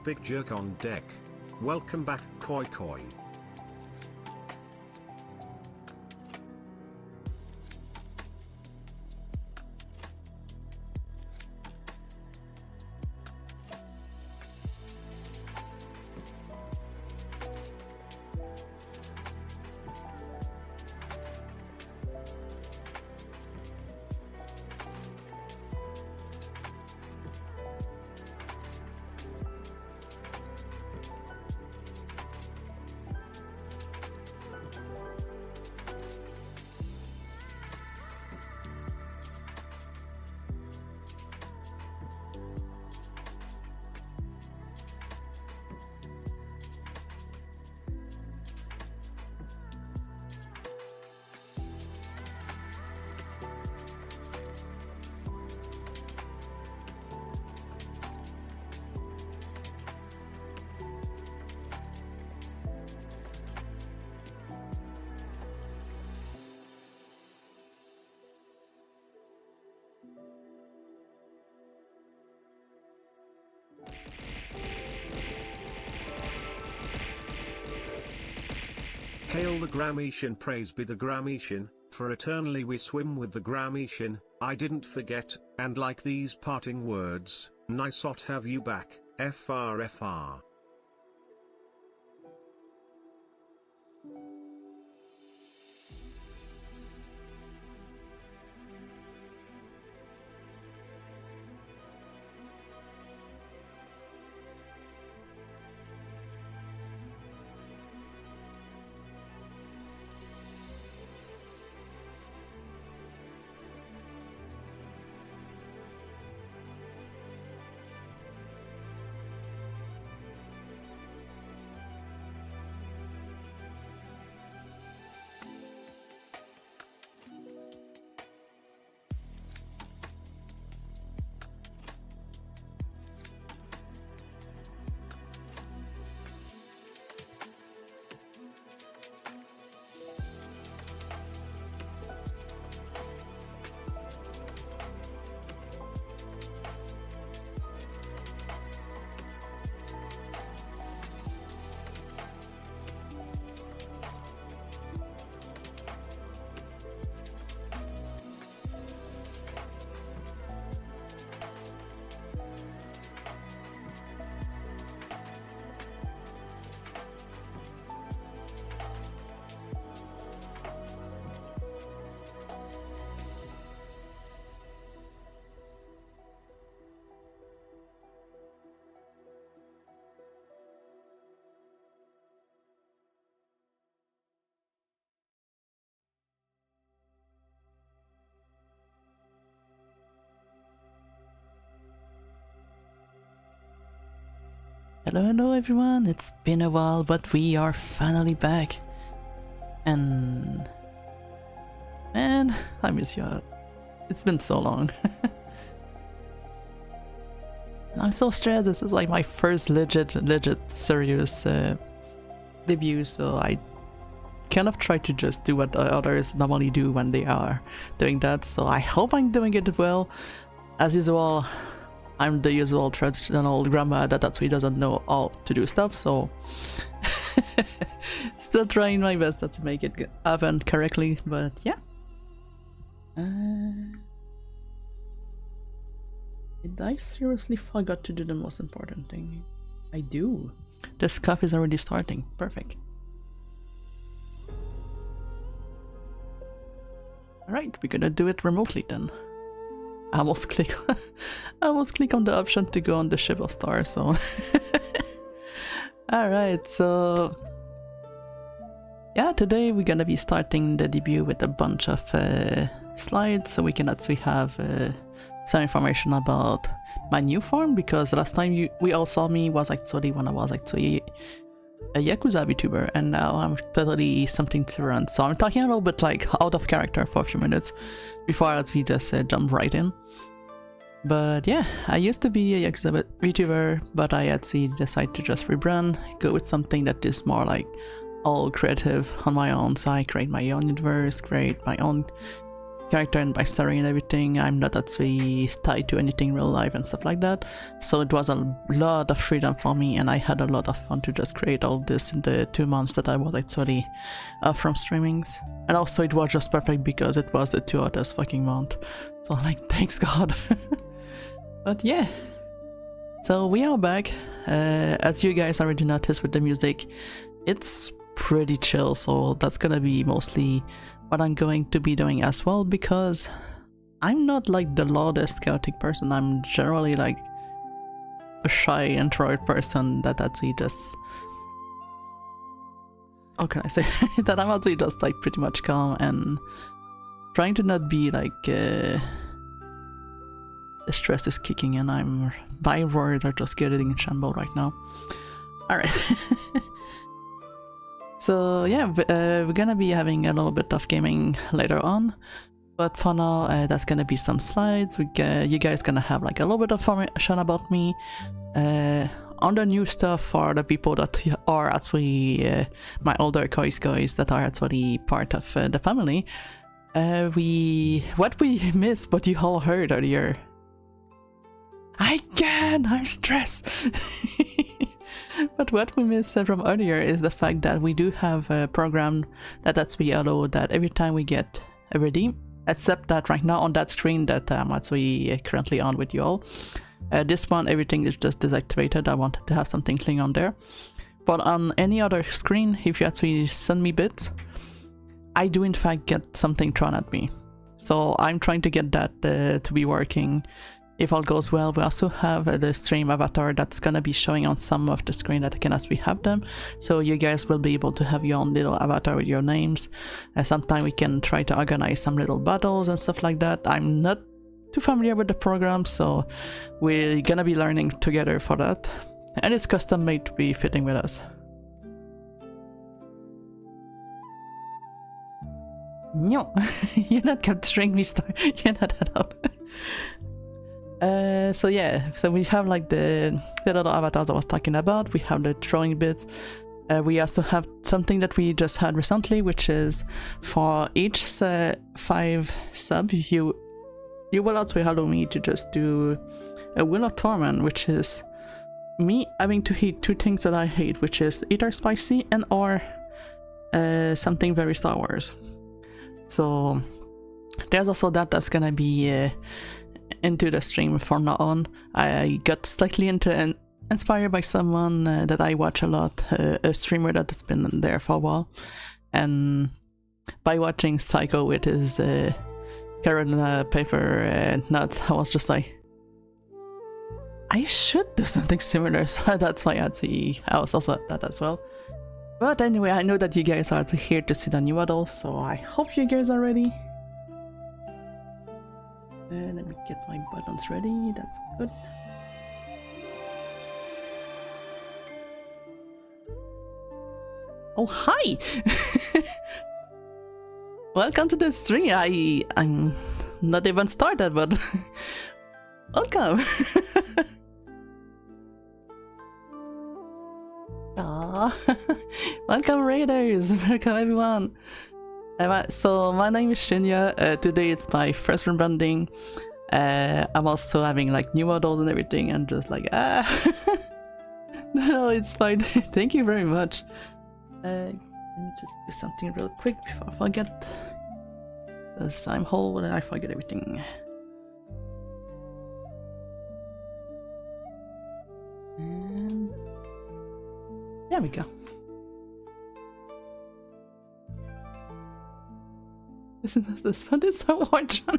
Big jerk on deck. Welcome back, Koi Koi. Hail the Grametian, praise be the Grametian, for eternally we swim with the Grametian, I didn't forget, and like these parting words, nice to have you back, FR. Hello everyone, it's been a while, but we are finally back. And man, I miss you. It's been so long. I'm so stressed. This is like my first legit serious debut, so I kind of try to just do what the others normally do when they are doing that. So I hope I'm doing it well. As usual, I'm the usual traditional grandma that actually doesn't know how to do stuff, so still trying my best to make it happen correctly, but yeah. Did I seriously forgot to do the most important thing? I do. The scuff is already starting. Perfect. Alright, we're gonna do it remotely then. I almost click on the option to go on the ship of stars, so alright, so yeah, today we're gonna be starting the debut with a bunch of slides, so we can actually have some information about my new farm, because last time we all saw me was actually when I was actually a Yakuza VTuber, and now I'm totally something to run. So I'm talking a little bit like out of character for a few minutes before we just jump right in. But yeah, I used to be a Yakuza VTuber, but I actually decided to just rebrand, go with something that is more like all creative on my own. So I create my own universe, create my own character and my story and everything. I'm not actually tied to anything real life and stuff like that. So it was a lot of freedom for me, and I had a lot of fun to just create all this in the 2 months that I was actually from streamings. And also it was just perfect because it was the 2 hottest fucking month. So like, thanks God. But yeah. So we are back. As you guys already noticed with the music, it's pretty chill, so that's gonna be mostly what I'm going to be doing as well, because I'm not like the loudest chaotic person. I'm generally like a shy introvert person that actually just, how can I say that I'm actually just like pretty much calm and trying to not be like the stress is kicking in. My words are just getting in shambles right now. Alright. So yeah, we're gonna be having a little bit of gaming later on, but for now that's gonna be some slides. You guys gonna have like a little bit of information about me, on the new stuff for the people that are actually my older guys that are actually part of the family. What we missed, what you all heard earlier. I'm stressed. But what we missed from earlier is the fact that we do have a program that's we allow that every time we get a redeem, except that right now on that screen that I'm actually currently on with you all, this one everything is just deactivated. I wanted to have something clean on there. But on any other screen, if you actually send me bits, I do in fact get something thrown at me. So I'm trying to get that to be working. If all goes well, we also have the stream avatar that's gonna be showing on some of the screen that can actually have them. So you guys will be able to have your own little avatar with your names. Sometime we can try to organize some little battles and stuff like that. I'm not too familiar with the program, so we're gonna be learning together for that. And it's custom made to be fitting with us. No, you're not capturing me, Star. You're not at all. So yeah, so we have like the little avatars I was talking about. We have the throwing bits. We also have something that we just had recently, which is for each 5 sub, you will also allow me to just do a Wheel of Torment, which is me having to hate 2 things that I hate, which is either spicy and or something very Star Wars. So there's also that's gonna be into the stream from now on. I got slightly inspired by someone that I watch a lot, a streamer that's been there for a while, and by watching Psycho with his Carolina paper nuts, I was just like, I should do something similar. So that's why I was also at that as well. But anyway, I know that you guys are here to see the new model, so I hope you guys are ready. Let me get my buttons ready, that's good. Oh, hi! Welcome to the stream. I'm not even started, but welcome! Welcome Raiders! Welcome everyone! So my name is Shinnya. Today it's my first rebranding. I'm also having like new models and everything, and just like no, it's fine. Thank you very much. Let me just do something real quick before I forget, because I'm whole and I forget everything. And there we go. Isn't this fun? It's so hard, John.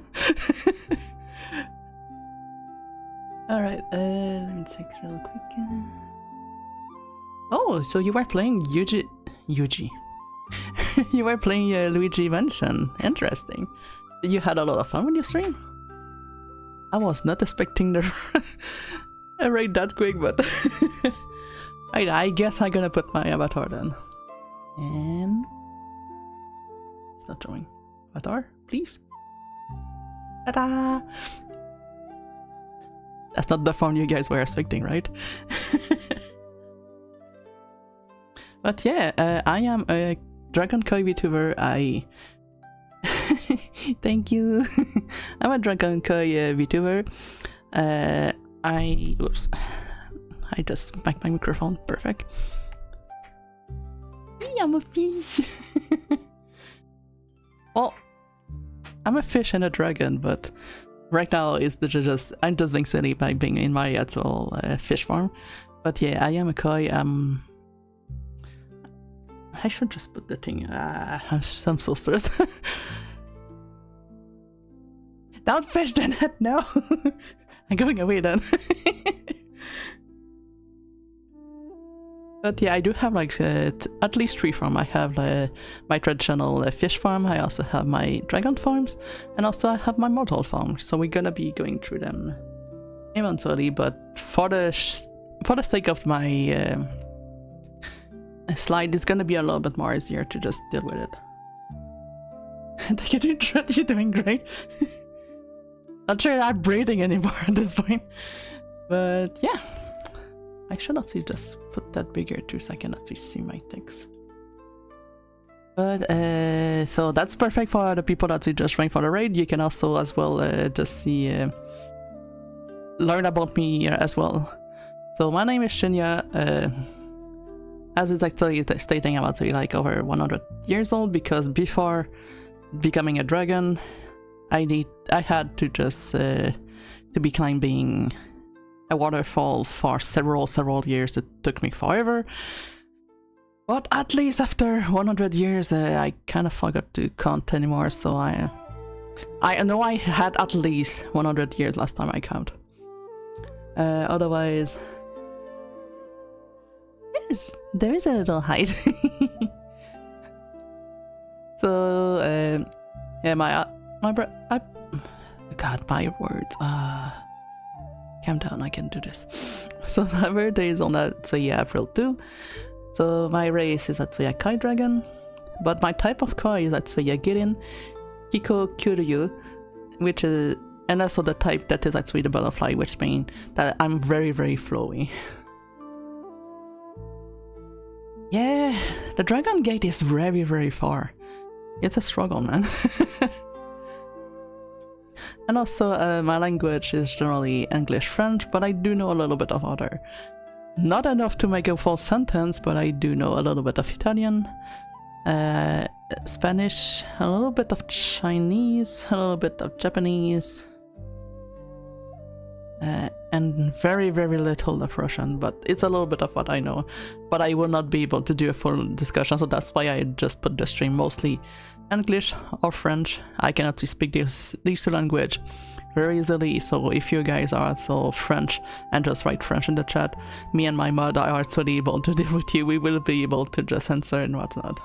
Alright, let me check real quick. Oh, so you were playing Yuji. You were playing Luigi Mansion. Interesting. You had a lot of fun with your stream? I was not expecting the raid that quick, but I guess I'm gonna put my avatar then. And it's not drawing. Avatar, please. Ta-da! That's not the fun you guys were expecting, right? But yeah, I am a Dragon Koi VTuber. Thank you. I'm a Dragon Koi VTuber. Whoops. I just smacked my microphone. Perfect. I'm a fish. Well, I'm a fish and a dragon, but right now I'm just being silly by being in my actual fish farm. But yeah, I am a koi. I should just put the thing. I'm so stressed. Don't fish the net, no. I'm going away then. But yeah, I do have like at least 3 farms. I have my traditional fish farm, I also have my dragon farms, and also I have my mortal farm. So we're gonna be going through them eventually, but for the sake of my slide, it's gonna be a little bit more easier to just deal with it. You're doing great. Not sure I'm breathing anymore at this point, but yeah. I should actually just put that bigger too so I can actually see my things. But so that's perfect for the people that just joined for the raid. You can also as well just see learn about me as well. So my name is Shinnya. As it's actually stating, I'm actually like over 100 years old, because before becoming a dragon, I had to just to be climbing a waterfall for several years. It took me forever, but at least after 100 years I kind of forgot to count anymore, so I know I had at least 100 years last time I count. Otherwise, yes, there is a little height. So yeah, God, my words, calm down, I can do this. So my birthday is on that, so yeah, April 2. So my race is actually a Koi Dragon, but my type of Koi is actually a Girin Kiko Kuryu, which is, and also the type that is actually the butterfly, which means that I'm very flowy. Yeah, the Dragon Gate is very far. It's a struggle, man. And also, my language is generally English-French, but I do know a little bit of other. Not enough to make a full sentence, but I do know a little bit of Italian, Spanish, a little bit of Chinese, a little bit of Japanese, and very little of Russian, but it's a little bit of what I know. But I will not be able to do a full discussion, so that's why I just put the stream mostly English or French. I can actually speak these two languages very easily, so if you guys are also French and just write French in the chat, me and my mod are also able to deal with you. We will be able to just answer and whatnot.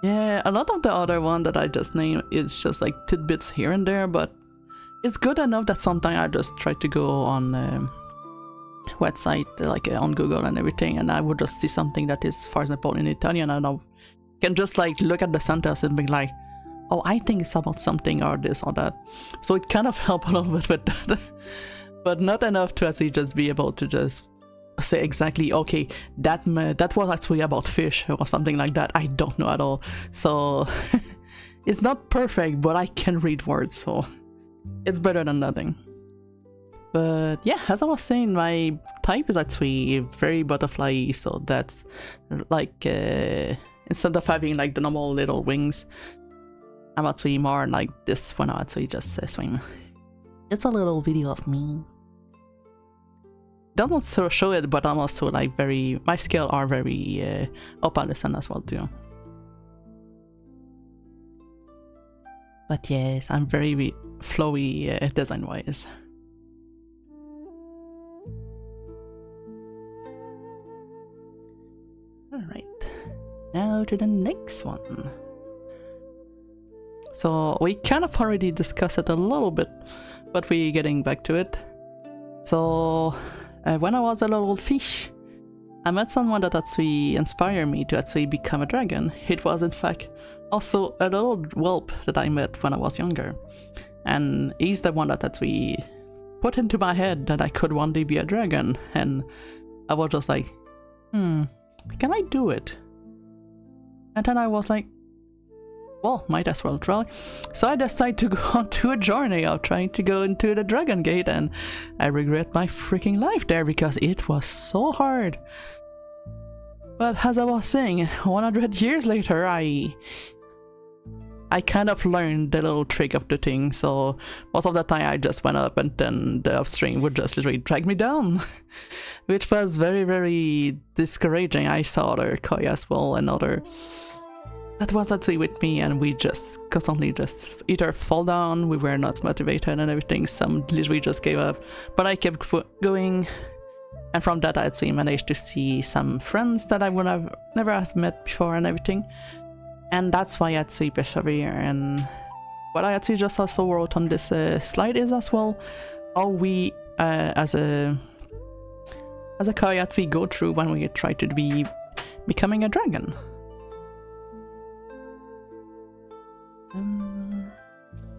Yeah, a lot of the other one that I just named is just like tidbits here and there, but it's good enough that sometimes I just try to go on website like on Google and everything, and I would just see something that is, for example, in Italian, and I can just like look at the sentence and be like, oh, I think it's about something or this or that. So it kind of helped a little bit with that, but not enough to actually just be able to just say exactly, okay, that was actually about fish or something like that. I don't know at all. So it's not perfect, but I can read words, so it's better than nothing. But yeah, as I was saying, my type is actually very butterfly, so that's like instead of having like the normal little wings, I'm actually more like this when I actually just swim. It's a little video of me. Don't so show it, but I'm also like my skills are very opalescent as well too. But yes, I'm very flowy design wise. Alright, now to the next one. So we kind of already discussed it a little bit, but we're getting back to it. So when I was a little fish, I met someone that actually inspired me to actually become a dragon. It was in fact also a little whelp that I met when I was younger. And he's the one that actually put into my head that I could one day be a dragon. And I was just like, can I do it? And then I was like, well, might as well try. So I decided to go on to a journey of trying to go into the Dragon Gate, and I regret my freaking life there because it was so hard. But as I was saying, 100 years later, I kind of learned the little trick of the thing, so most of the time I just went up and then the upstream would just literally drag me down. Which was very, very discouraging. I saw other koi as well and other that was actually with me, and we just constantly just either fall down, we were not motivated and everything, some literally just gave up, but I kept going, and from that I actually managed to see some friends that I would have never have met before and everything, and that's why I actually persevere. And what I actually just also wrote on this slide is as well how we as a koi actually go through when we try to be becoming a dragon.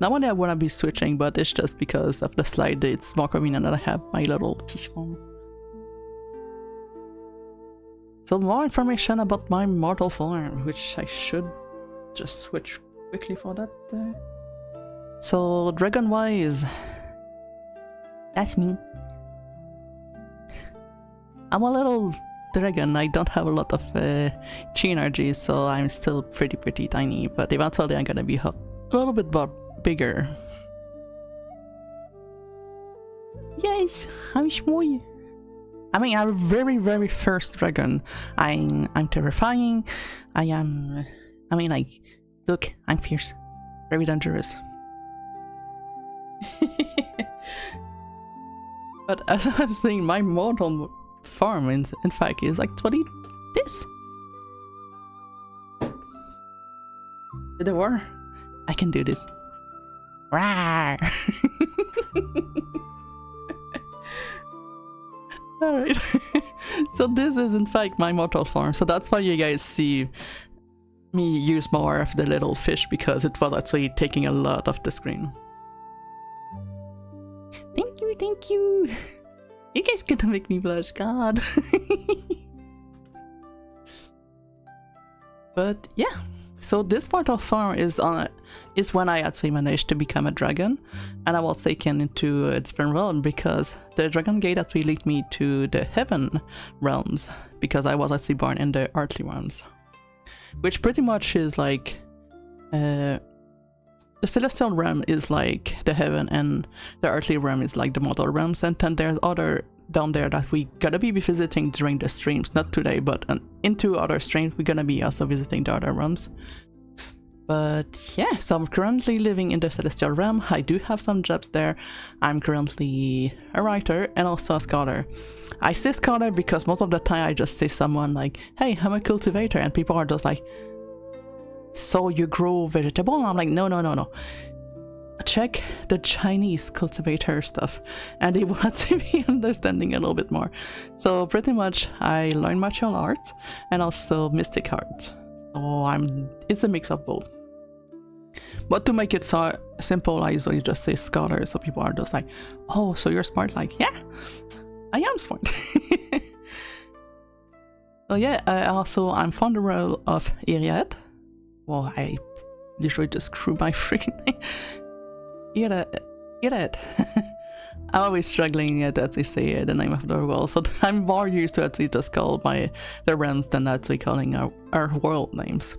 Normally I wouldn't be switching, but it's just because of the slide it's more convenient that I have my little fish form. So more information about my mortal form, which I should just switch quickly for that. So dragon wise, that's me. I'm a little dragon. I don't have a lot of chi energy, so I'm still pretty tiny, but eventually I'm gonna be a little bit bigger. Yes, I'm small. I mean, I'm very first dragon. I'm terrifying. I mean, like, look, I'm fierce, very dangerous. But as I was saying, my mortal form in fact is actually this. Did it work? I can do this. Rawr! Alright. So this is in fact my mortal form, so that's why you guys see me use more of the little fish, because it was actually taking a lot of the screen. Thank you! You guys gonna make me blush, god. But yeah, so this mortal form is when I actually managed to become a dragon, and I was taken into a different realm because the Dragon Gate actually lead me to the heaven realms, because I was actually born in the earthly realms, which pretty much is like the celestial realm is like the heaven, and the earthly realm is like the mortal realms, and then there's other down there that we gonna be visiting during the streams, not today, but into other streams we're gonna be also visiting the other realms. But yeah, so I'm currently living in the celestial realm. I do have some jobs there. I'm currently a writer and also a scholar. I say scholar because most of the time I just say someone like, hey, I'm a cultivator, and people are just like, so you grow vegetable? And I'm like, no. Check the Chinese cultivator stuff, and they will actually be understanding a little bit more. So pretty much I learn martial arts and also mystic arts. So it's a mix of both. But to make it so simple, I usually just say scholar, so people are just like, oh, so you're smart? Like, yeah, I am smart. So yeah, I'm founder of Iriad. Well, I literally just screwed my freaking name. Iriad. I'm always struggling to actually say the name of the world, so I'm more used to actually just call the realms than actually calling our world names.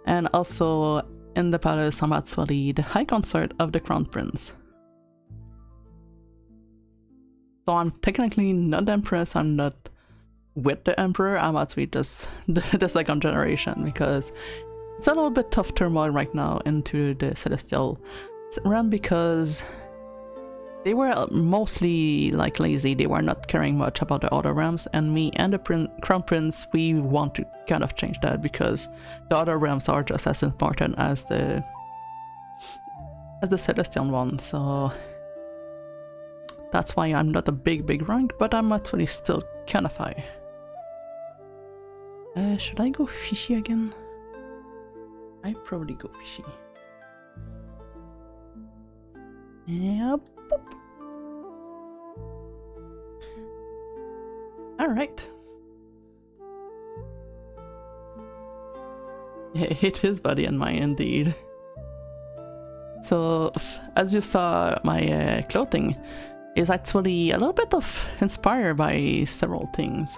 And also in the palace, I'm actually the high consort of the crown prince. So I'm technically not the empress. I'm not with the emperor. I'm actually just the second generation, because it's a little bit tough turmoil right now into the celestial realm, because they were mostly like lazy. They were not caring much about the other realms, and me and the crown prince, we want to kind of change that, because the other realms are just as important as the celestial one. So that's why I'm not a big rank, but I'm actually still kind of high. Should I go fishy again? I probably go fishy. Yep. Alright. It is body and mind indeed. So, as you saw, my clothing is actually a little bit of inspired by several things.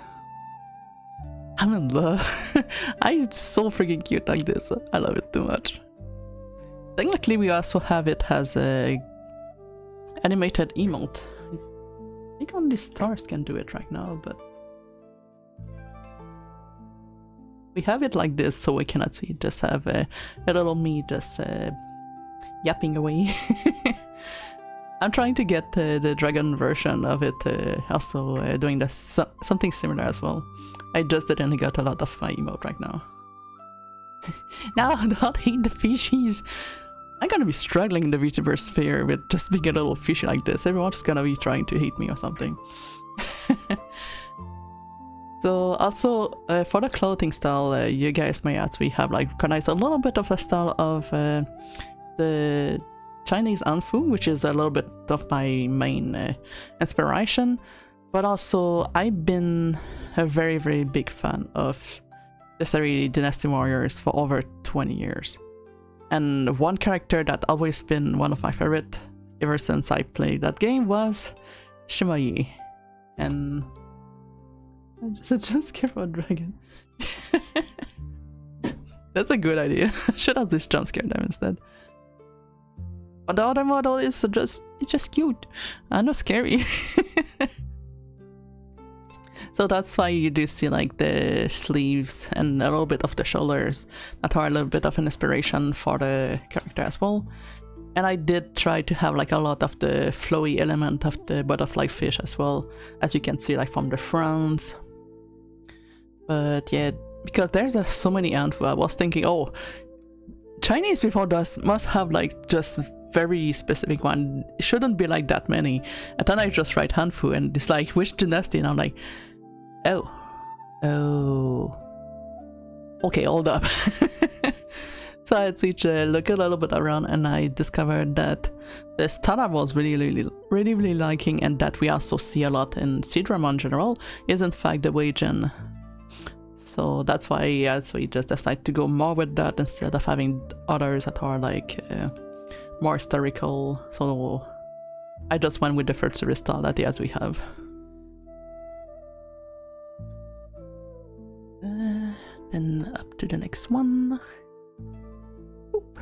I'm in love. I'm so freaking cute like this. I love it too much. Technically, we also have it as a animated emote. I think only stars can do it right now, but we have it like this, so we can actually just have a little me just yapping away. I'm trying to get the dragon version of it, also doing this, something similar as well. I just didn't get a lot of my emote right now. Now, don't hate the fishies. I'm gonna be struggling in the VTuber sphere with just being a little fishy like this. Everyone's gonna be trying to hate me or something. So also, for the clothing style, you guys may actually have like recognized a little bit of a style of the Chinese ENvtuber, which is a little bit of my main inspiration. But also, I've been a very, very big fan of the series Dynasty Warriors for over 20 years. And one character that always been one of my favorite ever since I played that game was Shinnya. And I just care for a dragon. That's a good idea. I should have just jump scared them instead. But the other model is it's just cute and not scary. So that's why you do see like the sleeves and a little bit of the shoulders that are a little bit of an inspiration for the character as well. And I did try to have like a lot of the flowy element of the butterfly fish as well, as you can see like from the fronts. But yeah, because there's so many ENvtuber, I was thinking, oh, Chinese before must have like just very specific one. It shouldn't be like that many. And then I just write ENvtuber and it's like, which dynasty? And I'm like, oh. Okay, hold up. So I had to look a little bit around and I discovered that the style I was really liking, and that we also see a lot in C-drama in general, is in fact the Weijin. So that's why we just decided to go more with that instead of having others that are like more historical. So I just went with the first series style that as we have. Then up to the next one. Oop.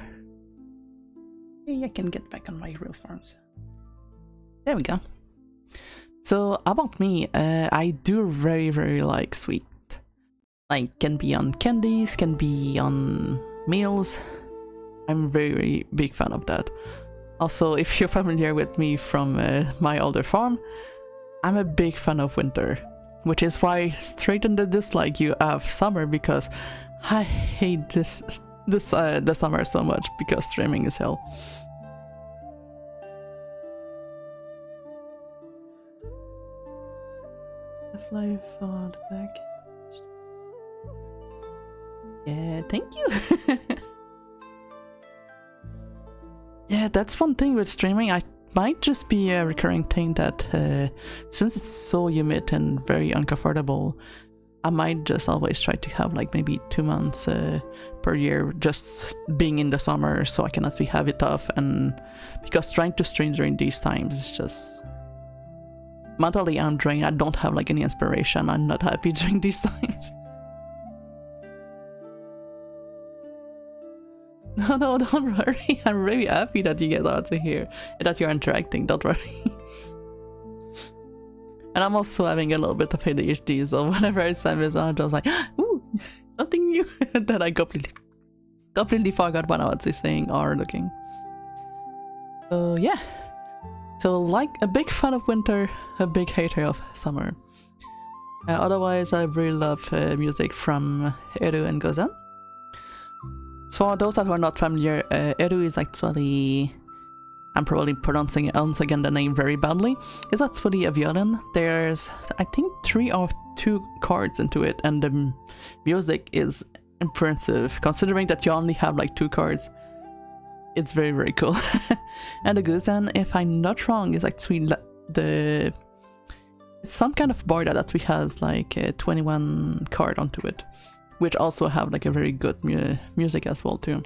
Okay, I can get back on my real farms. There we go. So about me, I do very like sweet. Like, can be on candies, can be on meals. I'm very big fan of that. Also, if you're familiar with me from my older farm, I'm a big fan of winter. Which is why straight in the dislike you have summer, because I hate the summer so much because streaming is hell. Fly for the back. Yeah, thank you. Yeah, that's one thing with streaming. I might just be a recurring thing that since it's so humid and very uncomfortable, I might just always try to have like maybe 2 months per year just being in the summer, so I can actually have it off. And because trying to stream during these times is just mentally I'm drained. I don't have like any inspiration. I'm not happy during these times. No, don't worry. I'm really happy that you guys are also here and that you're interacting. Don't worry. And I'm also having a little bit of ADHD, so whenever I send this, I'm just like, ooh, something new. That I completely forgot what I was saying or looking. So yeah. So like a big fan of winter, a big hater of summer. Otherwise, I really love music from Eru and Gozen. So for those that are not familiar, Eru is actually, I'm probably pronouncing it once again the name very badly, is actually a violin. There's, I think, 3 or 2 chords into it, and the music is impressive, considering that you only have like 2 chords. It's very cool. And the Gozen, if I'm not wrong, is actually it's some kind of board that actually has like a 21 chord onto it. which also have like a very good music as well too.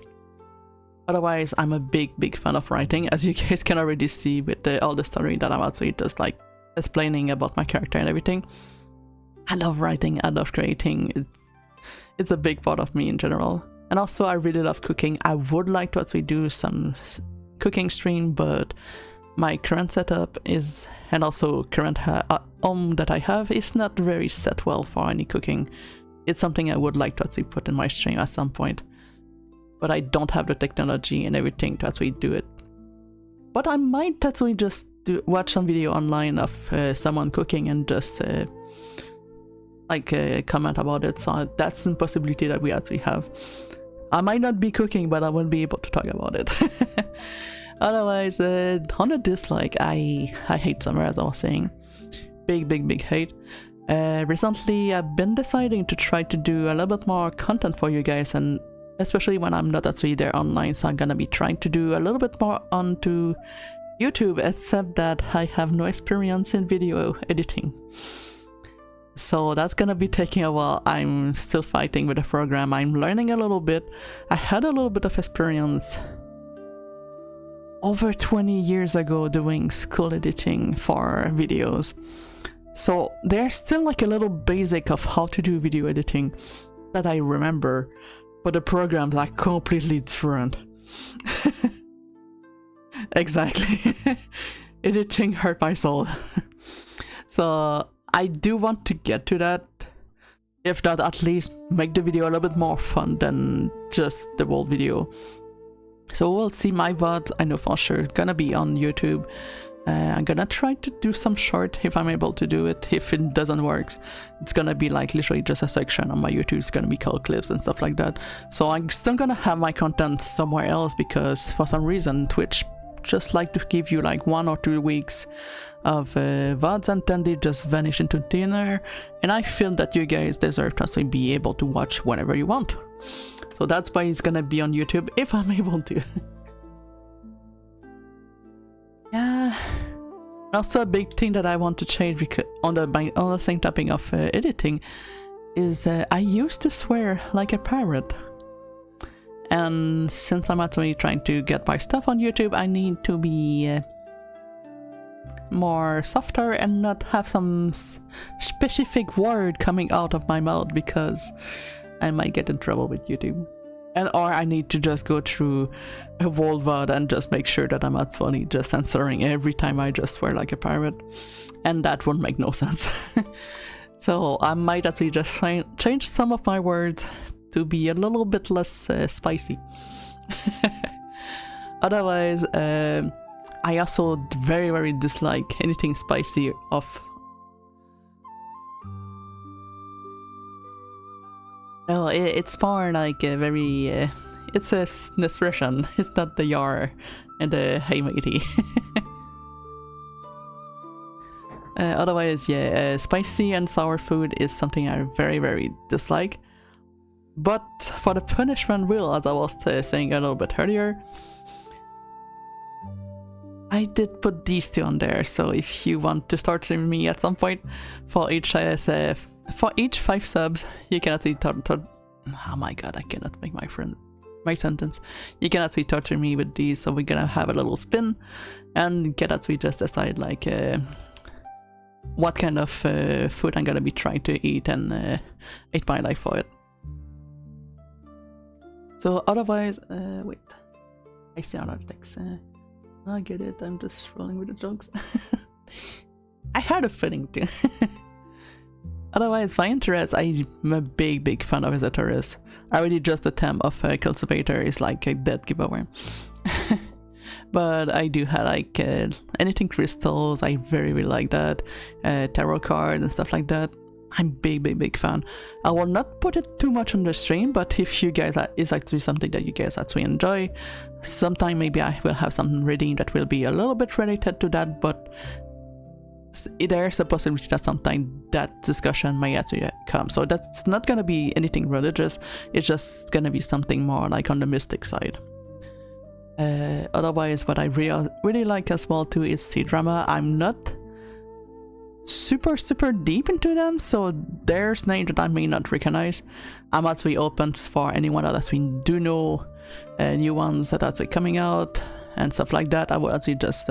Otherwise, I'm a big fan of writing, as you guys can already see with all the story that I'm actually just like explaining about my character and everything. I love writing, I love creating, it's a big part of me in general. And also I really love cooking. I would like to actually do some cooking stream, but my current setup is, and also current home that I have, is not very set well for any cooking. It's something I would like to actually put in my stream at some point, but I don't have the technology and everything to actually do it. But I might actually just watch some video online of someone cooking and just comment about it, so that's a possibility that we actually have. I might not be cooking, but I won't be able to talk about it. Otherwise, on the dislike, I hate summer, as I was saying. Big hate. Recently, I've been deciding to try to do a little bit more content for you guys, and especially when I'm not actually there online, so I'm gonna be trying to do a little bit more onto YouTube, except that I have no experience in video editing. So that's gonna be taking a while. I'm still fighting with the program. I'm learning a little bit. I had a little bit of experience over 20 years ago doing school editing for videos. So there's still like a little basic of how to do video editing that I remember, but the programs are completely different. Exactly. Editing hurt my soul. So I do want to get to that, if not at least make the video a little bit more fun than just the whole video. So we'll see. My VODs, I know for sure, gonna be on YouTube. I'm gonna try to do some short if I'm able to do it. If it doesn't work, it's gonna be like literally just a section on my YouTube. It's gonna be called clips and stuff like that. So I'm still gonna have my content somewhere else, because for some reason Twitch just like to give you like 1 or 2 weeks of VODs and then they just vanish into thin air, and I feel that you guys deserve to actually be able to watch whenever you want. So that's why it's gonna be on YouTube if I'm able to. Yeah. Also a big thing that I want to change, because on the same topic of editing, is I used to swear like a pirate. And since I'm actually trying to get my stuff on YouTube, I need to be more softer and not have some specific word coming out of my mouth, because I might get in trouble with YouTube. Or I need to just go through a whole VOD and just make sure that I'm actually just censoring every time I just swear like a pirate. And that would make no sense. So I might actually just change some of my words to be a little bit less spicy. Otherwise, I also very dislike anything spicy of... No, it's more like a very... it's an expression, it's not the yar and the hey matey. Otherwise, yeah, spicy and sour food is something I very dislike. But for the punishment wheel, as I was saying a little bit earlier, I did put these 2 on there. So if you want to start streaming me at some point, for each 5 subs, you can actually oh my god, I cannot make my sentence. You can actually torture me with these. So we're gonna have a little spin and get actually just decide like what kind of food I'm gonna be trying to eat, and eat my life for it. So otherwise, wait, I see another text. I get it, I'm just rolling with the jokes. I had a feeling too. Otherwise, my interest, I'm a big fan of visitors. Already just the theme of Cultivator is like a dead giveaway. But I do have like anything crystals, I very like that. Tarot cards and stuff like that. I'm big fan. I will not put it too much on the stream, but if you guys is actually something that you guys actually enjoy, sometime maybe I will have some reading that will be a little bit related to that, but there's a possibility that sometime that discussion may actually come. So that's not gonna be anything religious, it's just gonna be something more like on the mystic side. Otherwise, what I really like as well too is C-drama. I'm not super deep into them, so there's names that I may not recognize. I'm actually open for anyone that we do know, new ones that are actually coming out and stuff like that. I will actually just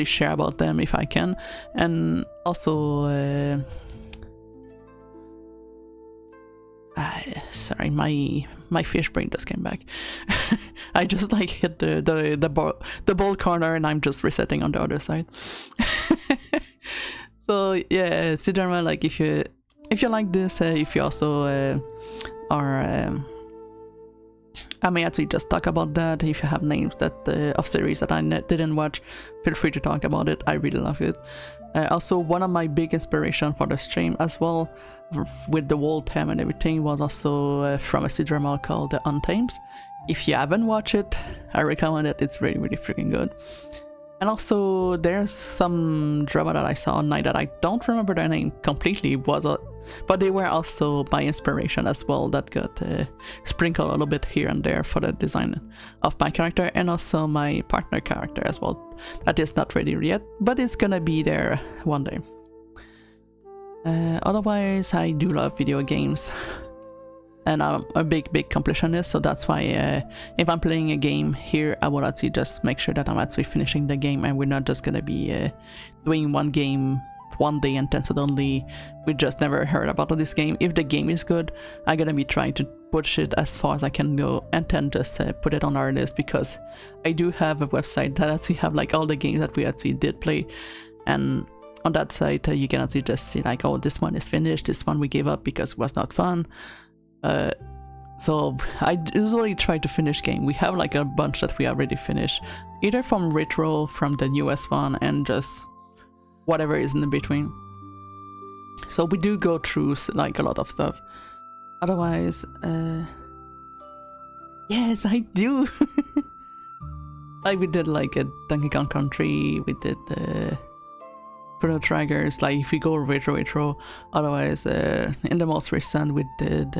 share about them if I can. And also sorry, my fish brain just came back. I just like hit the ball corner and I'm just resetting on the other side. So yeah, Sidharma, like if you like this, if you also are I may actually just talk about that. If you have names that of series that I didn't watch, feel free to talk about it. I really love it. Also, one of my big inspiration for the stream as well, with the whole theme and everything, was also from a C-drama called The Untames. If you haven't watched it, I recommend it. It's really freaking good. And also, there's some drama that I saw online that I don't remember their name completely, but they were also my inspiration as well, that got sprinkled a little bit here and there for the design of my character and also my partner character as well. That is not ready yet, but it's gonna be there one day. Otherwise, I do love video games. And I'm a big completionist, so that's why if I'm playing a game here, I will actually just make sure that I'm actually finishing the game, and we're not just gonna be doing one game one day and then suddenly we just never heard about this game. If the game is good, I'm gonna be trying to push it as far as I can go and then just put it on our list, because I do have a website that actually have like all the games that we actually did play, and on that site you can actually just see like, oh, this one is finished, this one we gave up because it was not fun. So I usually try to finish game. We have like a bunch that we already finished, either from retro, from the newest one, and just whatever is in between. So we do go through like a lot of stuff. Otherwise, yes, I do. Like we did like a Donkey Kong Country, we did Chrono Triggers, like if we go retro. Otherwise, in the most recent we did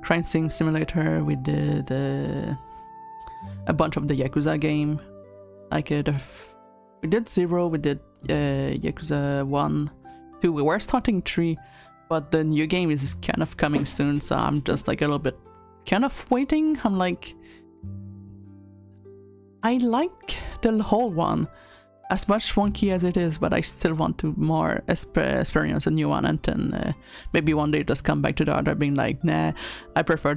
Crime Sim Simulator, we did a bunch of the Yakuza game, like we did 0, we did Yakuza 1, 2, we were starting 3, but the new game is kind of coming soon, so I'm just like a little bit kind of waiting. I'm like, I like the whole one, as much wonky as it is, but I still want to more experience a new one, and then maybe one day just come back to the other being like, nah, I prefer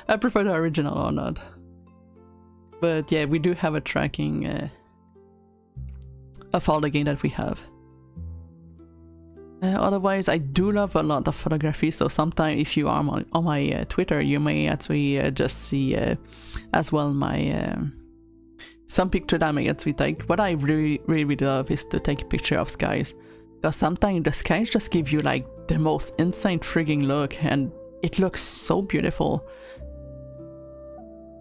I prefer the original or not. But yeah, we do have a tracking of all the game that we have. Otherwise, I do love a lot of photography, so sometimes if you are on my Twitter, you may actually just see as well my some picture that I may actually take. What I really love is to take a picture of skies, because sometimes the skies just give you like the most insane frigging look, and it looks so beautiful.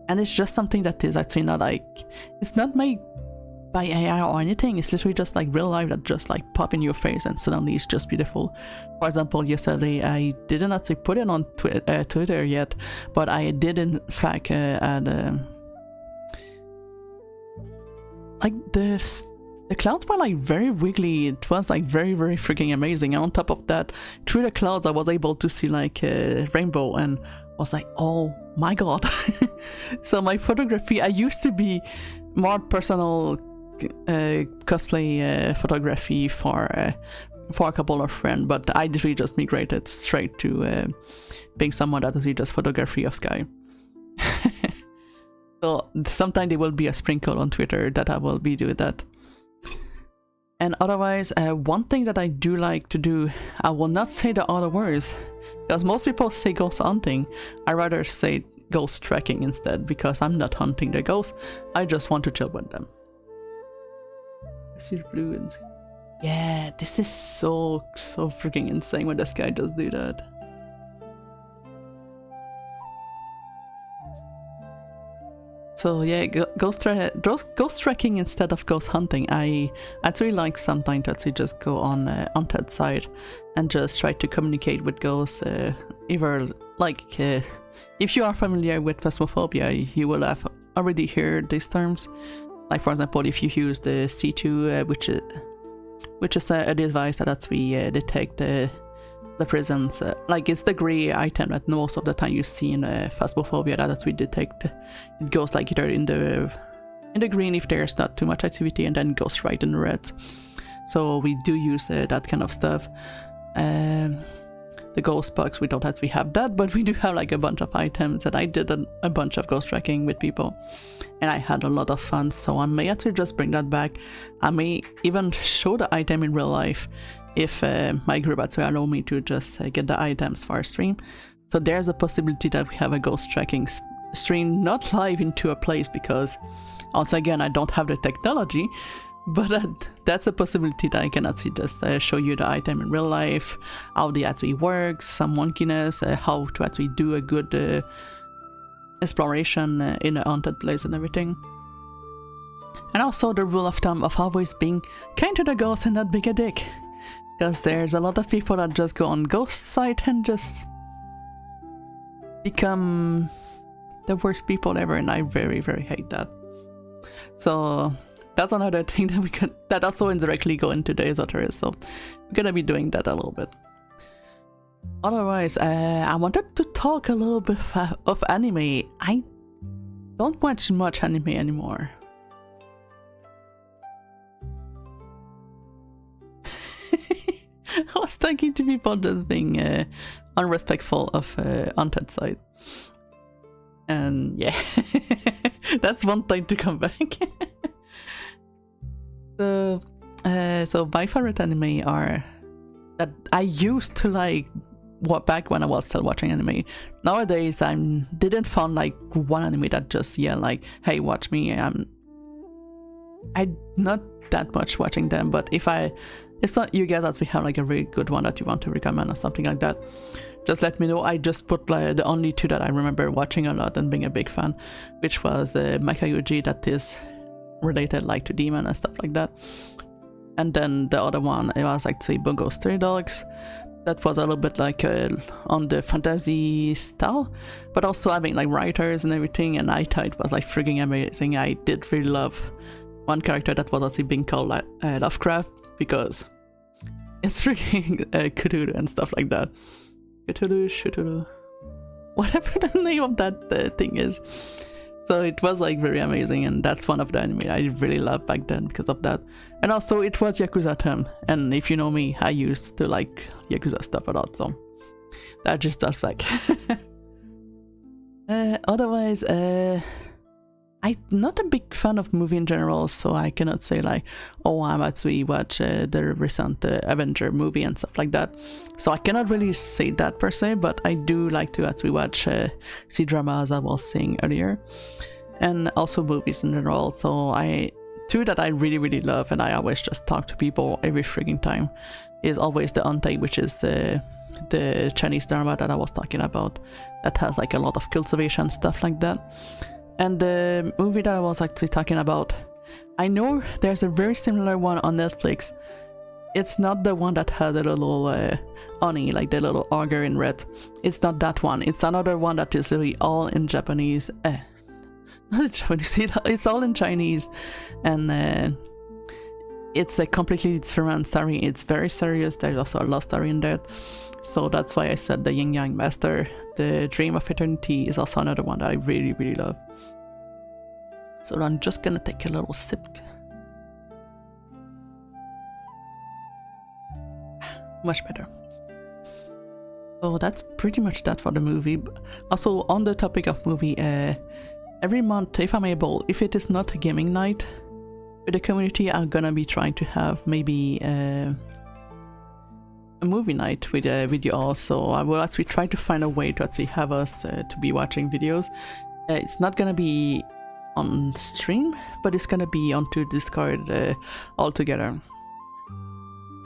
And it's just something that is actually not like, it's not made by AI or anything, it's literally just like real life that just like pop in your face and suddenly it's just beautiful. For example, yesterday I didn't actually put it on Twitter yet, but I did in fact add like the clouds were like very wiggly. It was like very freaking amazing, and on top of that, through the clouds I was able to see like a rainbow, and was like, oh my god. So my photography, I used to be more personal cosplay photography for a couple of friends, but I literally just migrated straight to being someone that is just photography of sky. So sometime there will be a sprinkle on Twitter that I will be doing that. And otherwise, one thing that I do like to do, I will not say the other words, because most people say ghost hunting. I rather say ghost tracking instead, because I'm not hunting the ghosts, I just want to chill with them. I see the blue and yeah, this is so freaking insane when this guy does do that. So yeah, ghost tracking instead of ghost hunting. I actually like sometimes to actually just go on that side and just try to communicate with ghosts. Either like if you are familiar with Phasmophobia, you will have already heard these terms. Like for example, if you use the C2, which is a device that we detect the presence, like it's the gray item that most of the time you see in Phasmophobia that we detect. It goes like either in the green if there's not too much activity, and then goes right in the red. So we do use that kind of stuff. The ghost bugs, we don't actually have that, but we do have like a bunch of items, and I did a bunch of ghost tracking with people, and I had a lot of fun, so I may actually just bring that back. I may even show the item in real life if my group actually allow me to just get the items for our stream. So there's a possibility that we have a ghost tracking stream, not live into a place, because once again I don't have the technology, but that's a possibility that I can actually just show you the item in real life, how they actually works, some wonkiness, how to actually do a good exploration in a haunted place and everything. And also the rule of thumb of always being kind to the ghost and not being a dick. Because there's a lot of people that just go on ghost site and just become the worst people ever, and I very, very hate that. So that's another thing that also indirectly go into the esoteric, so we're gonna be doing that a little bit. Otherwise, I wanted to talk a little bit of anime. I don't watch much anime anymore. I was talking to people just being unrespectful of haunted site. And yeah, that's one time to come back. So my favorite anime are that I used to like back when I was still watching anime. Nowadays I didn't find like one anime that just like, hey, watch me. I'm not that much watching them, but if it's not you guys that we have like a really good one that you want to recommend or something like that, just let me know. I just put like the only two that I remember watching a lot and being a big fan, which was Makayuji, that is related like to demon and stuff like that, and then the other one, it was actually Bungo Stray Dogs. That was a little bit like on the fantasy style, but also having like writers and everything, and I thought it was like freaking amazing. I did really love one character that was actually being called Lovecraft, because it's freaking Cthulhu and stuff like that. Cthulhu, whatever the name of that thing is. So it was like very amazing, and that's one of the anime I really loved back then because of that. And also it was Yakuza term, and if you know me, I used to like Yakuza stuff a lot, so that just does like. Otherwise, I'm not a big fan of movie in general, so I cannot say like, oh, I'm actually watch the recent Avenger movie and stuff like that. So I cannot really say that per se, but I do like to actually watch C-drama, as I was saying earlier, and also movies in general. So two that I really, really love, and I always just talk to people every freaking time, is always the Ante, which is the Chinese drama that I was talking about, that has like a lot of cultivation stuff like that. And the movie that I was actually talking about, I know there's a very similar one on Netflix. It's not the one that had a little Oni, like the little ogre in red. It's not that one. It's another one that is literally all in Japanese. Not Japanese, it's all in Chinese. And it's a completely different story. It's very serious. There's also a love story in there. So that's why I said the Yin Yang Master, the Dream of Eternity, is also another one that I really, really love. So I'm just gonna take a little sip. Much better. So that's pretty much that for the movie. Also, on the topic of movie, every month, if I'm able, if it is not a gaming night with the community, I'm gonna be trying to have maybe a movie night with you all. So I will actually try to find a way to actually have us to be watching videos. It's not gonna be on stream, but it's gonna be onto Discord all together.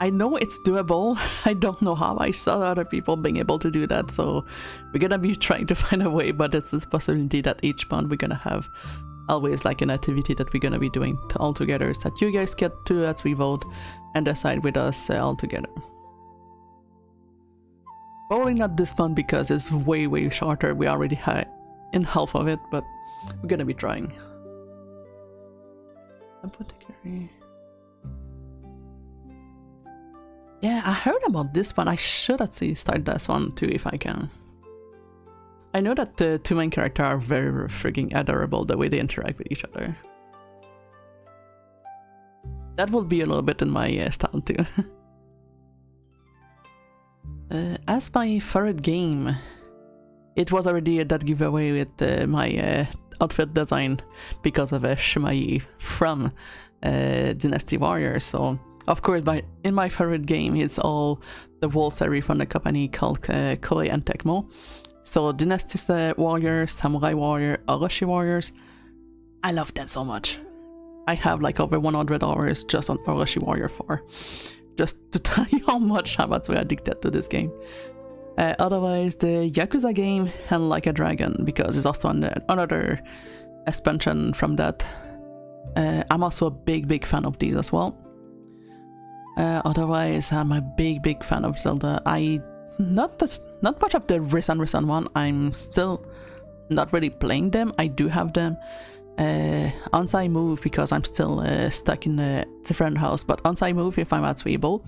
I know it's doable. I don't know how. I saw other people being able to do that, so we're gonna be trying to find a way, but it's this possibility that each month we're gonna have always like an activity that we're gonna be doing all together, so that you guys get to actually vote and decide with us all together. Probably not this month because it's way, way shorter. We already had in half of it, but we're gonna be trying. Apothecary. Yeah, I heard about this one. I should actually start this one too if I can. I know that the two main characters are very freaking adorable the way they interact with each other. That will be a little bit in my style too. As my favorite game, it was already that giveaway with my outfit design because of Shimayi from Dynasty Warriors. So of course, in my favorite game, it's all the whole series from the company called Koei and Tecmo. So Dynasty Warriors, Samurai Warrior, Orochi Warriors, I love them so much. I have like over 100 hours just on Orochi Warrior 4. Just to tell you how much I'm actually addicted to this game. Otherwise, the Yakuza game and Like a Dragon, because it's also another expansion from that. I'm also a big fan of these as well. Otherwise, I'm a big fan of Zelda. Not much of the recent one. I'm still not really playing them. I do have them. Once I move, because I'm still stuck in a different house, but once I move, if I'm actually able,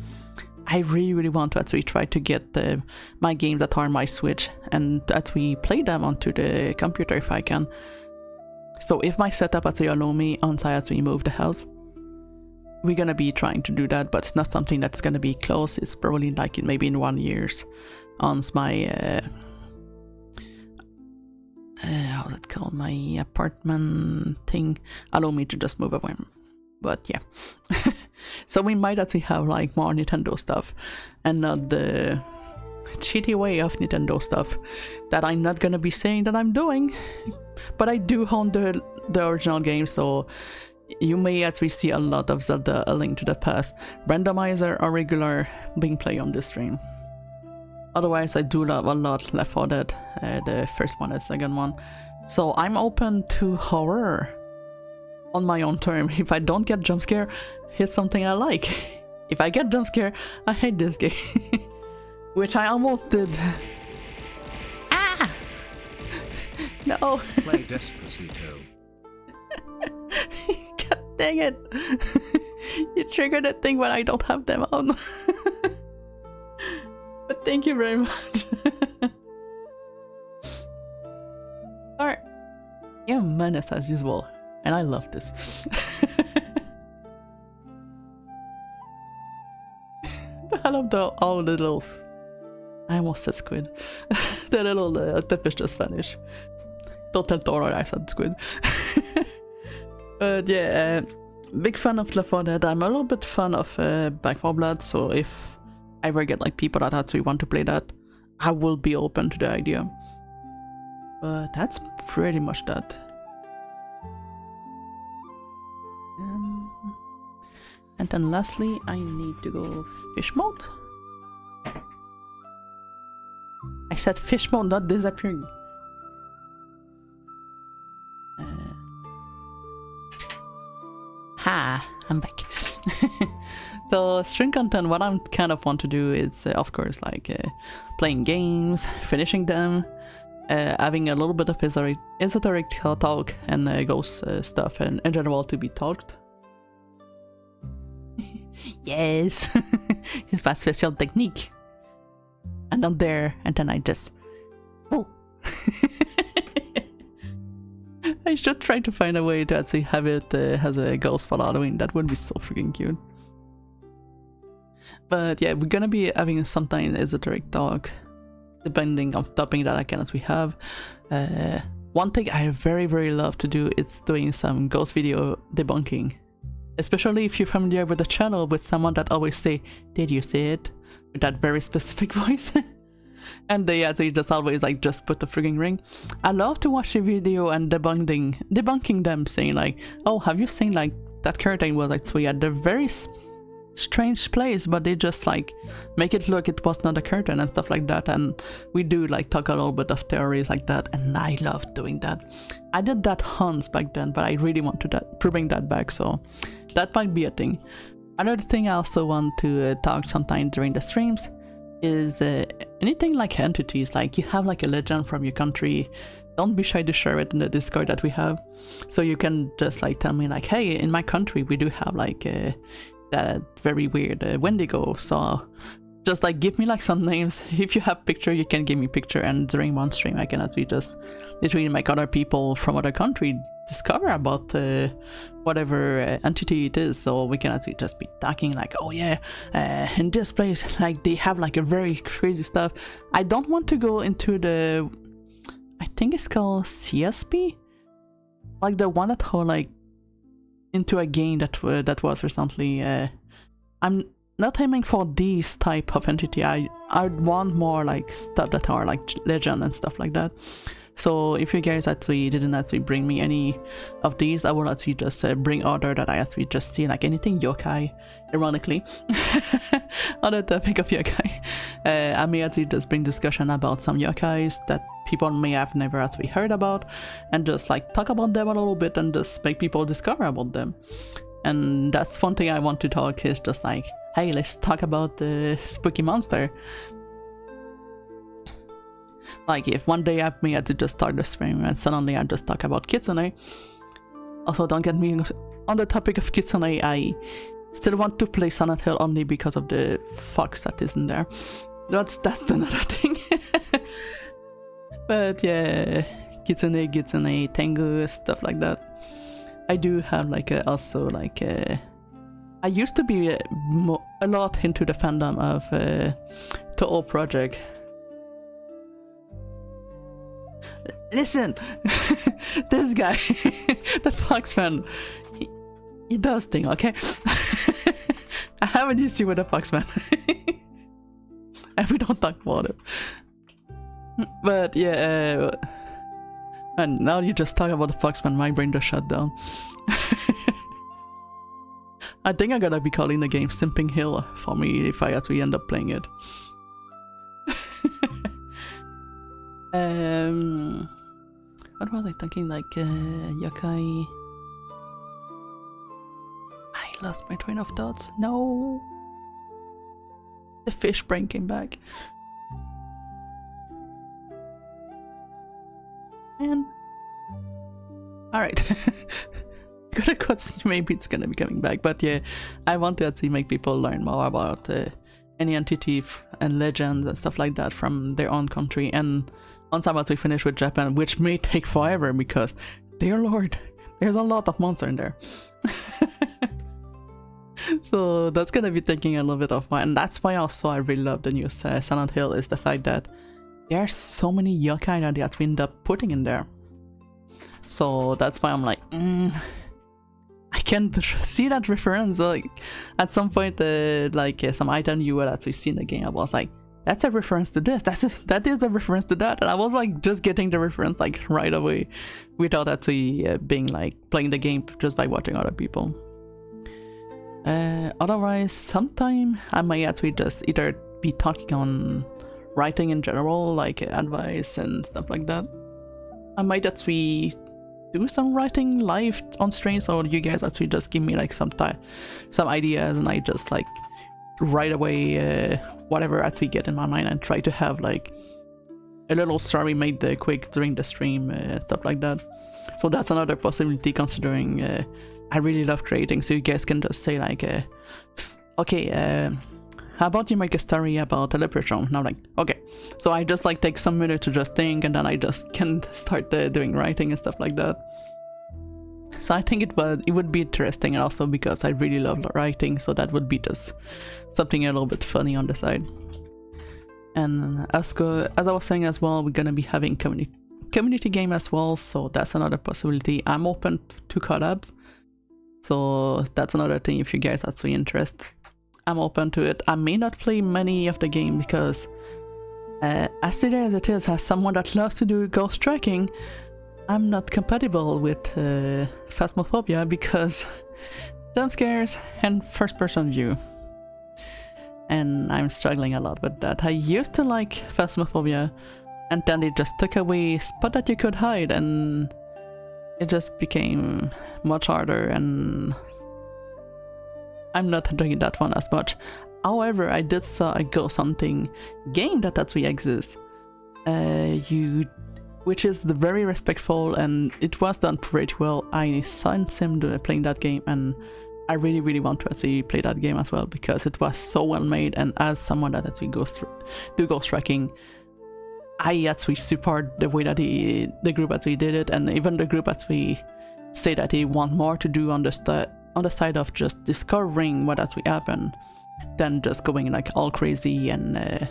I really want to actually try to get my games that are on my Switch and actually play them onto the computer if I can. So if my setup actually allow me, once I actually move the house, we're gonna be trying to do that, but it's not something that's gonna be close. It's probably like maybe in 1 year. Once my how's it called? My apartment thing allow me to just move away. But yeah. So we might actually have like more Nintendo stuff and not the cheaty way of Nintendo stuff that I'm not gonna be saying that I'm doing. But I do own the original game, so you may actually see a lot of Zelda A Link to the Past, Randomizer or regular being played on this stream. Otherwise, I do love a lot Left 4 Dead, the first one and second one. So I'm open to horror on my own term. If I don't get jump scare, it's something I like. If I get jump scare, I hate this game. Which I almost did. Ah! No. Play Despacito. God dang it. You triggered that thing when I don't have them on. But thank you very much. Alright. Yeah, menace as usual. And I love this. I love all the little... I almost said squid. The little LttP just vanished. Don't tell Thor I said squid. But yeah, big fan of Left 4 Dead. I'm a little bit fan of Back 4 Blood, so if I ever get like people that actually want to play that, I will be open to the idea. But that's pretty much that. And then lastly, I need to go fish mode. I said fish mode, not disappearing. I'm back. So stream content, what I'm kind of want to do is, of course, like playing games, finishing them, having a little bit of esoteric talk and ghost stuff, and in general to be talked. Yes, it's my special technique. And I'm there, and then I just... Oh! I should try to find a way to actually have it as a ghost for Halloween. That would be so freaking cute. But yeah, we're gonna be having sometimes esoteric talk, depending on the topic that I can actually have. One thing I very love to do is doing some ghost video debunking. Especially if you're familiar with the channel with someone that always say, "Did you see it?" with that very specific voice. And they actually just always like just put the frigging ring. I love to watch the video and debunking them, saying like, "Oh, have you seen like that curtain was actually at the very strange place, but they just like make it look it was not a curtain," and stuff like that. And we do like talk a little bit of theories like that, and I love doing that. I did that once back then, but I really want to bring that back, so that might be a thing. Another thing I also want to talk sometime during the streams is anything like entities, like you have like a legend from your country don't be shy to share it in the Discord that we have. So you can just like tell me like, hey, in my country we do have like that very weird Wendigo, so just like give me like some names. If you have picture, you can give me picture, and during one stream I can actually just literally make other people from other country discover about whatever entity it is, so we can actually just be talking like, oh yeah, in this place like they have like a very crazy stuff. I don't want to go into the, I think it's called CSP, like the one that were like into a game that was recently. I'm not aiming for these type of entity. I want more like stuff that are like legend and stuff like that. So if you guys actually didn't actually bring me any of these, I will actually just bring other that I actually just see, like anything yokai, ironically. On the topic of yokai, I may actually just bring discussion about some yokais that people may have never actually heard about, and just like talk about them a little bit and just make people discover about them. And that's one thing I want to talk, is just like, hey, let's talk about the spooky monster. Like if one day I may have to just start the stream and suddenly I just talk about kitsune. Also, don't get me on the topic of kitsune, I still want to play Silent Hill only because of the fox that is in there. That's another thing. But yeah, kitsune, tengu, stuff like that. I do have like also like I used to be a lot into the fandom of Toho Project. Listen, this guy, the Fox fan, he does thing, okay? I haven't used you with a Fox fan, and we don't talk about it. But yeah, and now you just talk about the Foxman, my brain just shut down. I think I'm gonna be calling the game Simping Hill for me if I actually end up playing it. What was I thinking? Like yokai. I lost my train of thoughts. No, the fish brain came back. Man. Alright. Gotta cut, maybe it's gonna be coming back, but yeah, I want to actually make people learn more about any entity and legends and stuff like that from their own country. And once I'm actually finished with Japan, which may take forever because, dear lord, there's a lot of monster in there. So that's gonna be taking a little bit of mine, and that's why also I really love the new Silent Hill, is the fact that there are so many yokai that we end up putting in there. So that's why I'm like, I can see that reference. Like at some point, like some item you would actually see in the game, I was like, that's a reference to this. That is a reference to that, and I was like just getting the reference like right away, without actually being like playing the game just by watching other people. Otherwise, sometime I might actually just either be talking on writing in general, like advice and stuff like that. I might actually do some writing live on streams, or you guys actually just give me like some ideas, and I just like right away whatever actually get in my mind, and try to have like a little story made quick during the stream, stuff like that. So that's another possibility, considering I really love creating. So you guys can just say like, okay, how about you make a story about a leprechaun? And I'm like, okay. So I just like take some minutes to just think, and then I just can start doing writing and stuff like that. So I think it would be interesting, and also because I really love writing, so that would be just something a little bit funny on the side. And as I was saying as well, we're gonna be having community game as well, so that's another possibility. I'm open to collabs, so that's another thing. If you guys are actually interested, I'm open to it. I may not play many of the game because as silly as it is, as someone that loves to do ghost tracking, I'm not compatible with Phasmophobia because jump scares and first person view, and I'm struggling a lot with that. I used to like Phasmophobia, and then they just took away spot that you could hide, and it just became much harder, and I'm not doing that one as much. However, I did saw a ghost hunting game that actually exists. which is very respectful, and it was done pretty well. I saw him playing that game, and I really want to actually play that game as well because it was so well made. And as someone that actually goes through do ghost tracking, I actually support the way that the group actually did it, and even the group actually say that they want more to do on the side of just discovering what actually happened than just going like all crazy and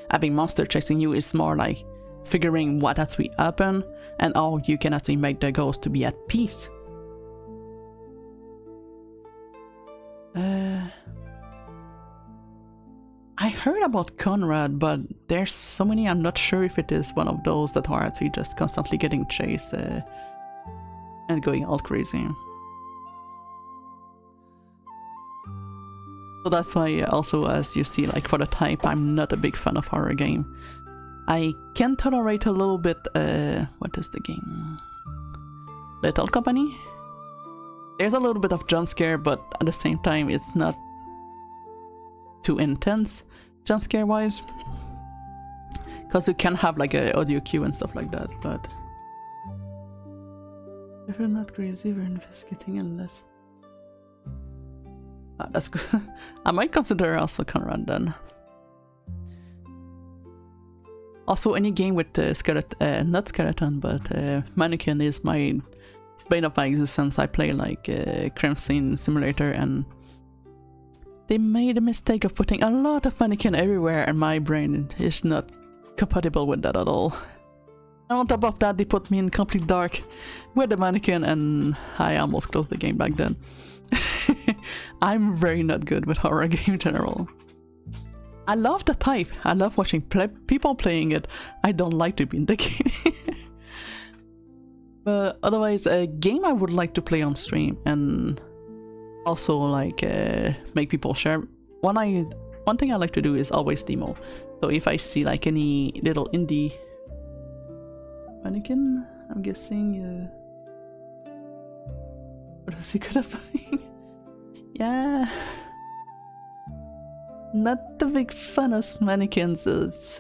having monster chasing you. Is more like figuring what actually happened and how you can actually make the ghost to be at peace. I heard about Conrad, but there's so many, I'm not sure if it is one of those that are actually just constantly getting chased and going all crazy. So that's why also, as you see, like for the type, I'm not a big fan of horror game. I can tolerate a little bit, what is the game? Little Company? There's a little bit of jump scare, but at the same time it's not too intense jump scare wise. Because you can have like a audio cue and stuff like that, but if we're not crazy, we're investigating unless... Ah, that's good. I might consider also Conrad then. Also, any game with skeleton, not skeleton, but mannequin is my bane of my existence. I play like crime scene simulator, and they made a mistake of putting a lot of mannequin everywhere, and my brain is not compatible with that at all. And on top of that, they put me in complete dark with the mannequin, and I almost closed the game back then. I'm very not good with horror game in general. I love the type. I love watching people playing it. I don't like to be in the game. But otherwise, a game I would like to play on stream and also like make people share. One thing I like to do is always demo. So if I see like any little indie mannequin, I'm guessing what was he good at playing? Yeah, not the big fan of mannequins. It's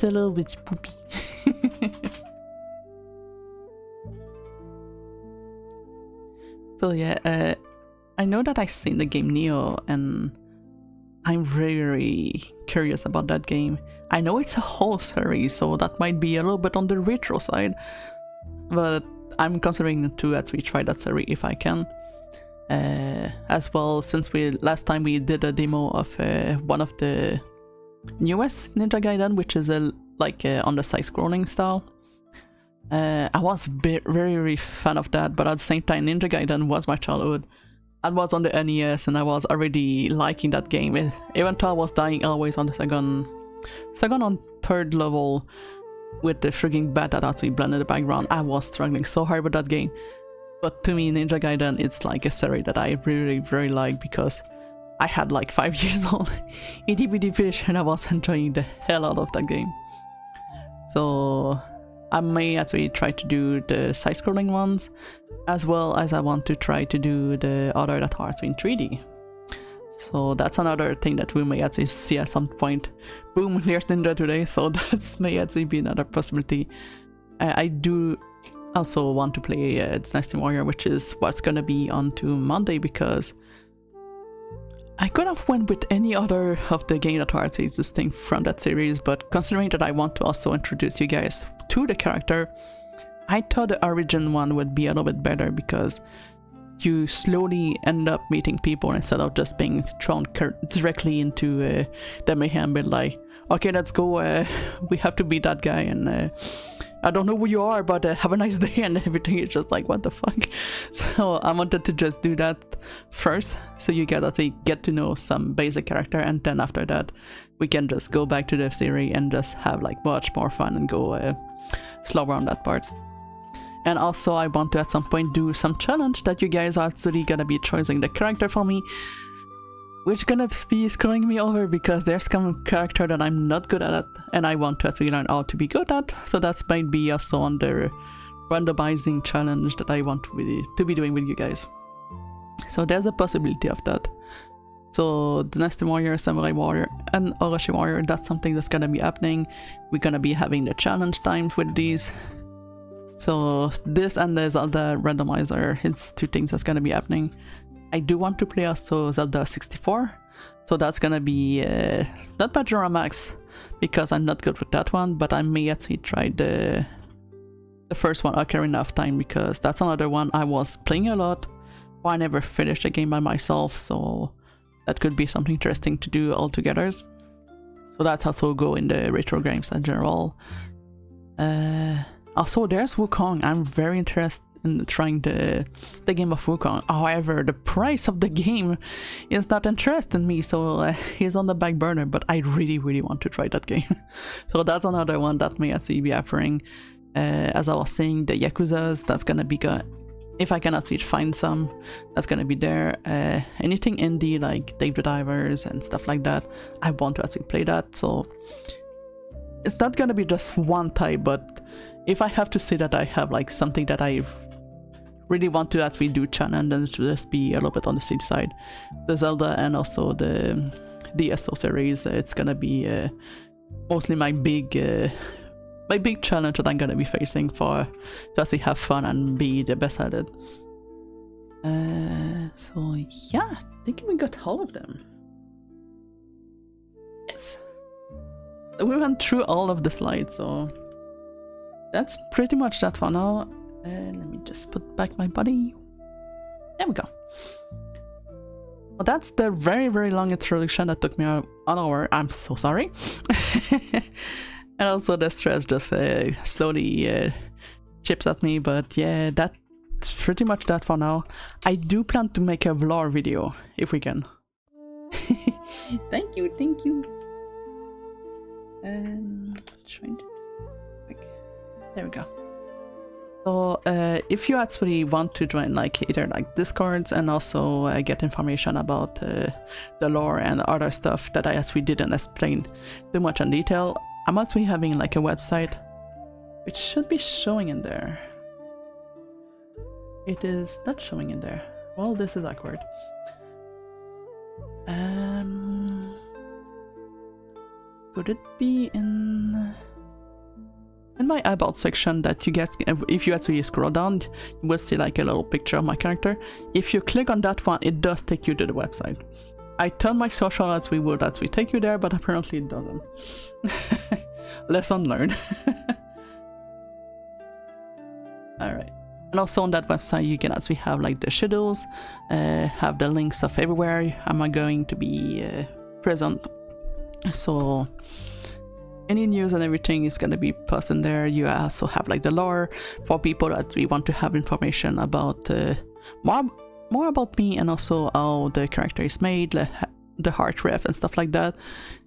a little bit spoopy. So yeah, I know that I've seen the game Neo, and I'm very curious about that game. I know it's a whole series, so that might be a little bit on the retro side, but I'm considering to actually try that series if I can. As well, since last time we did a demo of one of the newest Ninja Gaiden, which is like on the side scrolling style. I was very fan of that, but at the same time Ninja Gaiden was my childhood. I was on the NES and I was already liking that game, even though I was dying always on the second and third level with the frigging bat that actually blended in the background. I was struggling so hard with that game. But to me, Ninja Gaiden, it's like a series that I really very like, because I had like 5 years old itty bitty fish and I was enjoying the hell out of that game. So I may actually try to do the side-scrolling ones, as well as I want to try to do the other that are in 3D. So that's another thing that we may actually see at some point. Boom, there's Ninja today, so that may actually be another possibility. I do also want to play Dynasty Warrior, which is what's gonna be on to Monday, because I could have went with any other of the game that are existing from that series, but considering that I want to also introduce you guys to the character, I thought the origin one would be a little bit better, because you slowly end up meeting people instead of just being thrown directly into the mayhem bit, like, okay, let's go, we have to beat that guy, and I don't know who you are, but have a nice day, and everything is just like, what the fuck. So I wanted to just do that first, so you guys actually get to know some basic character, and then after that we can just go back to the series and just have like much more fun and go slower on that part. And also I want to at some point do some challenge that you guys are actually gonna be choosing the character for me, which gonna be screwing me over, because there's some character that I'm not good at and I want to actually learn how to be good at. So that might be also on the randomizing challenge that I want to be doing with you guys. So there's a possibility of that. So Dynasty Warrior, Samurai Warrior, and Orochi Warrior, that's something that's gonna be happening. We're gonna be having the challenge times with these. So this and the Zelda Randomizer, it's two things that's gonna be happening. I do want to play also Zelda 64, so that's gonna be not Majora Max, because I'm not good with that one, but I may actually try the first one, Ocarina of Time, because that's another one I was playing a lot, but I never finished the game by myself, so that could be something interesting to do all together. So that's also go in the retro games in general. Also, there's Wukong. I'm very interested in trying the game of Wukong. However, the price of the game is not interesting me, so he's on the back burner, but I really want to try that game. So that's another one that may actually be appearing. As I was saying, the Yakuzas, that's gonna be good. If I can actually find some, that's gonna be there. Anything indie like Dave the Divers and stuff like that, I want to actually play that. So it's not gonna be just one type, but if I have to say that I have like something that I really want to actually do challenge, then it should just be a little bit on the safe side. The Zelda and also the DSO series, it's gonna be mostly my big challenge that I'm gonna be facing for to actually have fun and be the best at it. So yeah, I think we got all of them. Yes. We went through all of the slides, so that's pretty much that for now. Let me just put back my body. There we go. Well, that's the very long introduction that took me an hour. I'm so sorry. And also the stress just slowly chips at me, but yeah, that's pretty much that for now. I do plan to make a vlog video if we can. Thank you. Trying to there we go. So if you actually want to join like either like Discords and also get information about the lore and other stuff that I actually didn't explain too much in detail, I'm actually having like a website which should be showing in there. It is not showing in there. Well, this is awkward. Could it be in my about section that you guys, if you actually scroll down, you will see like a little picture of my character. If you click on that one, it does take you to the website. I tell my social ads we would actually take you there, but apparently it doesn't. Lesson learned. Alright. And also on that website you can actually have like the schedules, have the links of everywhere I'm going to be present. So any news and everything is going to be posted there. You also have like the lore for people that we want to have information about more about me, and also how the character is made, the heart ref and stuff like that.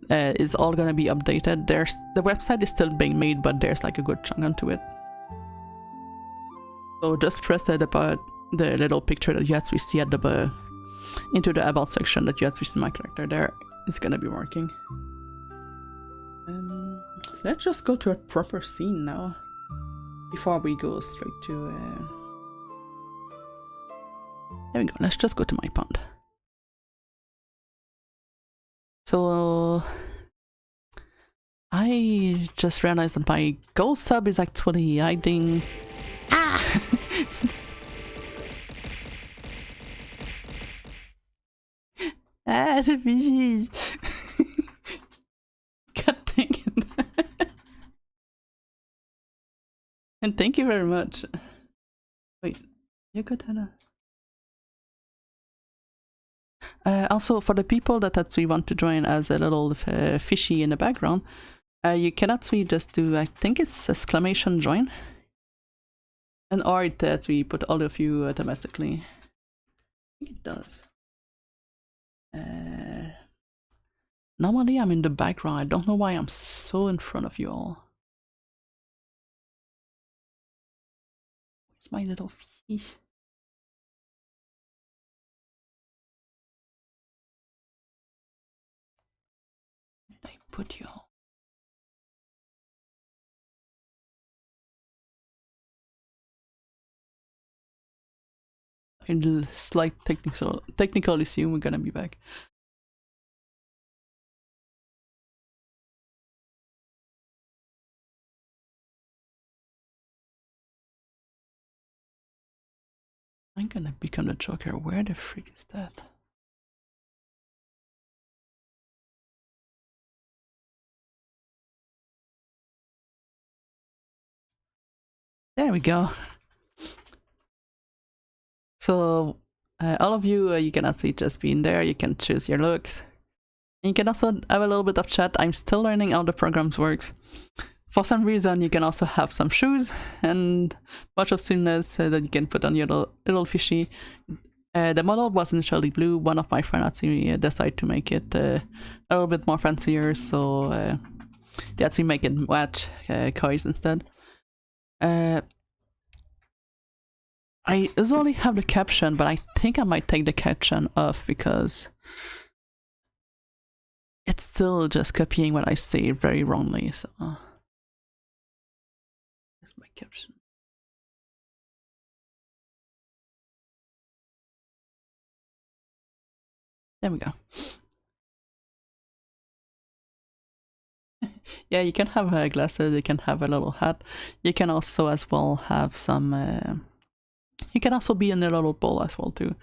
It's all going to be updated. The website is still being made, but there's like a good chunk onto it. So just press the little picture that you actually see at the into the about section that you actually see my character there. It's going to be working. Let's just go to a proper scene now before we go straight to there we go. Let's just go to my pond. So I just realized that my gold sub is actually hiding. Ah! Ah, the fishes. God dang it. And thank you very much. Wait, you got that? Also, for the people that actually want to join as a little fishy in the background, you can actually just do, I think it's exclamation join. And or it actually put all of you automatically. I think it does. Normally I'm in the background. I don't know why I'm so in front of you all. Where's my little fish? Where did I put you all? A slight technical issue. We're gonna be back. I'm gonna become the Joker. Where the freak is that? There we go. So all of you, you can actually just be in there. You can choose your looks. You can also have a little bit of chat. I'm still learning how the programs works. For some reason, you can also have some shoes and bunch of silliness that you can put on your little fishy. The model was initially blue. One of my friends actually decided to make it a little bit more fancier, so they actually make it match kois instead. I usually have the caption, but I think I might take the caption off because it's still just copying what I say very wrongly, so... That's my caption. There we go. Yeah, you can have glasses, you can have a little hat. You can also as well have some... you can also be in a little bowl as well too.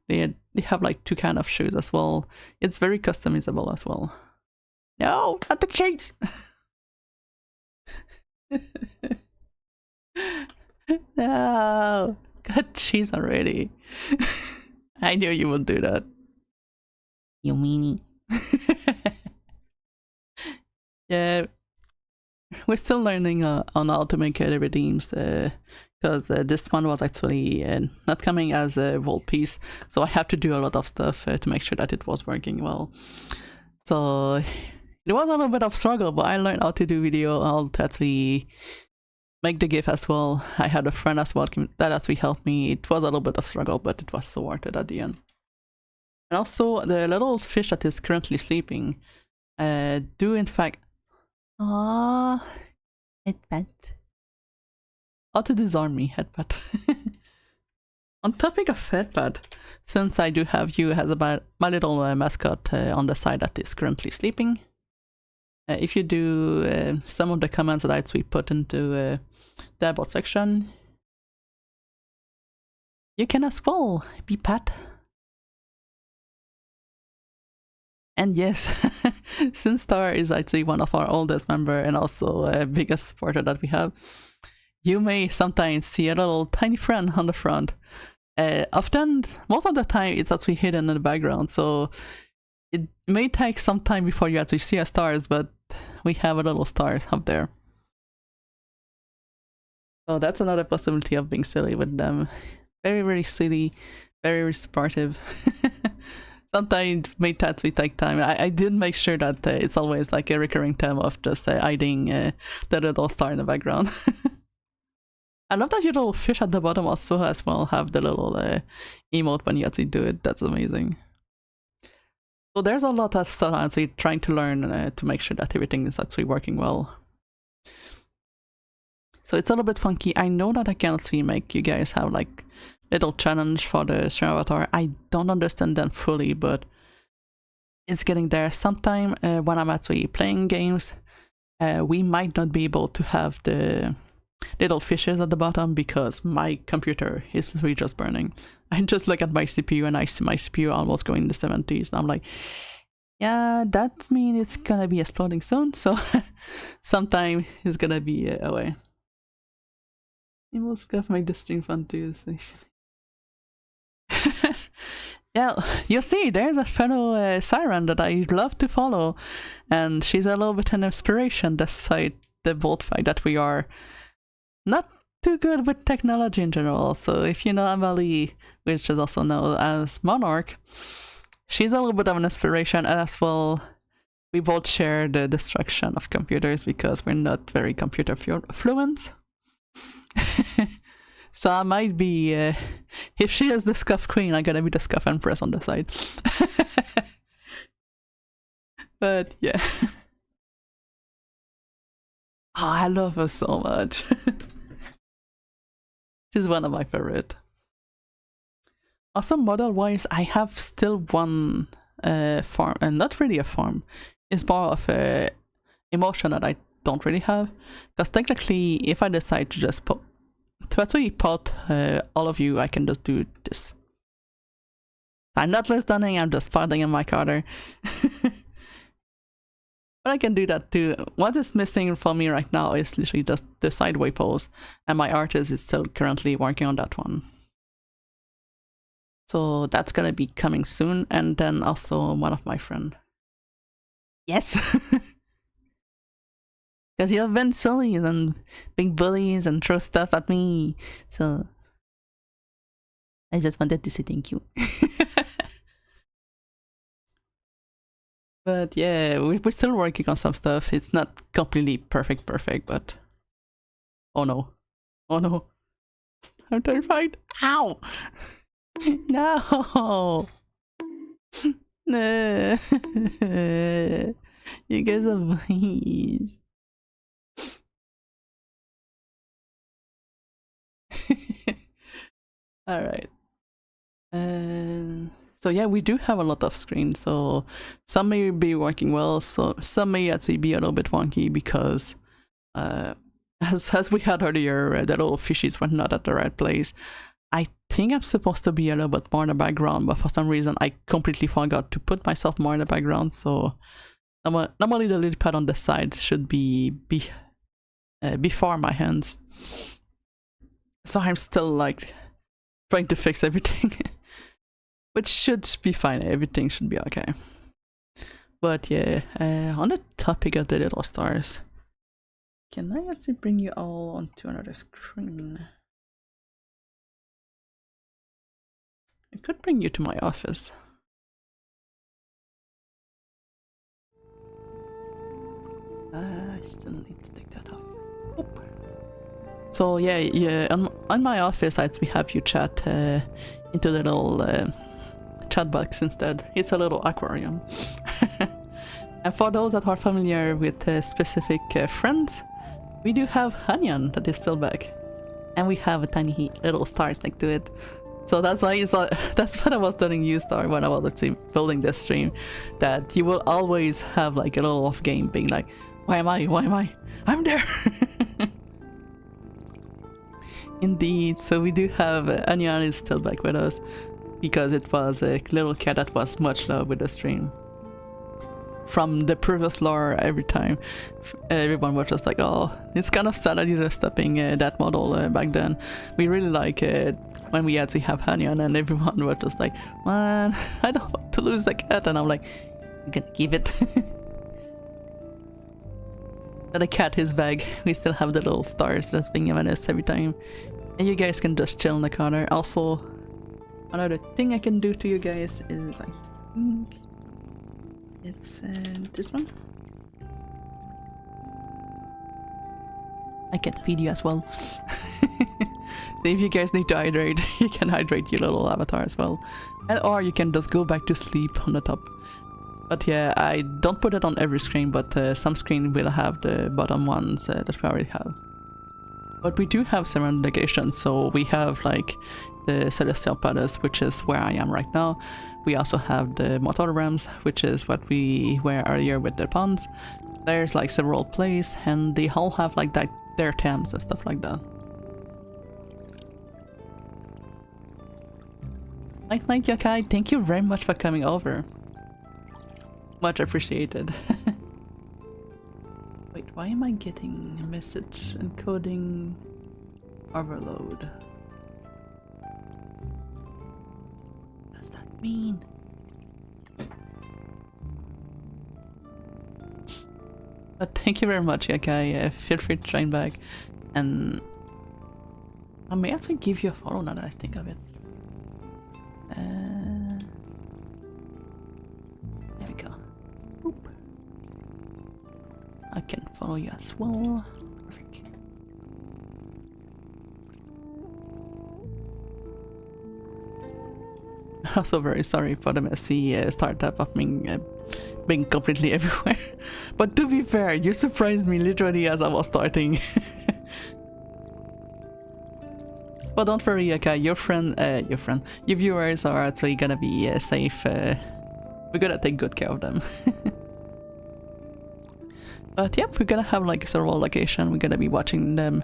They have like 2 kind of shoes as well. It's very customizable as well. No, not the cheese! No, got cheese already. I knew you would do that. You meanie. Yeah, we're still learning on how to make the redeems, because this one was actually not coming as a vault piece, so I have to do a lot of stuff to make sure that it was working well. So it was a little bit of struggle, but I learned how to do video, how to actually make the GIF as well. I had a friend as well that actually helped me. It was a little bit of struggle, but it was so worth it at the end. And also, the little fish that is currently sleeping do in fact... Aww, headbutt. How to disarm me, headbutt. On topic of headbutt, since I do have you as my little mascot on the side that is currently sleeping, if you do some of the comments that I actually put into the about section, you can as well be pet. And yes, since Star is actually one of our oldest member and also biggest supporter that we have, you may sometimes see a little tiny friend on the front. Often, most of the time, it's actually hidden in the background, so it may take some time before you actually see our stars, but we have a little star up there. So that's another possibility of being silly with them. Very, very silly, very, very supportive. Sometimes it may actually take time. I did make sure that it's always like a recurring theme of just hiding the little star in the background. I love that your little fish at the bottom also as well have the little emote when you actually do it. That's amazing. So there's a lot of stuff I'm actually trying to learn to make sure that everything is actually working well. So it's a little bit funky. I know that I can actually make you guys have like little challenge for the stream avatar. I don't understand them fully, but it's getting there. Sometime when I'm actually playing games, we might not be able to have the little fishes at the bottom because my computer is really just burning. I just look at my CPU and I see my CPU almost going in the 70s, and I'm like, yeah, that means it's gonna be exploding soon, so sometime it's gonna be away. It was gonna make the stream fun too, so yeah, you see, there's a fellow siren that I love to follow, and she's a little bit an inspiration despite the bold fact that we are not too good with technology in general. So if you know Amelie, which is also known as Monarch, she's a little bit of an inspiration as well. We both share the destruction of computers because we're not very computer fluent. So I might be, if she is the Scuff Queen, I'm gonna be the Scuff Empress on the side. But yeah. Oh, I love her so much. She's one of my favorite. Also, model-wise, I have still one farm, and not really a farm. It's more of a emotion that I don't really have. Because technically, if I decide to just to actually pot all of you, I can just do this. I'm not listening, I'm just potting in my corner. But I can do that too. What is missing for me right now is literally just the sideway pose, and my artist is still currently working on that one. So that's gonna be coming soon, and then also one of my friends. Yes! Because you have been silly and big bullies and throw stuff at me, so I just wanted to say thank you. But yeah, we're still working on some stuff. It's not completely perfect, but... Oh no. Oh no. I'm terrified. Ow! No! No! You guys are boys. Alright. So yeah, we do have a lot of screens, so some may be working well, so some may actually be a little bit wonky because as we had earlier, the little fishies were not at the right place. I think I'm supposed to be a little bit more in the background, but for some reason I completely forgot to put myself more in the background, so normally the little pad on the side should be before my hands. So I'm still like trying to fix everything. Which should be fine, everything should be okay. But yeah, on the topic of the little stars, can I actually bring you all onto another screen? I could bring you to my office. I still need to take that off. Oop. So yeah, on my office sites we have you chat into the little chat box instead. It's a little aquarium. And for those that are familiar with specific friends, we do have Hanyan that is still back, and we have a tiny little stars next to it. So that's why that's what I was telling you, Star, when I was actually building this stream, that you will always have like a little off game being like, why am I? I'm there. Indeed, so we do have Anyan is still back with us because it was a little cat that was much loved with the stream. From the previous lore, every time everyone was just like, oh, it's kind of sad that you're stopping that model back then. We really like it when we actually have Hanyan, and everyone was just like, man, I don't want to lose the cat, and I'm like, you can keep it. The cat is back. We still have the little stars that's being given us every time, and you guys can just chill in the corner. Also, another thing I can do to you guys is, I think it's this one. I can feed you as well. So if you guys need to hydrate, you can hydrate your little avatar as well, or you can just go back to sleep on the top. But yeah, I don't put it on every screen, but some screen will have the bottom ones that we already have. But we do have some locations, so we have like the Celestial Palace, which is where I am right now. We also have the Mortal Realms, which is what we were earlier with the ponds. There's like several places, and they all have like their themes and stuff like that. Night Yokai, thank you very much for coming over. Much appreciated. Wait, why am I getting a message encoding overload? What does that mean? But thank you very much, Yakai. Feel free to join back, and I may actually give you a follow now that I think of it. There we go. Boop. I can follow you as well. Perfect. Also very sorry for the messy startup of being completely everywhere. But to be fair, you surprised me literally as I was starting. But don't worry, okay, your viewers are actually gonna be safe. We're gonna take good care of them. But yep, we're gonna have like several locations. We're gonna be watching them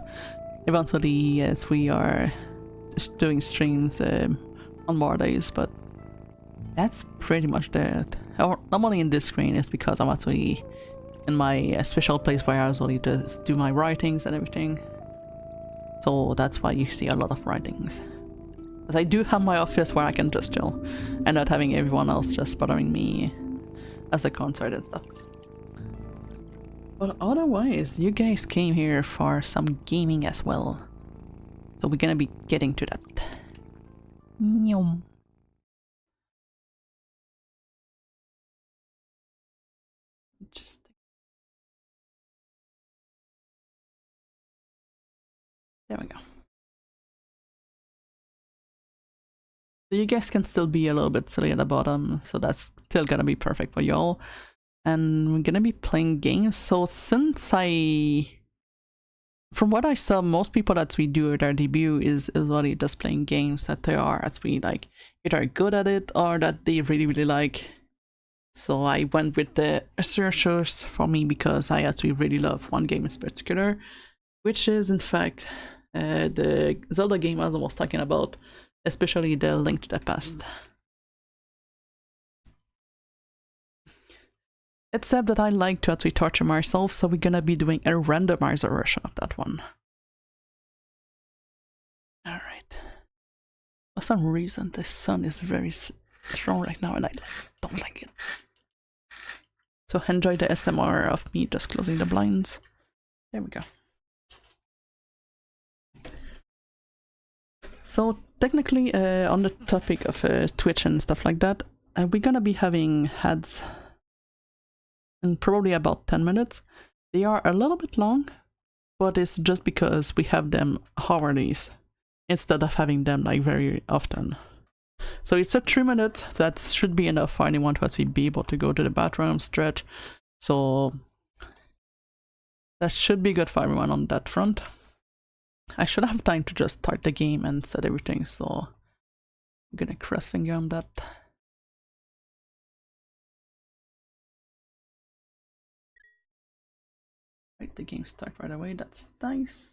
eventually as we are doing streams on more days, but that's pretty much it. Normally in this screen is because I'm actually in my special place where I usually just do my writings and everything. So that's why you see a lot of writings. But I do have my office where I can just chill and not having everyone else just bothering me as a concert and stuff. But otherwise, you guys came here for some gaming as well. So we're gonna be getting to that. Nyum. Interesting. There we go. So you guys can still be a little bit silly at the bottom, so that's still gonna be perfect for y'all. And we're gonna be playing games. So since from what I saw, most people that we do at our debut is already just playing games that they are actually like either good at it or that they really like. So I went with the searchers for me because I actually really love one game in particular, which is in fact the Zelda game I was talking about, especially the Link to the Past. Except that I like to actually torture myself, so we're gonna be doing a randomizer version of that one. Alright. For some reason the sun is very strong right now and I don't like it. So enjoy the SMR of me just closing the blinds. There we go. So technically on the topic of Twitch and stuff like that, we're gonna be having ads in probably about 10 minutes. They are a little bit long, but it's just because we have them hourlies instead of having them like very often. So it's a 3 minute, that should be enough for anyone to actually be able to go to the bathroom, stretch. So that should be good for everyone on that front. I should have time to just start the game and set everything, so I'm gonna cross finger on that. Right, the game start right away, that's nice.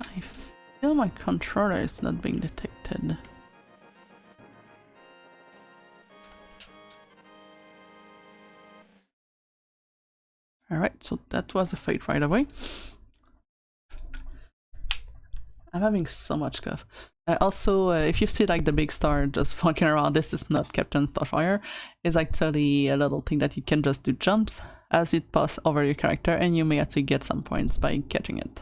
I feel my controller is not being detected. Alright, so that was a fight right away. I'm having so much cough. Also, if you see like the big star just walking around, this is not Captain Starfire. It's actually a little thing that you can just do jumps as it passes over your character, and you may actually get some points by catching it.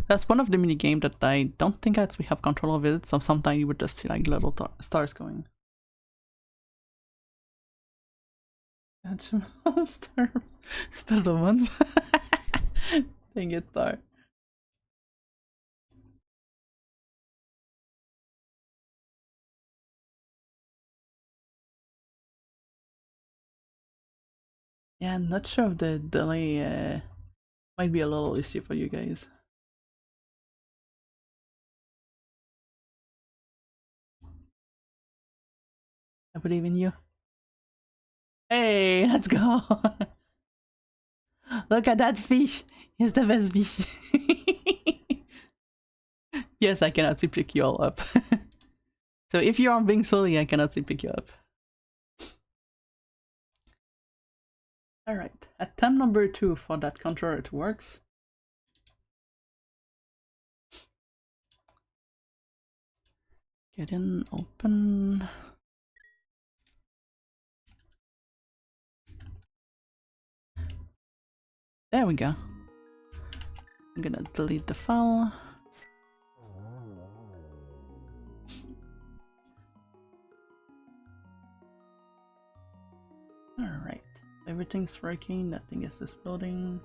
That's one of the mini games that I don't think I actually have control of it, so sometimes you would just see like little stars going. Star the ones. Dang it, star. Yeah, I'm not sure if the delay might be a little issue for you guys. I believe in you. Hey, let's go! Look at that fish! He's the best fish! Yes, I can actually pick you all up. So if you are being silly, I can actually pick you up. Alright, attempt number 2 for that controller to works. Get in, open. There we go. I'm gonna delete the file. Alright, everything's working, nothing is exploding.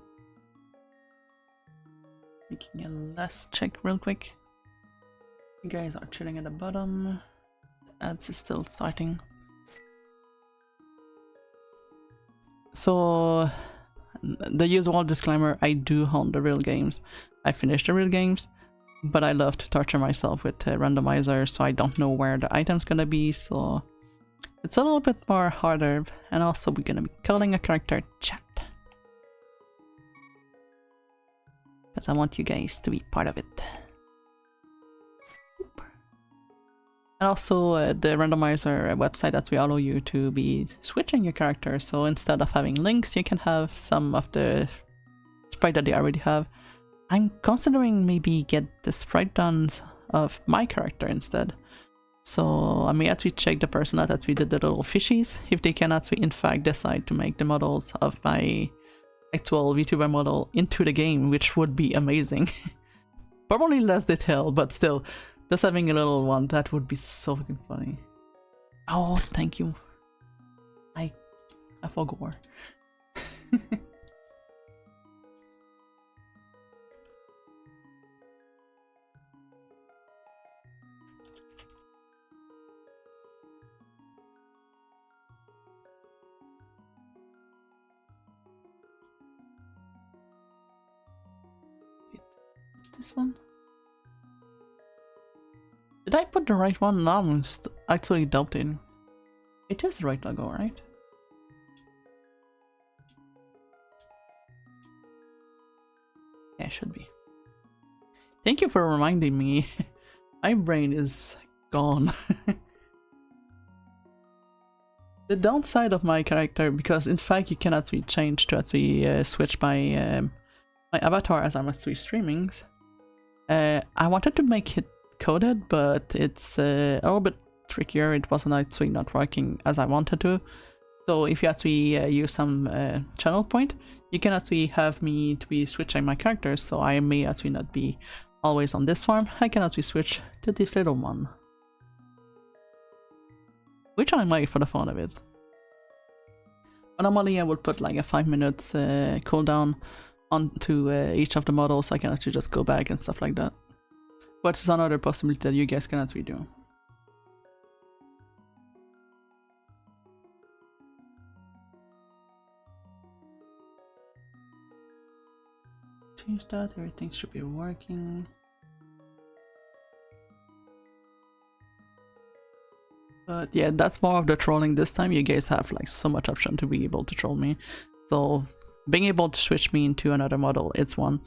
Making a last check real quick. You guys are chilling at the bottom. The ads is still starting. So the usual disclaimer, I do own the real games. I finished the real games, but I love to torture myself with Randomizer, so I don't know where the item's gonna be, so it's a little bit more harder. And also we're gonna be calling a character chat, because I want you guys to be part of it. And also the Randomizer website that we allow you to be switching your character, so instead of having links you can have some of the sprite that they already have. I'm considering maybe get the sprite downs of my character instead. So I may actually check the person that actually did the little fishies, if they can actually in fact decide to make the models of my actual VTuber model into the game, which would be amazing. Probably less detail, but still, just having a little one, that would be so fucking funny. Oh, thank you. I forgot. This one? Did I put the right one? No, I'm actually doubting. It is the right logo, right? Yeah, it should be. Thank you for reminding me. My brain is gone. The downside of my character, because in fact you can actually change to actually switch my my avatar as I'm actually streaming. I wanted to make it coded, but it's a little bit trickier. It wasn't actually not working as I wanted to. So if you actually use some channel point, you can actually have me to be switching my characters, so I may actually not be always on this farm. I can actually switch to this little one, which I might for the fun of it. But normally I would put like a 5 minutes cooldown onto each of the models, so I can actually just go back and stuff like that. But it's another possibility that you guys can actually do. Change that, everything should be working. But yeah, that's more of the trolling this time. You guys have like so much option to be able to troll me. So being able to switch me into another model, it's one.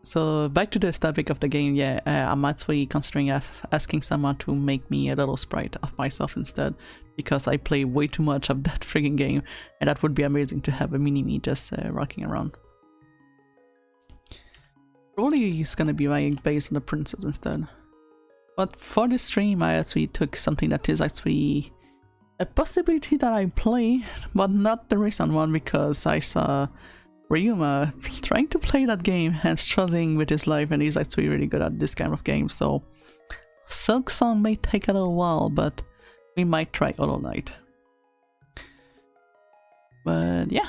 So back to this topic of the game, yeah, I'm actually considering asking someone to make me a little sprite of myself instead, because I play way too much of that friggin' game, and that would be amazing to have a mini-me just rocking around. Probably he's gonna be based on the princess instead. But for this stream I actually took something that is actually a possibility that I play, but not the recent one, because I saw Ryuma trying to play that game and struggling with his life, and he's actually really good at this kind of game. So Silk Song may take a little while, but we might try Hollow Knight. But yeah,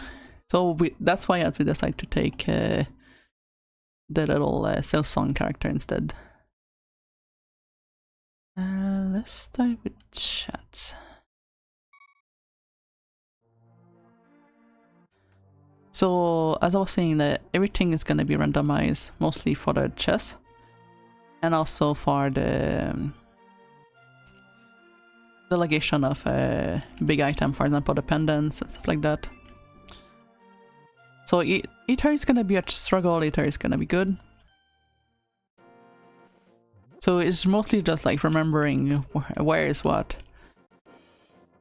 so that's why we decided to take the little Silk Song character instead. Let's start with chat. So as I was saying, that everything is gonna be randomized, mostly for the chess, and also for the delegation of a big item, for example the pendants and stuff like that. So either is gonna be a struggle, either is gonna be good. So it's mostly just like remembering where is what,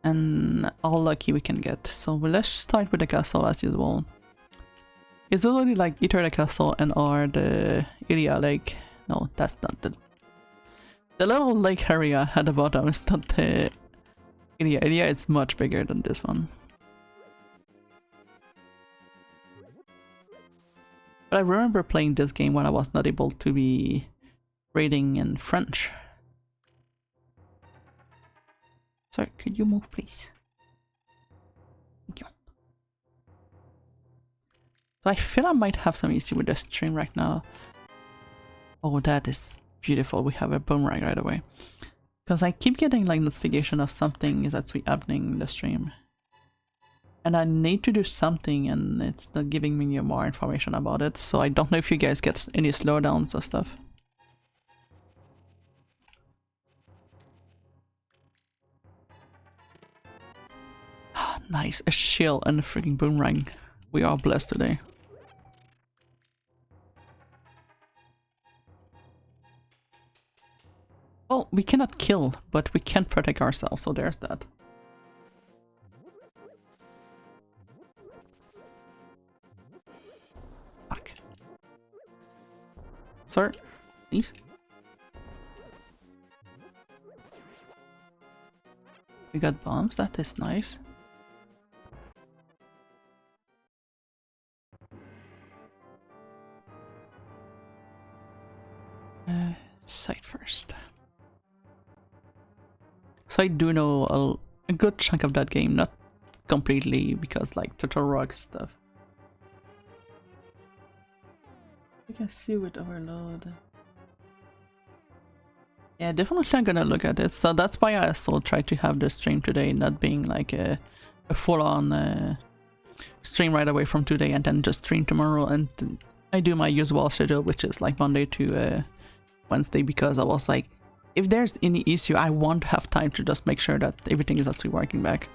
and how lucky we can get. So let's start with the castle as usual. It's already like either the castle and or the area lake. No, that's not the little lake area at the bottom is not the area. Area is much bigger than this one. But I remember playing this game when I was not able to be reading in French. Sorry, could you move please? Thank you. So I feel I might have some issue with the stream right now. Oh, that is beautiful. We have a boomerang right away. Because I keep getting like notification of something is actually happening in the stream. And I need to do something and it's not giving me more information about it, so I don't know if you guys get any slowdowns or stuff. Nice, a shield and a freaking boomerang. We are blessed today. Well, we cannot kill, but we can protect ourselves, so there's that. Fuck. Sir, please. We got bombs, that is nice. Sight first. So I do know a good chunk of that game, not completely because like Turtle Rock stuff. You can see with overload. Yeah, definitely I'm gonna look at it. So that's why I also try to have the stream today, not being like a full-on stream right away from today and then just stream tomorrow. And I do my usual schedule, which is like Monday to Wednesday, because I was like, if there's any issue, I want to have time to just make sure that everything is actually working back.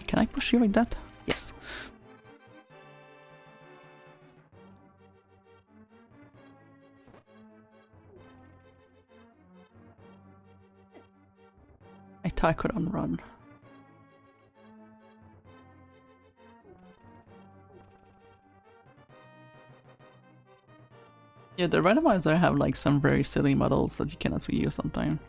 Can I push you like that? Yes. I thought I could unrun. Yeah, the randomizer have like some very silly models that you can actually use sometimes.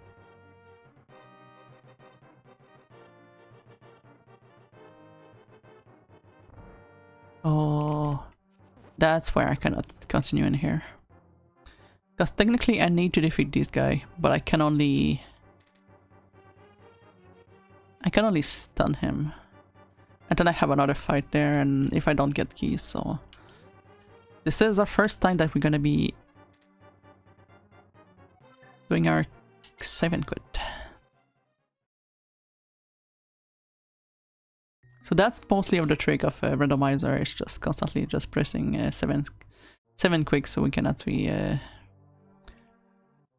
Oh, that's where I cannot continue in here. Because technically I need to defeat this guy, but I can only stun him. And then I have another fight there, and if I don't get keys, so... This is our first time that we're gonna be doing our 7 quit. So that's mostly of the trick of randomizer, is just constantly just pressing 7 quick so we can actually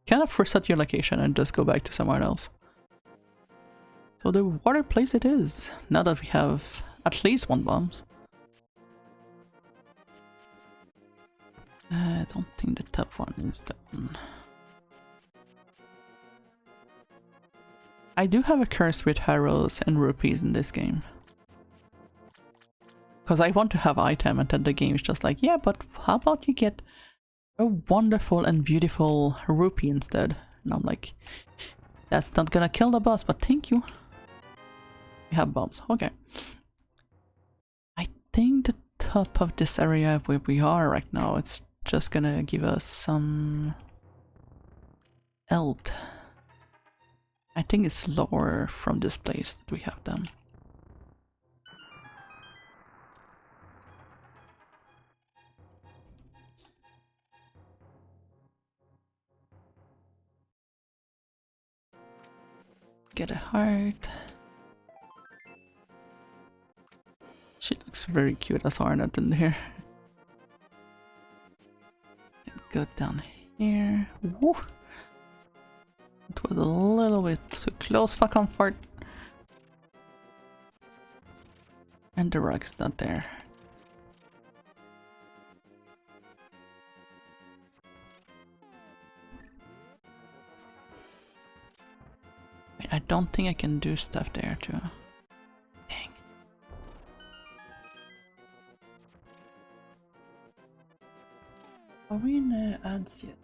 kind of reset your location and just go back to somewhere else. So the water place it is, now that we have at least 1 bomb. I don't think the top one is done. I do have a curse with arrows and rupees in this game. Because I want to have item, and then the game is just like, yeah, but how about you get a wonderful and beautiful rupee instead? And I'm like, that's not gonna kill the boss, but thank you. We have bombs, okay. I think the top of this area where we are right now, it's just gonna give us some elt. I think it's lower from this place that we have them. Get a heart. She looks very cute as Arnett in here. Go down here. Woo! It was a little bit too close, fuck on fart. And the rock is not there. Wait, I don't think I can do stuff there too. Dang. Are we in ads yet?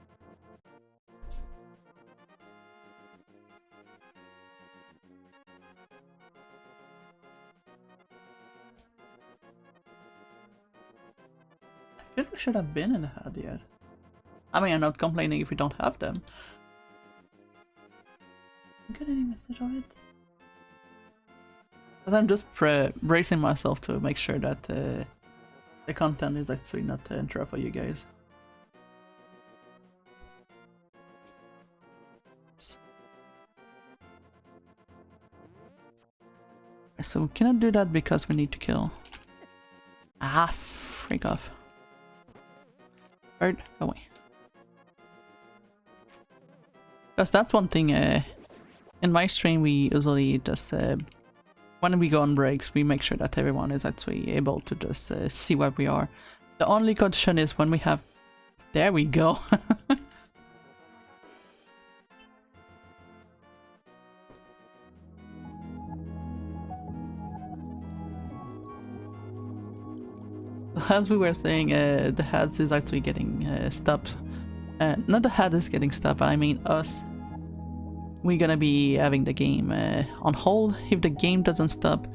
I feel we should have been in the ad yet. I mean, I'm not complaining if we don't have them. Get any message on it? But I'm just bracing myself to make sure that the content is actually not interrupt for you guys. So we cannot do that because we need to kill. Ah, freak off. Bird, go away. Because that's one thing, in my stream we usually just, when we go on breaks, we make sure that everyone is actually able to just see where we are. The only condition is when we have... There we go! As we were saying, the heads is actually getting stopped. Not the head is getting stopped, but I mean us. We're gonna be having the game on hold. If the game doesn't stop,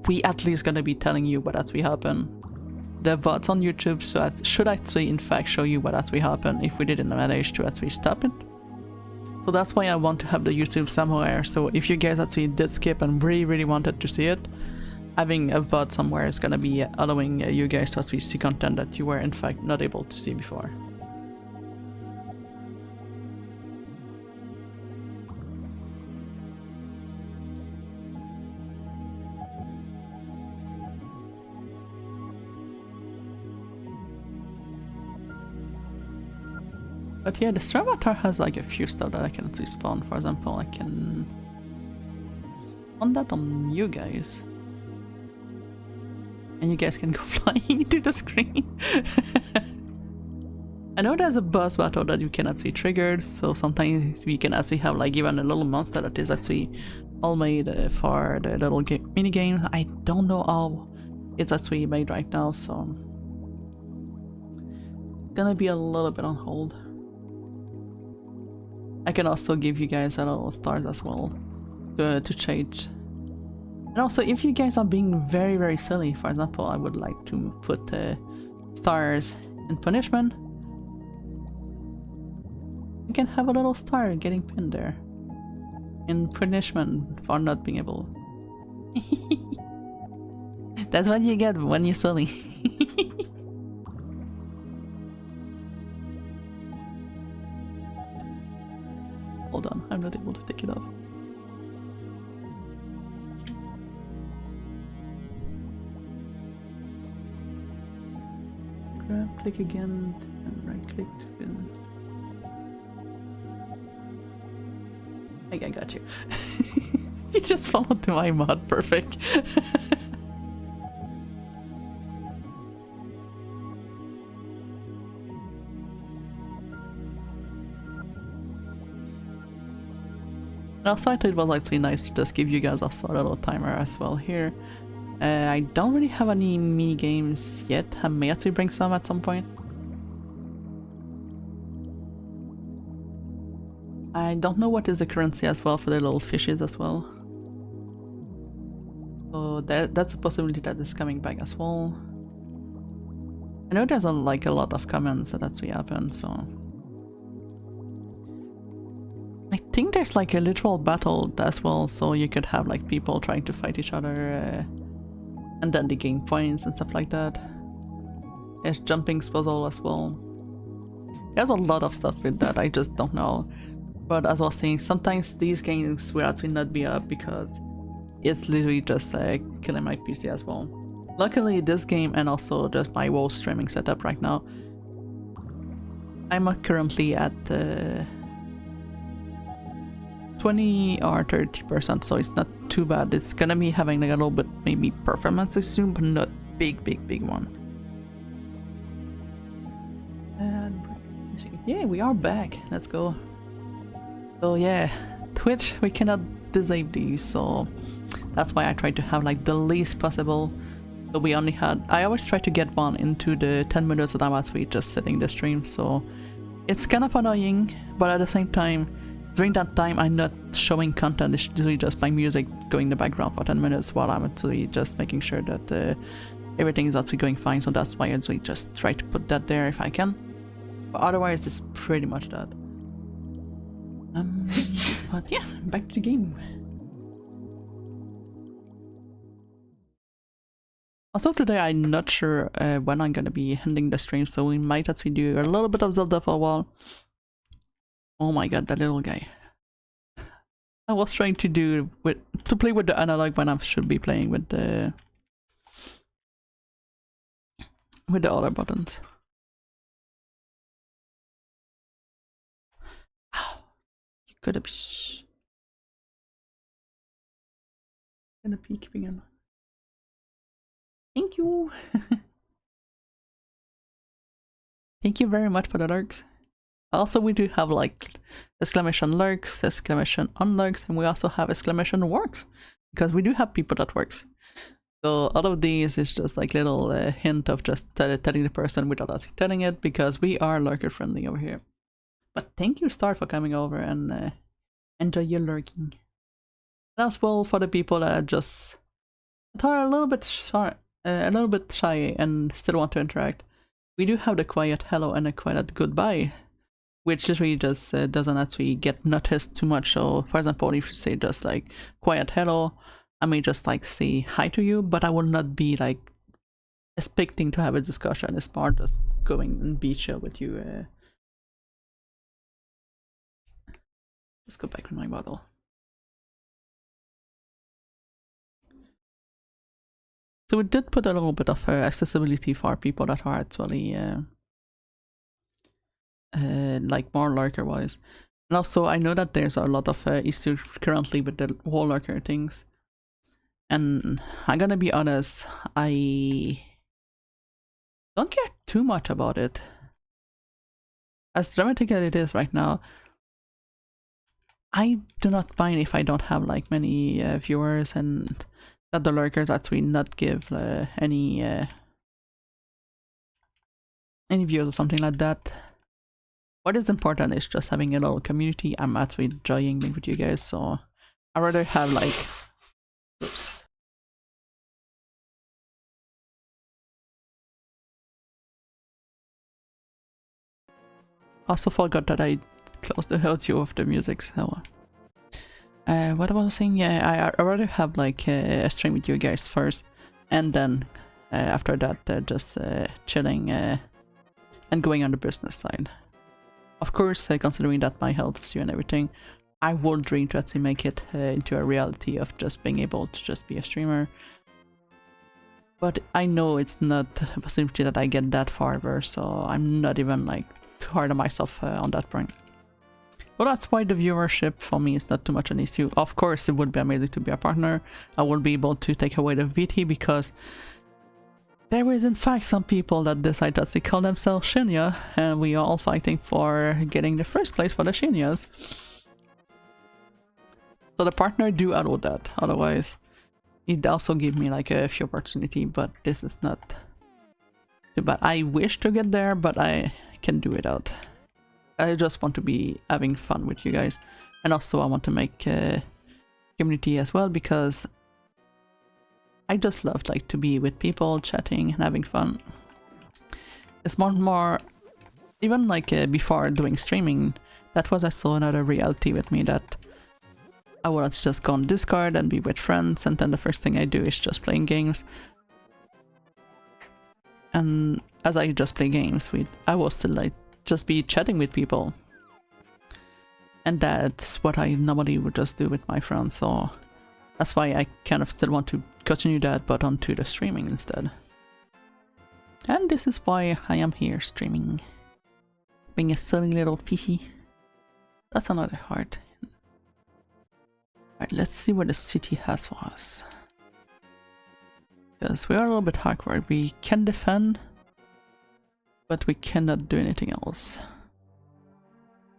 we at least gonna be telling you what actually happened. The VODs on YouTube should actually in fact show you what actually happened if we didn't manage to actually stop it. So that's why I want to have the YouTube somewhere, so if you guys actually did skip and really wanted to see it, having a VOD somewhere is gonna be allowing you guys to actually see content that you were in fact not able to see before. But yeah, the Stream Avatar has like a few stuff that I can actually spawn. For example, I can spawn that on you guys. And you guys can go flying into the screen. I know there's a boss battle that you can actually trigger, so sometimes we can actually have like even a little monster that is actually all made for the little mini game. I don't know how it's actually made right now, so gonna be a little bit on hold. I can also give you guys a little stars as well to change. And also, if you guys are being very silly, for example, I would like to put stars in punishment. You can have a little star getting pinned there in punishment for not being able. That's what you get when you're silly. Hold on, I'm not able to take it off. Grab, click again, and right click to pin. I got you. You just followed to my mod, perfect. Also, I thought it was actually nice to just give you guys also a little timer as well here. I don't really have any mini games yet. I may actually bring some at some point. I don't know what is the currency as well for the little fishes as well. So that's a possibility that is coming back as well. I know there's like a lot of comments that actually happened, so... I think there's like a literal battle as well, so you could have like people trying to fight each other and then they gain points and stuff like that. There's jumping puzzle as well. There's a lot of stuff with that, I just don't know. But as I was saying, sometimes these games will actually not be up because it's literally just killing my PC as well. Luckily this game and also just my whole streaming setup right now, I'm currently at 20 or 30%, so it's not too bad. It's gonna be having like a little bit maybe performance soon, but not big one. And yeah, we are back. Let's go. So yeah, Twitch, we cannot disable these, so that's why I try to have like the least possible. So we only had, I always try to get one into the 10 minutes that I'm actually just setting the stream, so it's kind of annoying, but at the same time, during that time I'm not showing content, it's usually just my music going in the background for 10 minutes while I'm actually just making sure that everything is actually going fine, so that's why I usually just try to put that there if I can. But otherwise it's pretty much that. But yeah, back to the game. Also today I'm not sure when I'm gonna be ending the stream, so we might actually do a little bit of Zelda for a while. Oh my god, that little guy. I was trying to play with the analog when I should be playing with the other buttons. You gotta be keeping in. Thank you. Thank you very much for the lurks. Also, we do have like exclamation lurks, exclamation unlurks, and we also have exclamation works, because we do have people that works. So all of these is just like little hint of just telling the person without us telling it, because we are lurker friendly over here. But thank you, Star, for coming over and enjoy your lurking. And as well for the people that are a little bit shy and still want to interact. We do have the quiet hello and the quiet goodbye, which literally just doesn't actually get noticed too much. So, for example, if you say just like quiet hello, I may just like say hi to you, but I will not be like expecting to have a discussion. It's more just going and be chill with you. Let's go back to my bottle. So we did put a little bit of accessibility for people that are actually like more lurker wise. And also I know that there's a lot of issues currently with the whole lurker things. And I'm gonna be honest, I don't care too much about it. As dramatic as it is right now, I do not mind if I don't have like many viewers, and that the lurkers actually not give any views or something like that. What is important is just having a little community. I'm actually enjoying being with you guys, so I'd rather have like... Oops. Also forgot that I closed the audio of the music, so... what was I saying? Yeah, I'd rather have like a stream with you guys first, and then after that just chilling and going on the business side. Of course, considering that my health is due and everything, I would dream to actually make it into a reality of just being able to just be a streamer. But I know it's not a possibility that I get that far, so I'm not even like too hard on myself on that point. Well, that's why the viewership for me is not too much an issue. Of course, it would be amazing to be a partner. I will be able to take away the VT, because there is in fact some people that decide that they call themselves Shinnya, and we are all fighting for getting the first place for the Shinnyas. So the partner do allow that, otherwise it also give me like a few opportunity, but this is not too bad. I wish to get there, but I can do without. I just want to be having fun with you guys, and also I want to make a community as well, because I just love like to be with people, chatting and having fun. It's more even like before doing streaming, that was also another reality with me, that I would just go on Discord and be with friends, and then the first thing I do is just playing games. And as I just play games, I will still like just be chatting with people, and that's what I normally would just do with my friends, so that's why I kind of still want to continue that, but onto the streaming instead. And this is why I am here streaming, being a silly little fishy. That's another heart. Alright, let's see what the city has for us, because we are a little bit hardcore. We can defend, but we cannot do anything else.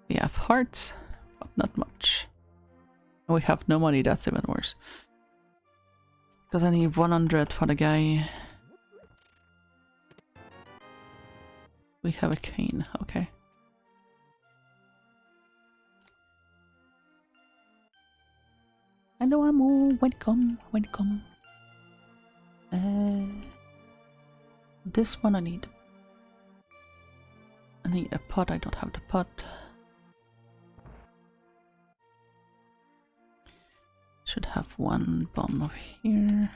We have hearts, but not much. And we have no money, that's even worse. Because I need 100 for the guy. We have a cane, okay. Hello, Amo, welcome, welcome. This one I need a pot. I don't have the pot. Should have one bomb over here.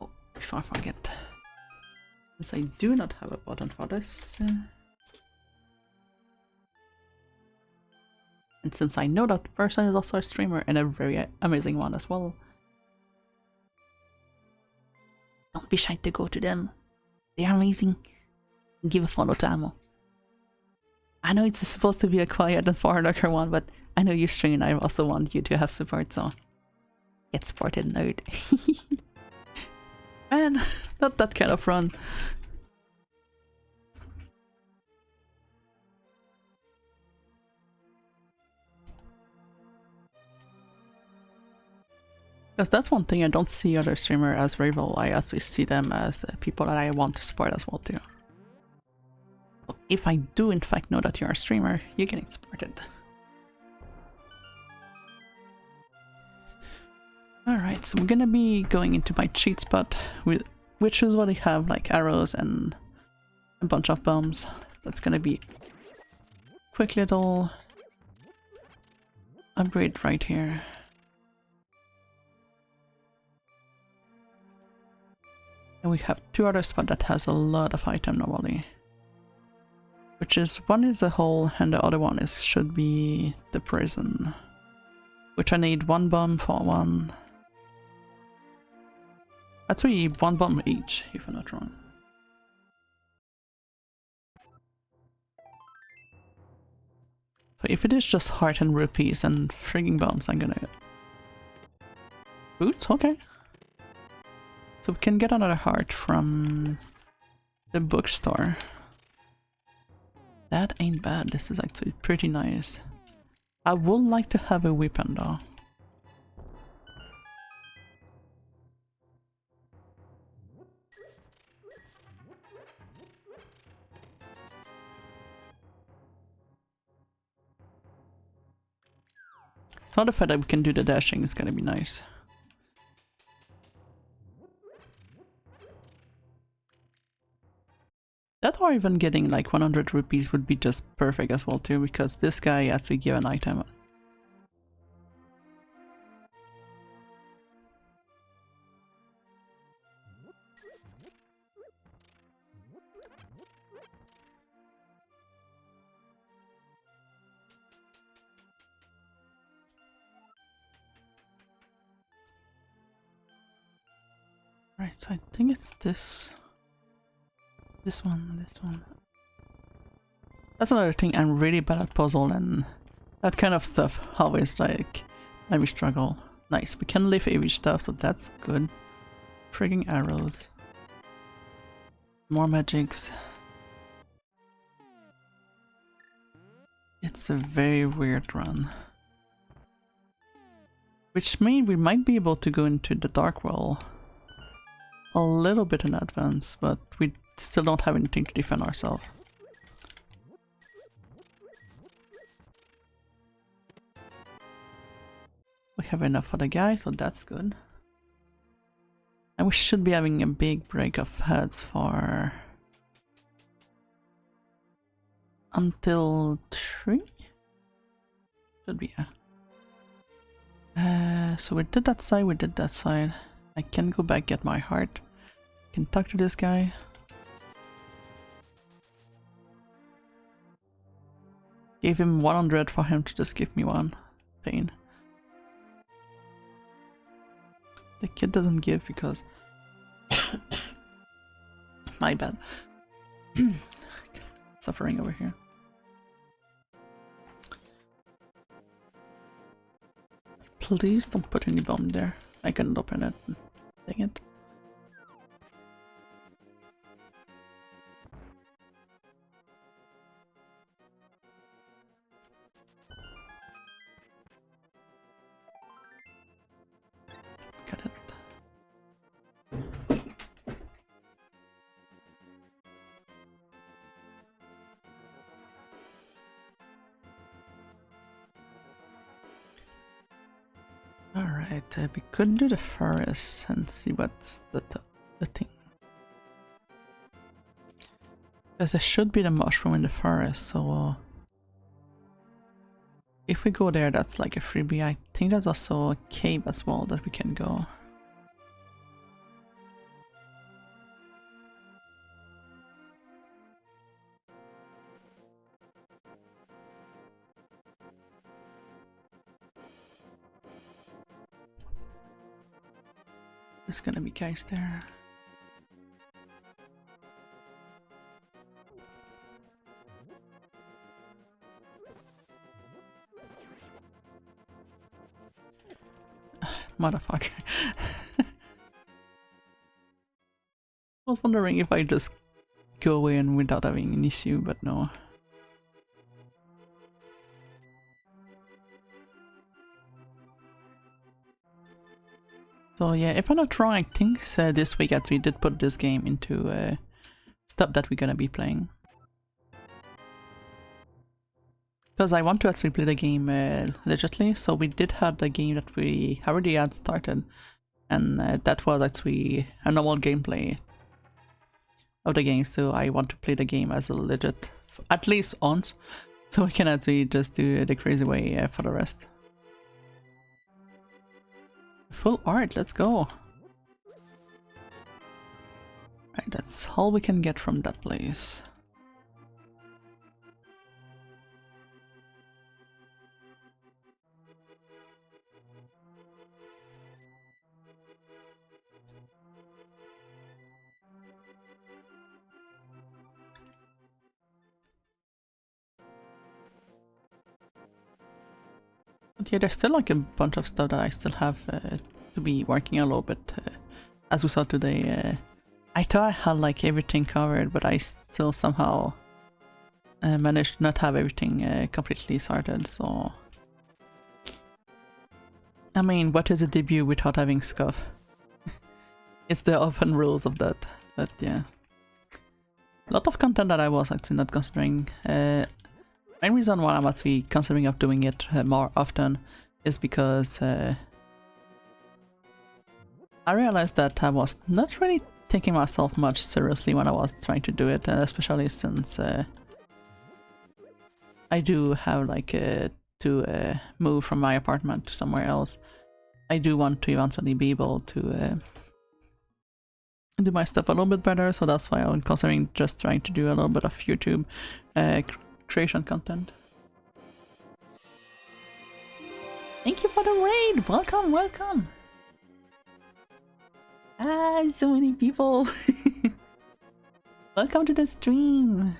Oh, before I forget, since I do not have a button for this, And since I know that person is also a streamer and a very amazing one as well, don't be shy to go to them. They are amazing. Give a follow to Amo. I know it's supposed to be a quiet and foreigner one, but I know you stream and I also want you to have support, so get supported, nerd. Man, not that kind of run. Because that's one thing I don't see other streamer as rival. I actually see them as people that I want to support as well too. So if I do in fact know that you're a streamer, you're getting supported. Alright, so we're gonna be going into my cheat spot, which is what I have, like arrows and a bunch of bombs. That's gonna be quick little upgrade right here. And we have two other spots that has a lot of item normally. Which is, one is a hole and the other one is should be the prison. Which I need one bomb for one. Actually, one bomb each, if I'm not wrong. But if it is just heart and rupees and frigging bombs, I'm gonna... Boots? Okay. So we can get another heart from the bookstore. That ain't bad, this is actually pretty nice. I would like to have a weapon though. So the fact that we can do the dashing is gonna be nice. That or even getting like 100 rupees would be just perfect as well too, because this guy actually give an item. Right, so I think it's this. This one, this one. That's another thing, I'm really bad at puzzle and that kind of stuff always like let me struggle. Nice, we can lift heavy stuff, so that's good. Frigging arrows. More magics. It's a very weird run. Which means we might be able to go into the dark world a little bit in advance, but we still don't have anything to defend ourselves. We have enough for the guy, so that's good. And we should be having a big break of heads for... until 3? Should be, yeah. So we did that side, we did that side. I can go back, get my heart. Can talk to this guy. Gave him 100 for him to just give me one. Pain. The kid doesn't give because... my bad. Suffering over here. Please don't put any bomb there. I couldn't open it. Dang it. Got it. Alright, we could do the forest and see what's the thing. Because there should be the mushroom in the forest, so... if we go there, that's like a freebie. I think there's also a cave as well that we can go. There's gonna be guys there. Motherfucker. I was wondering if I just go away and without having an issue, but no. So yeah, if I'm not wrong, I think this week we did put this game into stuff that we're gonna be playing. Because I want to actually play the game legitly, so we did have the game that we already had started, and that was actually a normal gameplay of the game, so I want to play the game as a legit, at least once, so we can actually just do the crazy way for the rest. Full art, let's go! Right, that's all we can get from that place. But yeah, there's still like a bunch of stuff that I still have to be working a little bit. As we saw today, I thought I had like everything covered, but I still somehow managed to not have everything completely sorted, so... I mean, what is a debut without having scuff? It's the open rules of that, but yeah. A lot of content that I was actually not considering. Main reason why I'm actually considering of doing it more often is because I realized that I was not really taking myself much seriously when I was trying to do it, especially since I do have like to move from my apartment to somewhere else. I do want to eventually be able to do my stuff a little bit better, so that's why I'm considering just trying to do a little bit of YouTube creation content. Thank you for the raid! Welcome, welcome! Ah, so many people! Welcome to the stream!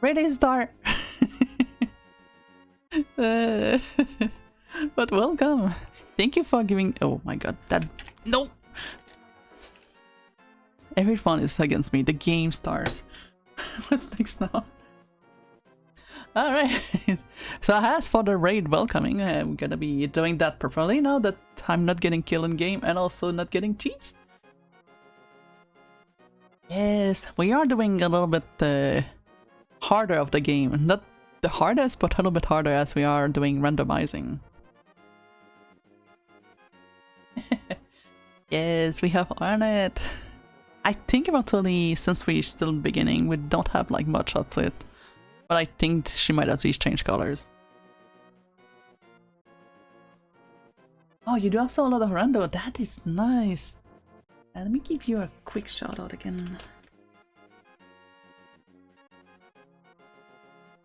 Raid start! But welcome! Thank you for giving— oh my god, that— no! Everyone is against me, the game stars. What's next now? Alright, so as for the raid welcoming, I'm gonna be doing that properly now that I'm not getting killed in game and also not getting cheese. Yes, we are doing a little bit harder of the game. Not the hardest, but a little bit harder as we are doing randomizing. Yes, we have earned it. I think eventually, since we're still beginning, we don't have like much of it. But I think she might at least change colors. Oh, you do have a lot of rando. That is nice. Let me give you a quick shout out again.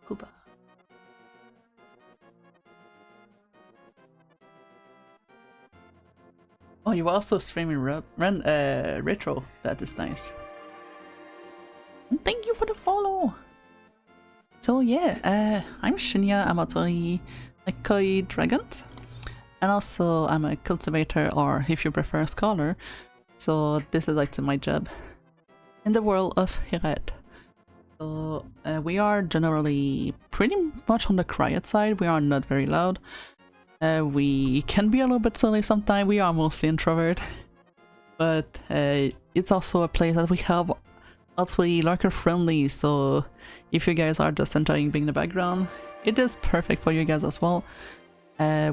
Kuba. Oh, you also streaming retro. That is nice. And thank you for the follow. So yeah, I'm Shinnya. I'm actually a koi dragon, and also I'm a cultivator, or if you prefer, scholar. So this is like my job in the world of Hirat. So we are generally pretty much on the quiet side. We are not very loud. We can be a little bit silly sometimes. We are mostly introvert, but it's also a place that we have actually lurker friendly. So if you guys are just enjoying being in the background, it is perfect for you guys as well.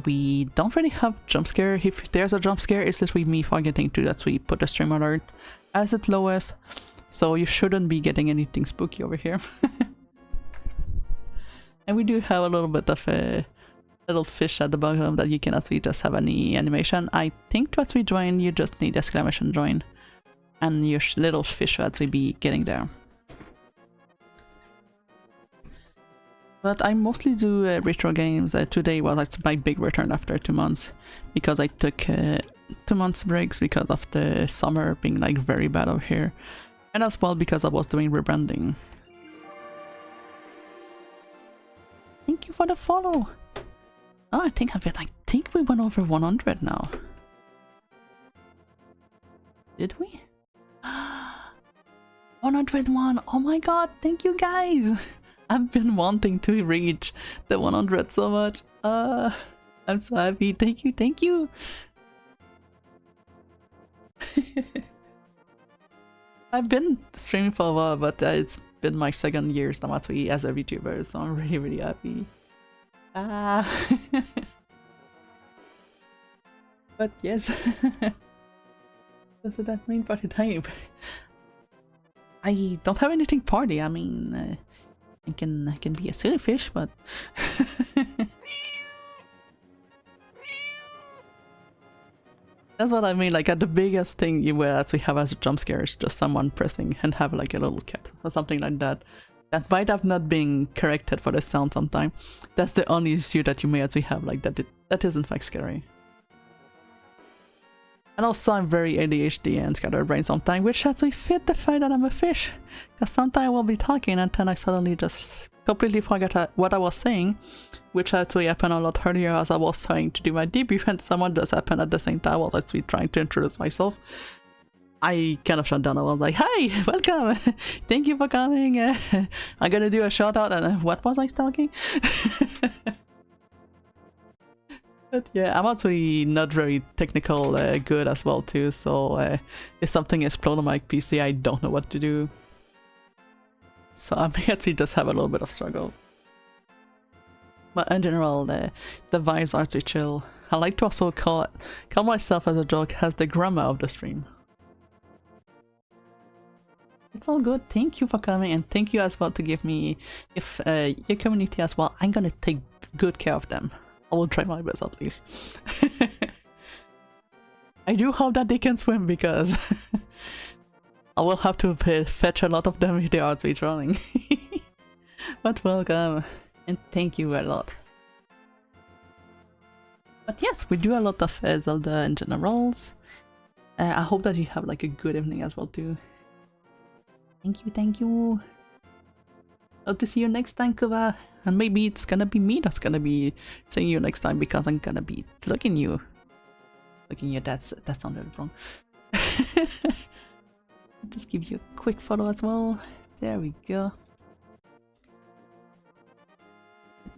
We don't really have jump scare. If there's a jump scare, it's literally me forgetting to actually put the stream alert as its lowest. So you shouldn't be getting anything spooky over here. And we do have a little bit of a little fish at the bottom that you can actually just have any animation. I think to actually join, you just need exclamation join, and your little fish will actually be getting there. But I mostly do retro games. Today was like my big return after 2 months, because I took 2 months breaks because of the summer being like very bad over here, and as well because I was doing rebranding. Thank you for the follow. Oh, I think we went over 100 now. Did we? 101. Oh my god, thank you guys. I've been wanting to reach the 100 so much. I'm so happy. Thank you, thank you. I've been streaming for a while, but it's been my second year now actually as a VTuber, so I'm really, really happy. But yes, so that's main party time. I don't have anything party. I mean, I can be a silly fish, but that's what I mean. Like, at the biggest thing you will actually have as a jump scare is just someone pressing and have like a little cat or something like that. That might have not been corrected for the sound sometime. That's the only issue that you may actually have, like that. That is in fact scary. And also I'm very ADHD and scatterbrained sometimes, which actually fit the fact that I'm a fish. Because sometimes I will be talking and then I suddenly just completely forget what I was saying, which actually happened a lot earlier as I was trying to do my debut and someone just happened at the same time I was actually trying to introduce myself. I kind of shut down. I was like, "Hi, welcome! Thank you for coming. I'm gonna do a shout out." And what was I talking? But yeah, I'm actually not very technical good as well too. So if something explodes on my PC, I don't know what to do. So I may actually just have a little bit of struggle. But in general, the vibes are too chill. I like to also call myself as a joke as the grandma of the stream. It's all good. Thank you for coming, and thank you as well to give me your community as well. I'm gonna take good care of them. I will try my best at least. I do hope that they can swim because I will have to fetch a lot of them if they are speed running. But welcome, and thank you a lot. But yes, we do a lot of Zelda in generals. I hope that you have like a good evening as well too. Thank you, thank you. Hope to see you next time, Kuba. And maybe it's gonna be me that's gonna be seeing you next time because I'm gonna be looking you. That sounded wrong. Just give you a quick photo as well. There we go.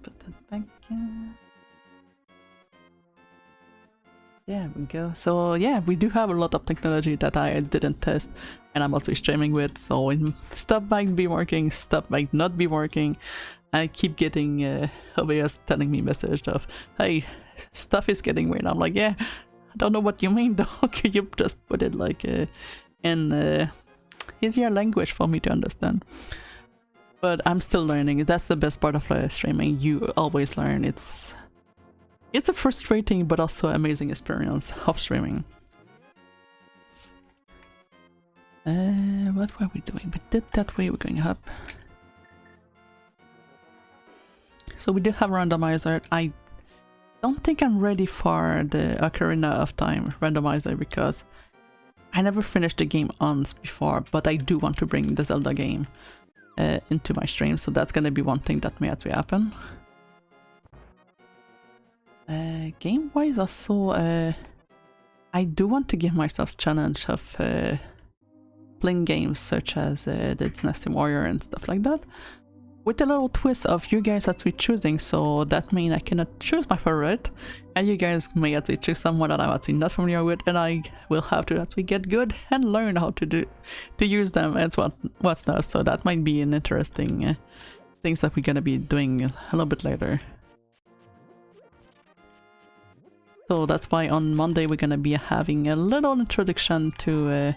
Put that back in. There we go. So yeah, we do have a lot of technology that I didn't test and I'm also streaming with, so stuff might be working, stuff might not be working. I keep getting OBS telling me message of, hey, stuff is getting weird. I'm like, yeah, I don't know what you mean though. Can you just put it like in easier language for me to understand? But I'm still learning. That's the best part of streaming. You always learn. It's a frustrating but also amazing experience of streaming. What were we doing? We did that way, we're going up. So we do have randomizer. I don't think I'm ready for the Ocarina of Time randomizer because I never finished the game once before, but I do want to bring the Zelda game into my stream, so that's gonna be one thing that may actually happen. Game-wise also, I do want to give myself challenge of playing games such as the Dynasty Warrior and stuff like that, with a little twist of you guys actually choosing, so that means I cannot choose my favorite, and you guys may actually choose someone that I'm actually not familiar with, and I will have to actually get good and learn how to use them and what's not. So that might be an interesting things that we're gonna be doing a little bit later. So that's why on Monday we're gonna be having a little introduction to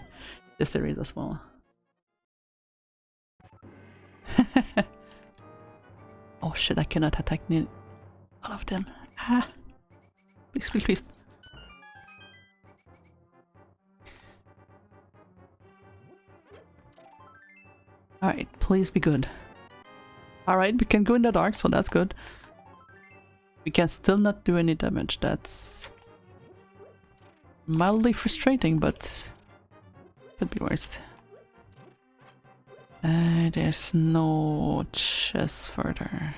the series as well. Oh shit, I cannot attack all of them. Ah! Please, please, please. Alright, please be good. Alright, we can go in the dark, so that's good. We can still not do any damage. That's mildly frustrating, but could be worse. There's no chest further.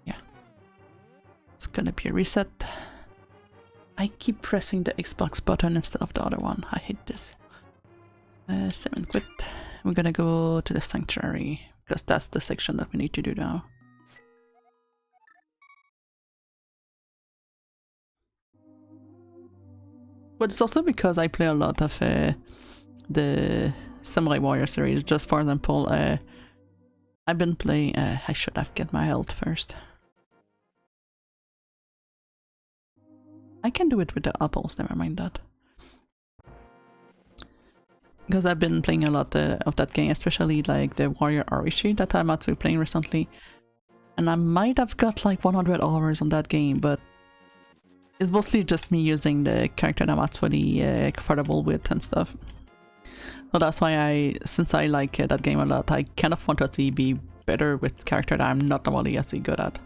Yeah. It's gonna be a reset. I keep pressing the Xbox button instead of the other one. I hate this. 7 quit. We're gonna go to the sanctuary because that's the section that we need to do now. But it's also because I play a lot of the Samurai Warrior series. Just for example, I've been playing. I should have get my health first. I can do it with the apples. Never mind that. Because I've been playing a lot of that game, especially like the Warrior Arishi that I'm actually playing recently, and I might have got like 100 hours on that game, but it's mostly just me using the character that I'm actually comfortable with and stuff. So that's why since I like that game a lot, I kind of want to actually be better with character that I'm not normally actually good at.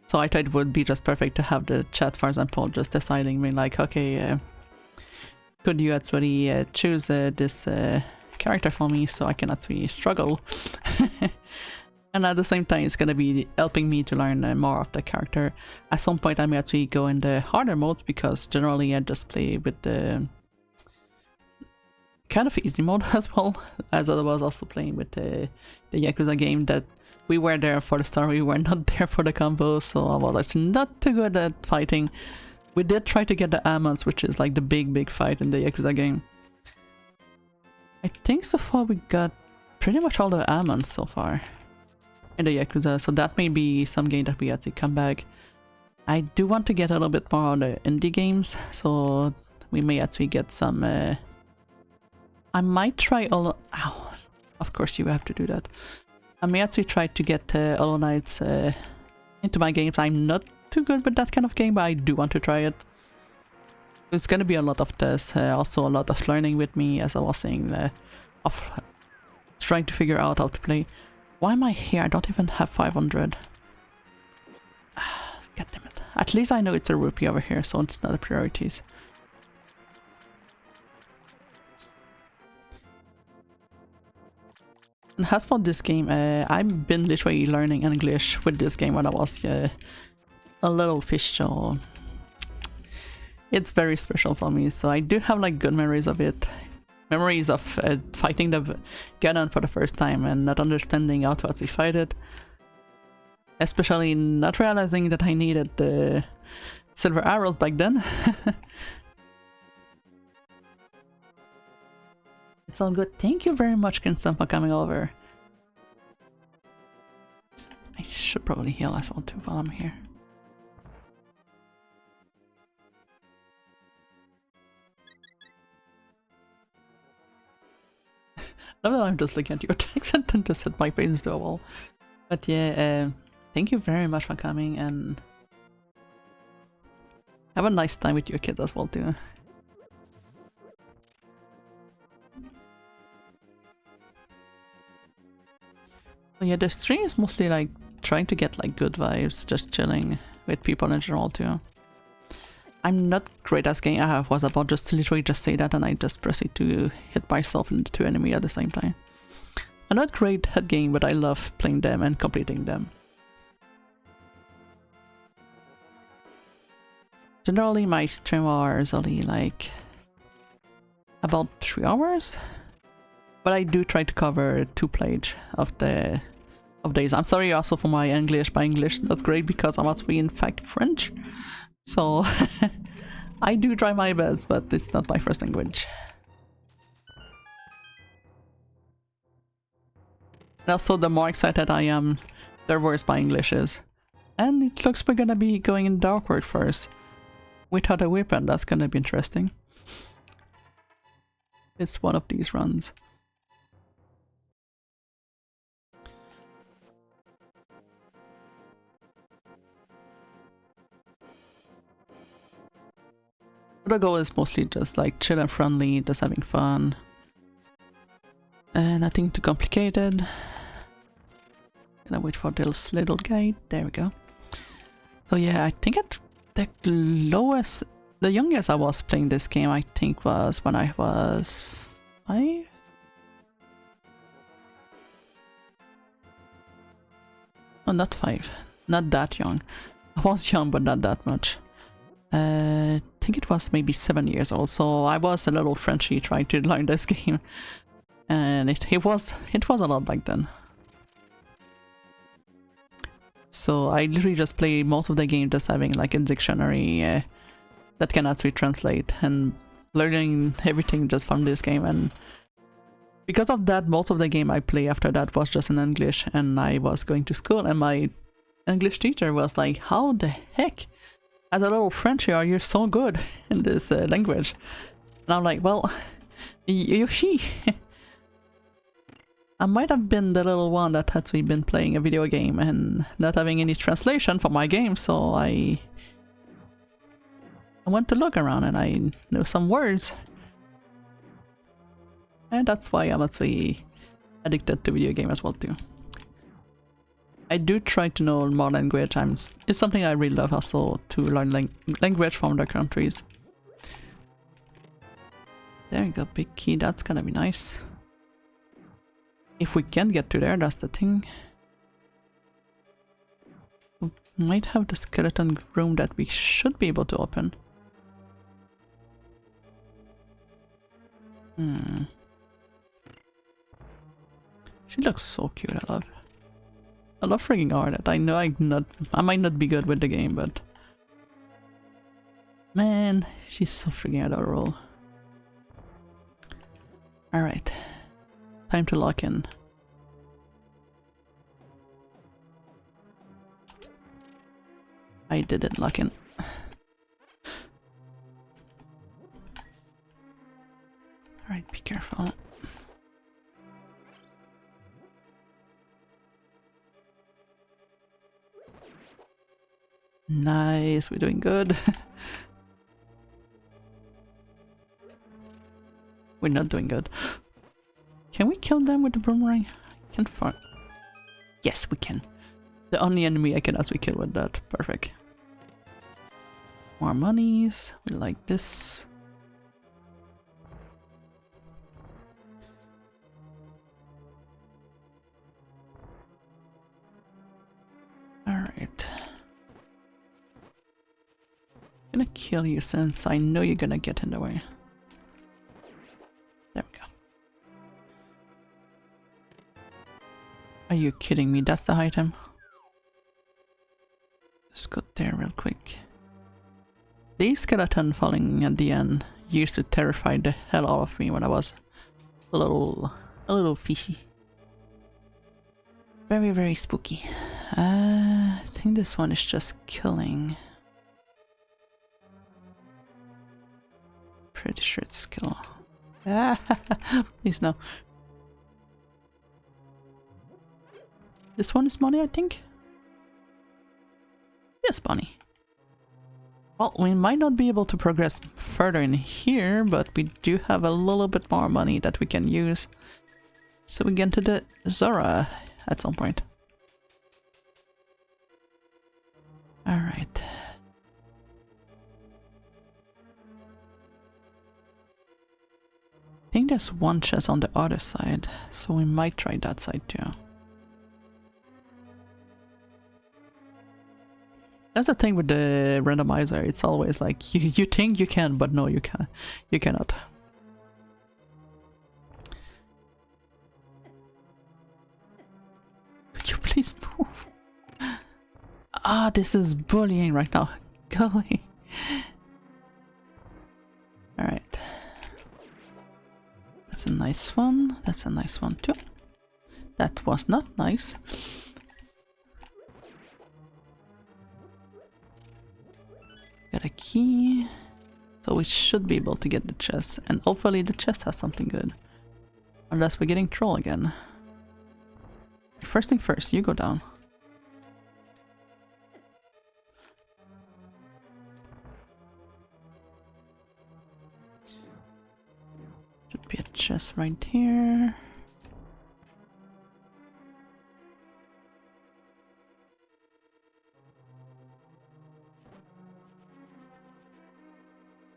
So I thought it would be just perfect to have the chat, for example, just deciding me like, okay, could you actually choose this character for me so I can actually struggle? And at the same time, it's gonna be helping me to learn more of the character. At some point, I may actually go in the harder modes because generally I just play with the kind of easy mode as well, as I was also playing with the Yakuza game that we were there for the story, we were not there for the combos, so I was actually not too good at fighting. We did try to get the Amons, which is like the big fight in the Yakuza game. I think so far we got pretty much all the Amons so far in the Yakuza, so that may be some game that we have to come back. I do want to get a little bit more on the indie games, so we may actually get some... I might try all... Ow, of course you have to do that. I may actually try to get Hollow Knights into my games. I'm not too good with that kind of game, but I do want to try it. It's gonna be a lot of tests, also a lot of learning with me, as I was saying, of trying to figure out how to play. Why am I here? I don't even have 500. God damn it. At least I know it's a rupee over here, so it's not a priorities. And as for this game, I've been literally learning English with this game when I was a little fish, so it's very special for me. So I do have like good memories of it. Memories of fighting the Ganon for the first time and not understanding how to actually fight it. Especially not realizing that I needed the silver arrows back then. It's all good. Thank you very much, Kinston, for coming over. I should probably heal as well too while I'm here. Now I'm just looking at your text and then just hit my face into a wall. But yeah, thank you very much for coming and have a nice time with your kids as well too. But yeah, the stream is mostly like trying to get like good vibes, just chilling with people in general too. I'm not great at game. I was about just to literally just say that and I just proceed to hit myself and the two enemy at the same time. I'm not great at game, but I love playing them and completing them. Generally my stream hours only like about 3 hours. But I do try to cover 2 plays of days. I'm sorry also for my English. My English not great because I'm actually in fact French. So I do try my best, but it's not my first language. And also the more excited I am, the worse my English is. And it looks we're gonna be going in Darkwood first. Without a weapon, that's gonna be interesting. It's one of these runs. The goal is mostly just like chill and friendly, just having fun. And nothing too complicated. Gonna wait for this little guy. There we go. So yeah, I think the youngest I was playing this game, I think, was when I was 5. Oh, not 5. Not that young. I was young, but not that much. I think it was maybe 7 years old, so I was a little Frenchy trying to learn this game. And it was a lot back then. So I literally just play most of the game just having like a dictionary that can actually translate, and learning everything just from this game. And because of that, most of the game I play after that was just in English, and I was going to school and my English teacher was like, how the heck, as a little Frenchie, are you so good in this language? And I'm like, well, she. I might have been the little one that had been playing a video game and not having any translation for my game, so I went to look around and I know some words. And that's why I'm actually addicted to video game as well too. I do try to know more language. It's something I really love also, to learn language from other countries. There we go, big key, that's gonna be nice. If we can get to there, that's the thing. We might have the skeleton room that we should be able to open. She looks so cute, I love freaking art. I know I might not be good with the game, but man, she's so freaking adorable. Alright. Time to lock in. I didn't lock in. Alright, be careful. Nice, we're doing good. We're not doing good. Can we kill them with the boomerang? I can't find. Yes, we can. The only enemy I can actually kill with that. Perfect. More monies. We like this. Alright. I'm gonna kill you since I know you're gonna get in the way. There we go. Are you kidding me? That's the item? Let's go there real quick. The skeleton falling at the end used to terrify the hell out of me when I was a little fishy. Very, very spooky. I think this one is just killing. Pretty sure it's kill. Please no. This one is money, I think. Yes, money. Well, we might not be able to progress further in here, but we do have a little bit more money that we can use. So we get to the Zora at some point. Alright. I think there's one chest on the other side, so we might try that side too. That's the thing with the randomizer, it's always like you think you can, but no, you can't. You cannot. Could you please move? Ah, this is bullying right now. Go away. Alright. That's a nice one. That's a nice one too. That was not nice. Got a key. So we should be able to get the chest. And hopefully the chest has something good. Unless we're getting troll again. First thing first, you go down. Should be a chest right here.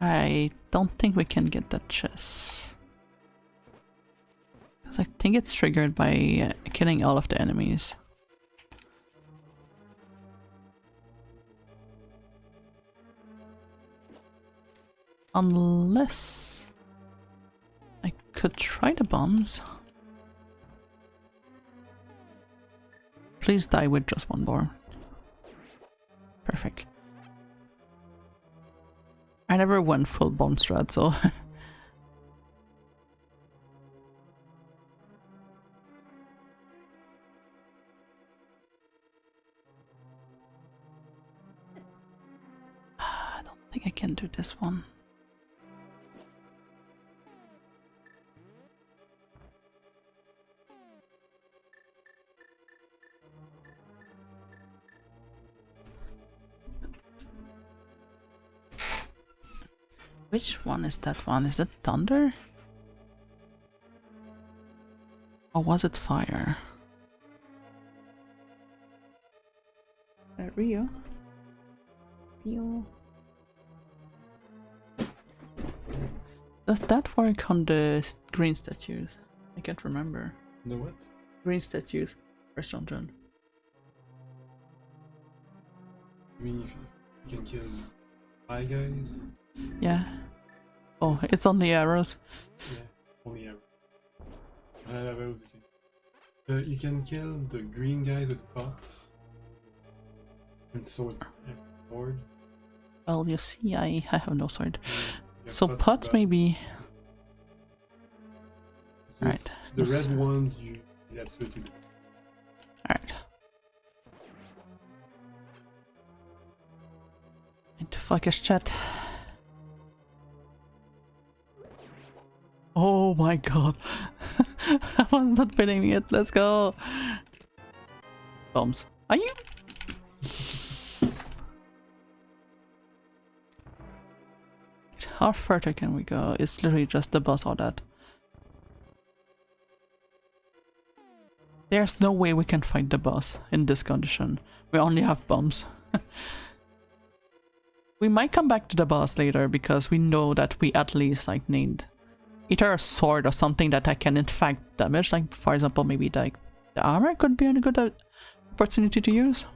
I don't think we can get that chest. Because I think it's triggered by killing all of the enemies. Unless I could try the bombs. Please die with just one bomb. Perfect. I never went full bomb strat, so I don't think I can do this one. Which one is that one? Is it thunder? Or was it fire? Rio? Rio? Does that work on the green statues? I can't remember. The what? Green statues. First dungeon. I mean, you can kill 5 guys. Yeah. Oh, it's only arrows. Yeah, only arrows. Arrows you can kill the green guys with pots. And swords. Sword. Well, you see, I have no sword. Yeah, So pots maybe. Right. The red ones you absolutely do. Alright. Need to focus chat. Oh my god. I was not pinning it. Let's go. Bombs. Are you? How further can we go? It's literally just the boss or that. There's no way we can fight the boss in this condition. We only have bombs. We might come back to the boss later because we know that we at least like need either a sword or something that I can in fact damage. Like for example, maybe like the armor could be a good opportunity to use.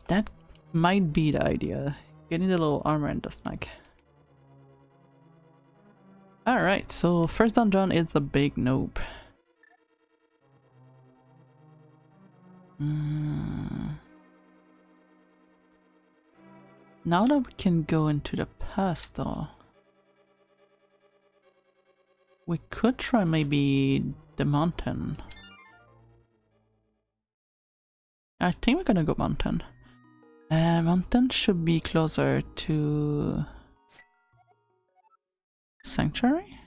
That might be the idea. Getting the little armor and the smack. Alright, so first dungeon is a big nope. Now that we can go into the past though, we could try maybe the mountain. I think we're gonna go mountain. Mountain should be closer to Sanctuary?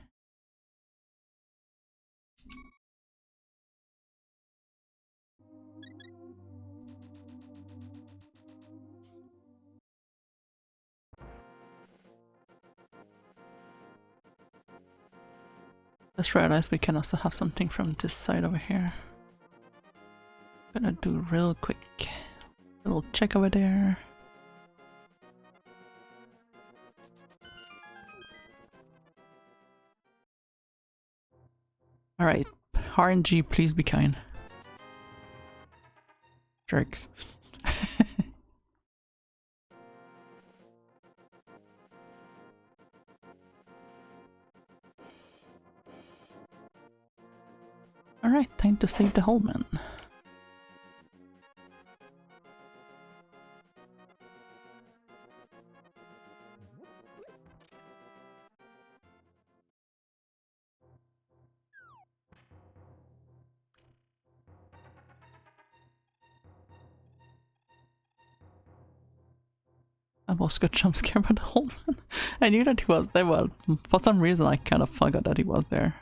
Just realized we can also have something from this side over here. Gonna do real quick. Little check over there. Alright, RNG, please be kind. Jerks. Alright, time to save the Holman. I almost got jump scared by the Holman. I knew that he was there, but for some reason I kind of forgot that he was there.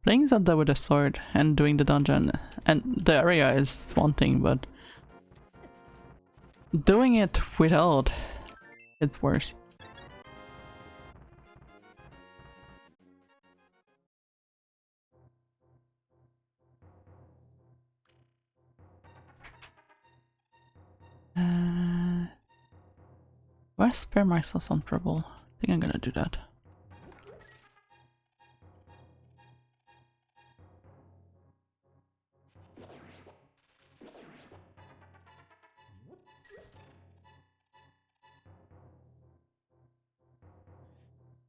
Playing Zelda with a sword and doing the dungeon and the area is one thing, but doing it without, it's worse. Do I spare myself some trouble? I think I'm gonna do that.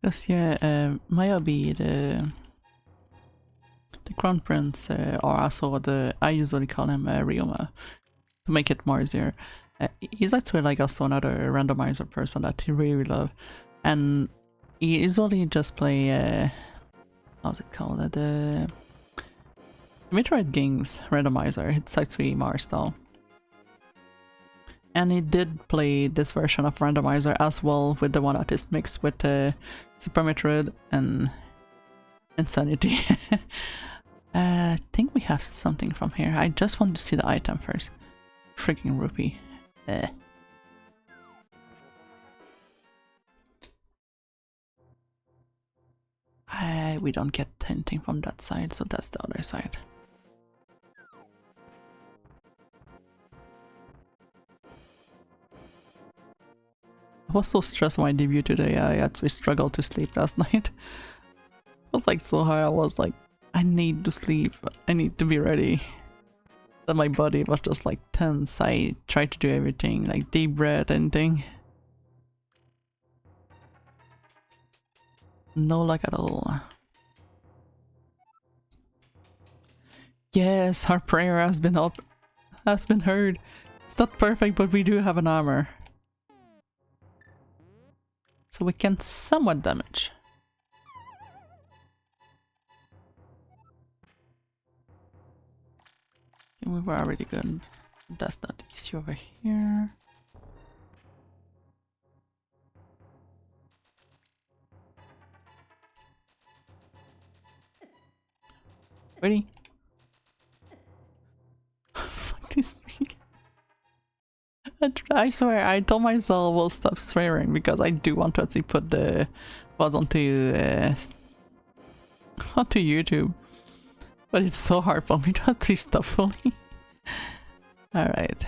Because yeah, Mayabi, the crown prince, or also I usually call him Ryoma, to make it more easier. He's actually like also another randomizer person that he really love, and he usually just play how's it called, the Metroid games randomizer. It's actually Marstal. And he did play this version of Randomizer as well, with the one that is mixed with Super Metroid and Insanity. I think we have something from here. I just want to see the item first. Freaking rupee. We don't get anything from that side, so that's the other side. I was so stressed when I debuted today. I actually struggled to sleep last night. It was like so hard. I was like, I need to sleep. I need to be ready. Then my body was just like tense. I tried to do everything, like deep breath, anything. No luck at all. Yes, our prayer has been heard. It's not perfect, but we do have an armor. So we can somewhat damage. And we were already good. That's not the issue over here. Ready? Fuck this week. I swear, I told myself we'll stop swearing because I do want to actually put the buzz onto YouTube, but it's so hard for me to actually stop fully. All right.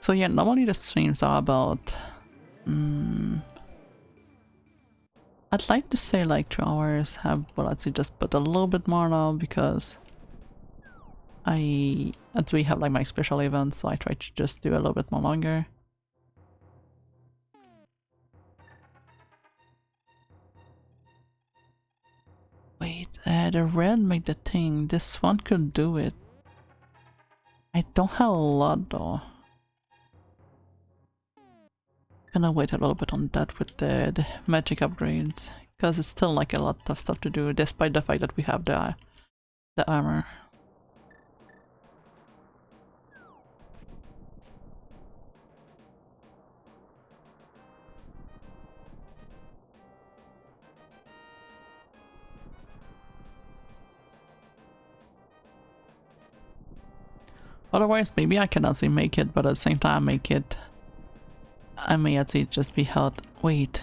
So yeah, normally the streams are about. I'd like to say like 2 hours. Well, actually just put a little bit more now because I actually have like my special events, so I try to just do a little bit more longer. Wait, the red made the thing. This one could do it. I don't have a lot though. Gonna wait a little bit on that with the magic upgrades, because it's still like a lot of stuff to do despite the fact that we have the armor. Otherwise, maybe I can actually make it, but at the same time make it, I may actually just be held. Wait.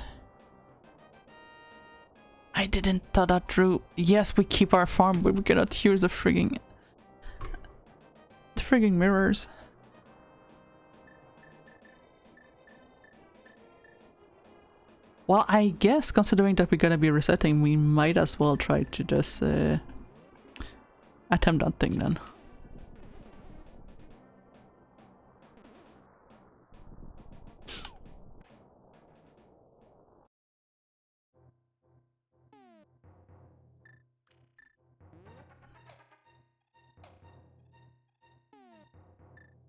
I didn't thought that through. Yes, we keep our farm, but we cannot use the frigging mirrors. Well, I guess considering that we're gonna be resetting, we might as well try to just attempt that thing then.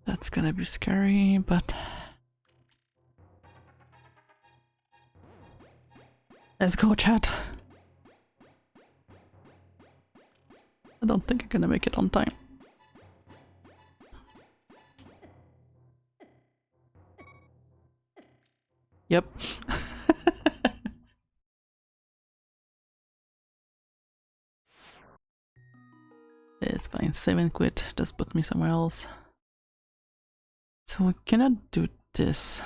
That's gonna be scary, but let's go, chat. I don't think I'm gonna make it on time. Yep. It's fine. 7 quit. Just put me somewhere else. So we cannot do this.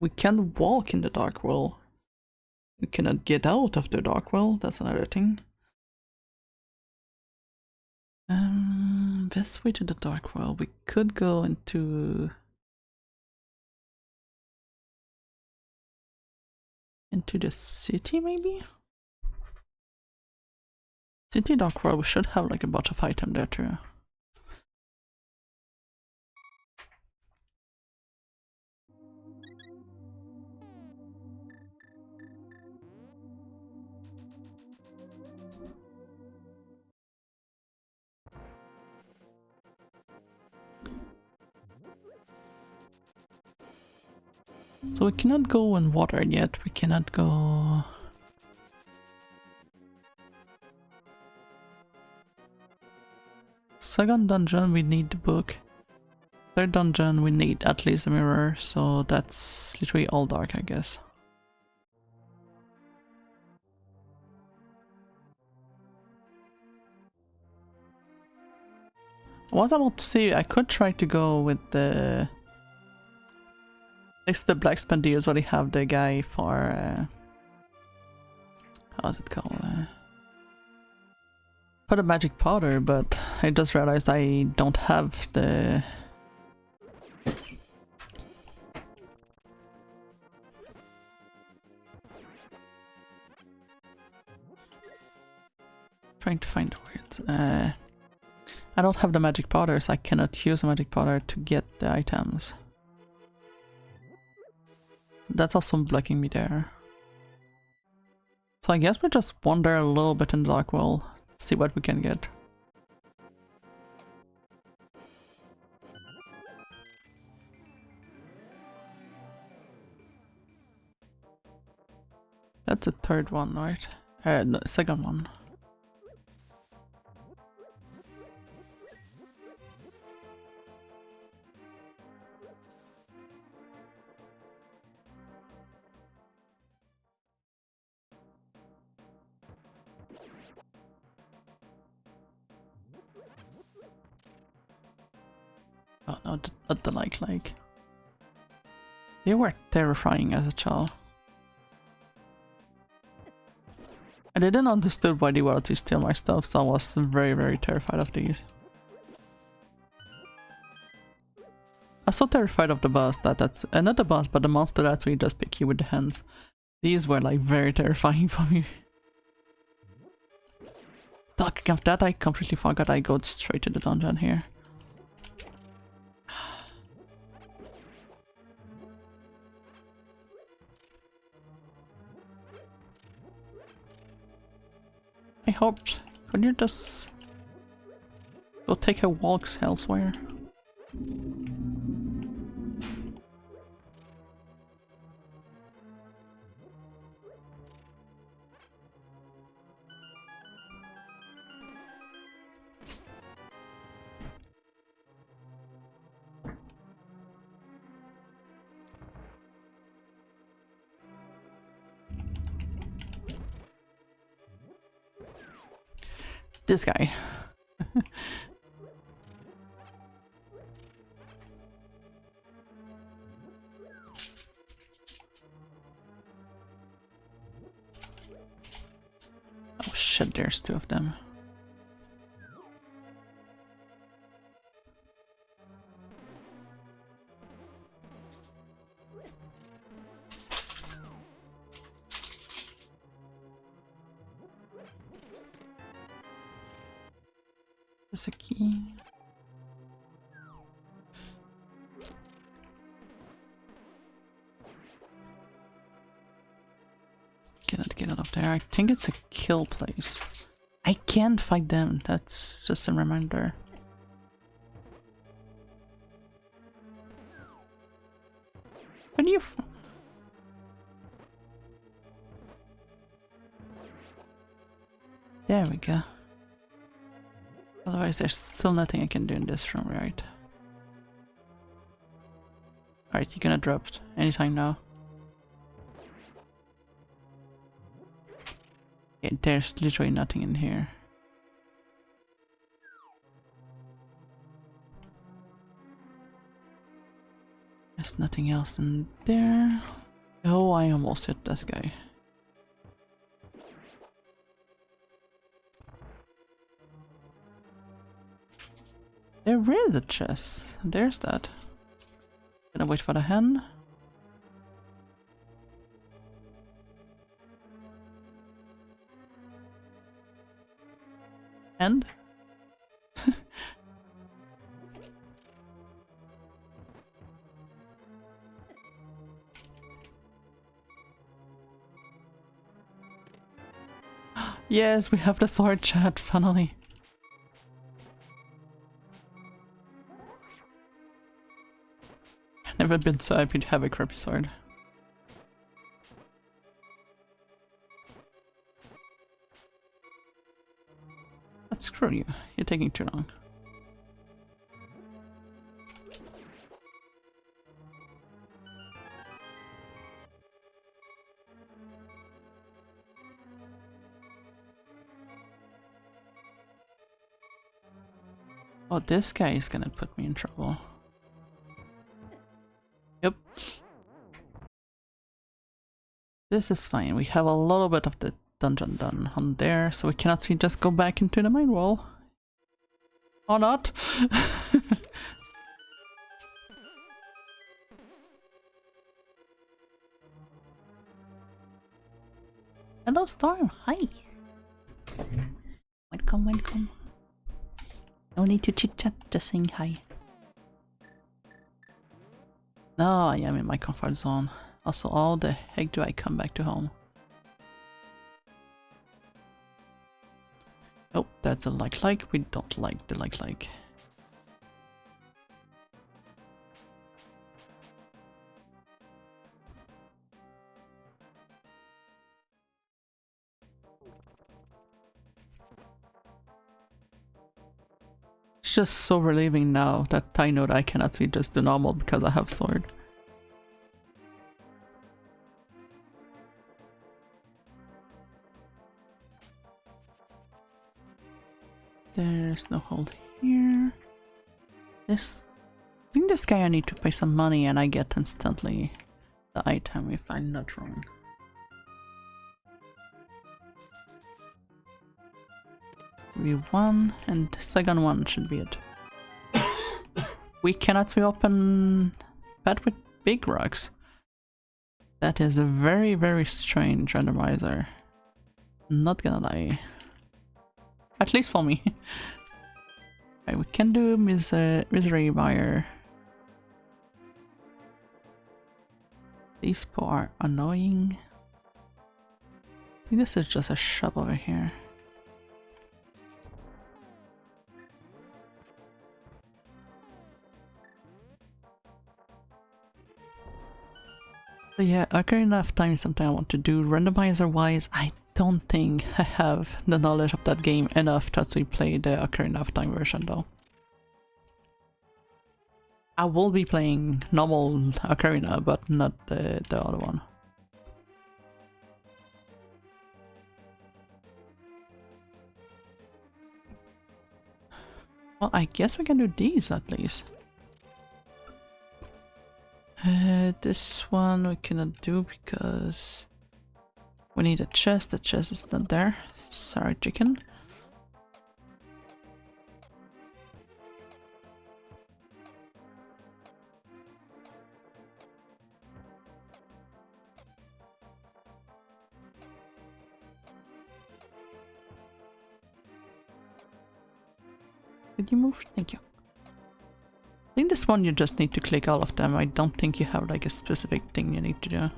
We can walk in the dark world. We cannot get out of the dark world. That's another thing. This way to the dark world. We could go into the city, maybe? City dark world, we should have like a bunch of item there too. So we cannot go in water yet, we cannot go... Second dungeon we need the book. Third dungeon we need at least a mirror, so that's literally all dark, I guess. I was about to say I could try to go with the... Next to the blacksmith deals where they have the guy for... how's it called? For the magic powder, but I just realized I don't have the... Trying to find the words. I don't have the magic powder, so I cannot use the magic powder to get the items. That's also blocking me there. So I guess we just wander a little bit in the dark world, see what we can get. That's the third one, right? No, second one. Oh no, not the like. They were terrifying as a child. I didn't understand why they wanted to steal my stuff, so I was very, very terrified of these. I was so terrified of the boss that's not the boss, but the monster that's really just pick you with the hands. These were like very terrifying for me. Talking of that, I completely forgot I go straight to the dungeon here. I hoped. Could you just go take a walk elsewhere? This guy. Oh shit, there's two of them. There's a key. Cannot get out of there. I think it's a kill place. I can't fight them. That's just a reminder. When you... There we go. Otherwise there's still nothing I can do in this room, right? Alright, you're gonna drop anytime now. Okay, there's literally nothing in here. There's nothing else in there. Oh, I almost hit this guy. There is a chest. There's that. Gonna wait for the hen. And? Yes, we have the sword chat, finally. I've never been so happy to have a crappy sword. But screw you, you're taking too long. Oh, this guy is gonna put me in trouble. Yep. This is fine. We have a little bit of the dungeon done on there, so we can actually just go back into the main wall. Or not. Hello, Storm. Hi. Welcome, welcome. No need to chit chat, just saying hi. No, I am in my comfort zone. Also, how the heck do I come back to home? Oh, that's a like. We don't like the like. It's just so relieving now that I know that I can actually just do normal because I have sword. There's no hold here. I think this guy I need to pay some money and I get instantly the item if I'm not wrong. One and the second one should be it. We cannot open that with big rocks. That is a very, very strange randomizer. Not gonna lie. At least for me. Right, we can do Misery Buyer. These people are annoying. I think this is just a shop over here. So yeah, Ocarina of Time is something I want to do. Randomizer wise, I don't think I have the knowledge of that game enough to actually play the Ocarina of Time version though. I will be playing normal Ocarina, but not the other one. Well, I guess we can do these at least. This one we cannot do because we need a chest. The chest is not there. Sorry, chicken. Did you move? Thank you. I think this one you just need to click all of them. I don't think you have like a specific thing you need to do.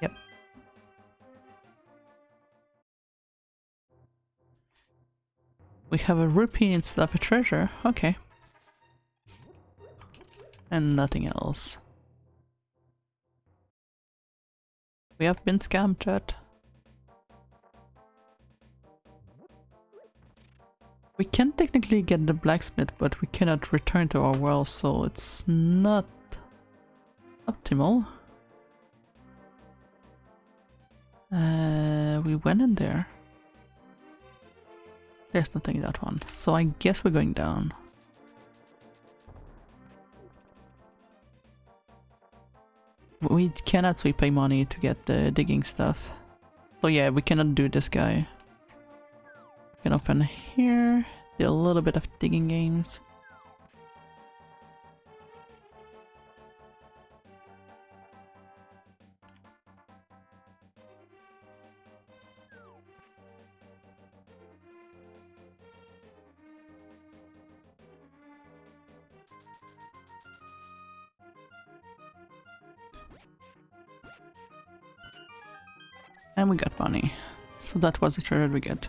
Yep. We have a rupee instead of a treasure. Okay. And nothing else. We have been scammed, chat. We can technically get the blacksmith, but we cannot return to our world, so it's not optimal. We went in there. There's nothing in that one, so I guess we're going down. We cannot pay money to get the digging stuff. So yeah, we cannot do this guy. We can open here. do a little bit of digging games. And we got money. So that was the trade we get.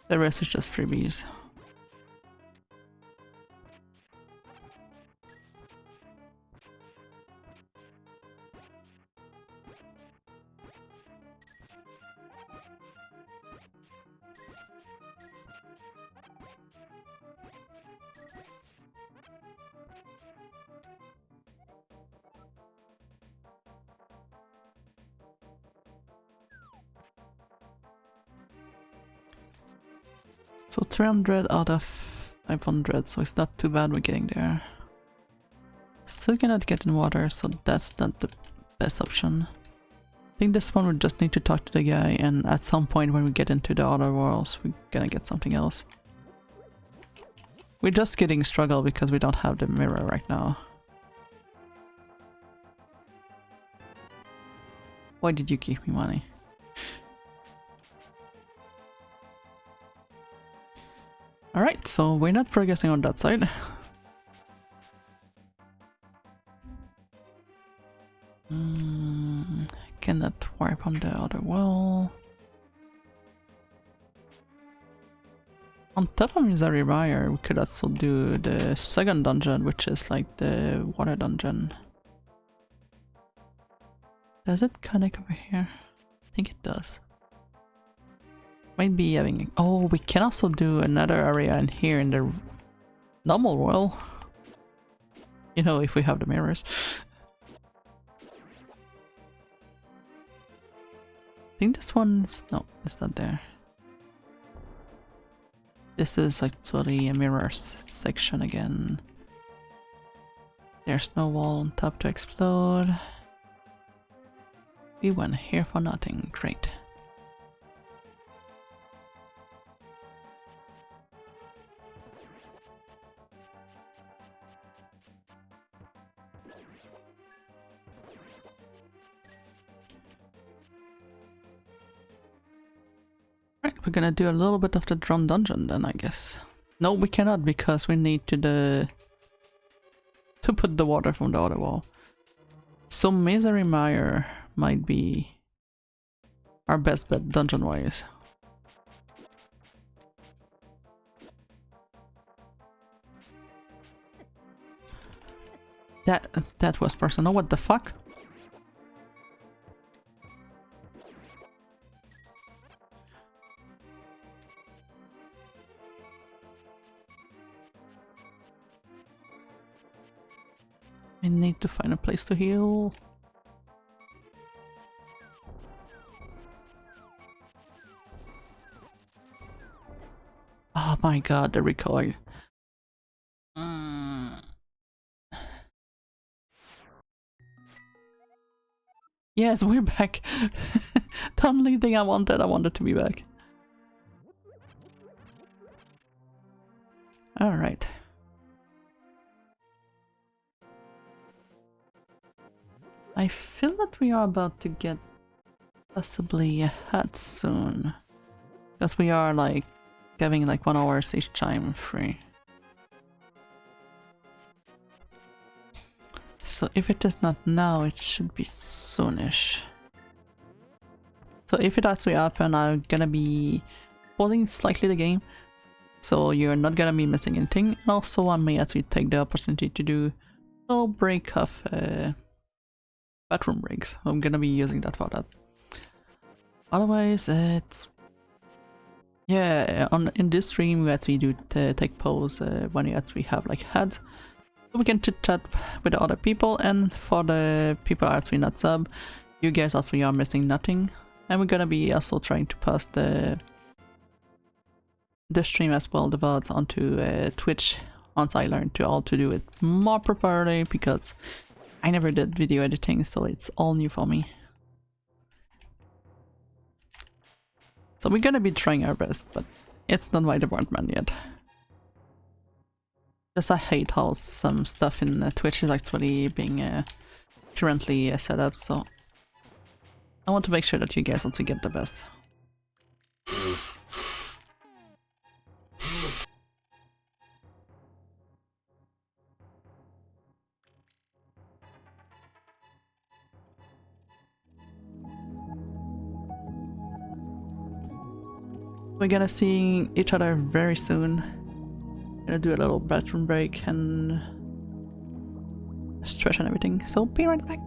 The rest is just freebies. So 300 out of 500, so it's not too bad we're getting there. Still cannot get in water, so that's not the best option. I think this one we just need to talk to the guy, and at some point when we get into the other worlds, we're gonna get something else. We're just getting struggle because we don't have the mirror right now. Why did you give me money? Alright, so we're not progressing on that side. Cannot warp on the other wall. On top of Misery Mire, we could also do the second dungeon, which is like the water dungeon. Does it connect over here? I think it does. Might be having... Oh, we can also do another area in here in the normal world. You know, if we have the mirrors. I think this one's... No, it's not there. This is actually a mirrors section again. There's no wall on top to explode. We went here for nothing. Great. Right, we're gonna do a little bit of the drum dungeon then, I guess. No, we cannot because we need to put the water from the other wall. So Misery Mire might be our best bet dungeon-wise. That was personal. What the fuck? I need to find a place to heal. Oh my god, the recoil. Yes, we're back. The only thing I wanted to be back. Alright. I feel that we are about to get possibly a hut soon. Because we are like having like 1 hour each time free. So if it is not now, it should be soonish. So if it actually happens, I'm gonna be pausing slightly the game. So you're not gonna be missing anything. And also I may actually take the opportunity to do a little break of bathroom breaks. I'm gonna be using that for that. Otherwise, it's... Yeah, in this stream we actually do take pause when we actually have like heads. So we can chit chat with the other people, and for the people actually not sub, you guys actually are missing nothing. And we're gonna be also trying to post the stream as well, the VODs onto Twitch once I learn to do it more properly, because I never did video editing, so it's all new for me. So we're gonna be trying our best, but it's not my department yet. Just I hate how some stuff in Twitch is actually being currently set up, so I want to make sure that you guys also get the best. We're gonna see each other very soon. Gonna do a little bathroom break and stretch and everything, so be right back.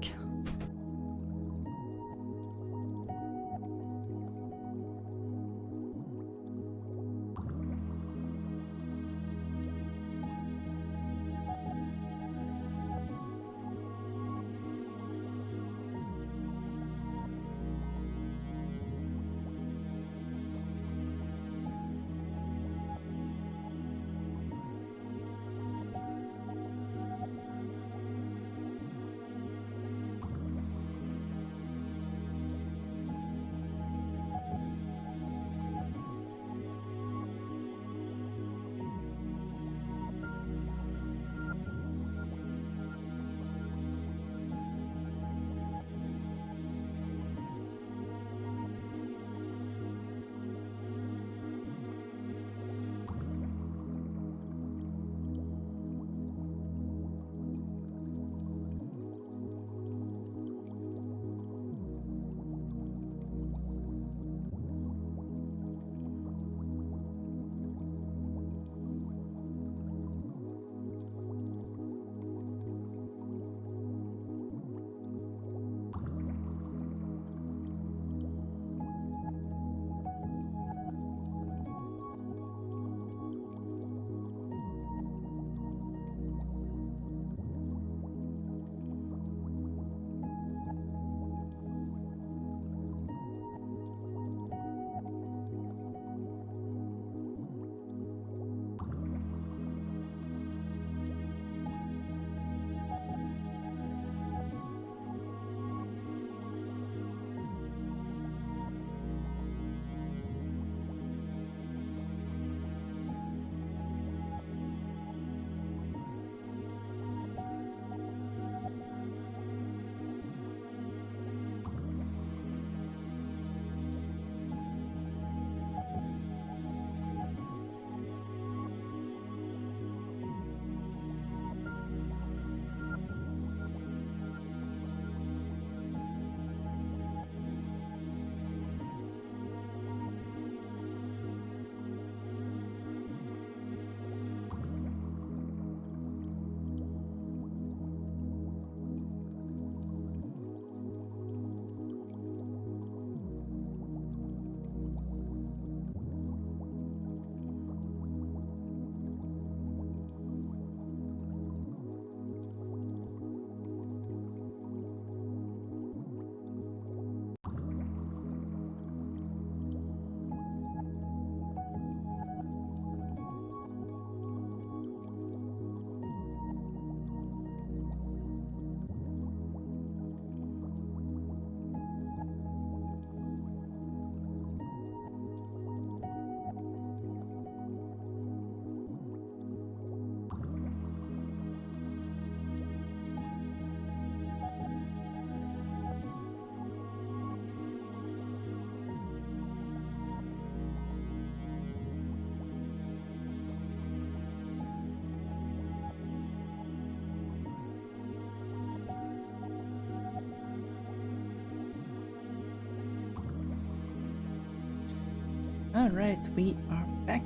Alright, we are back.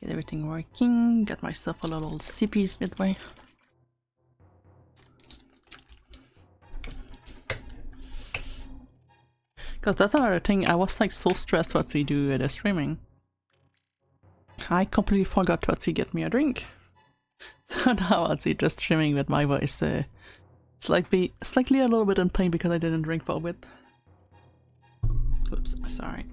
Get everything working, got myself a little CPs midway. Because that's another thing, I was like so stressed what we do at the streaming. I completely forgot to actually get me a drink. So now I'll just streaming with my voice. It's like be slightly a little bit in pain because I didn't drink for a bit. Oops, sorry.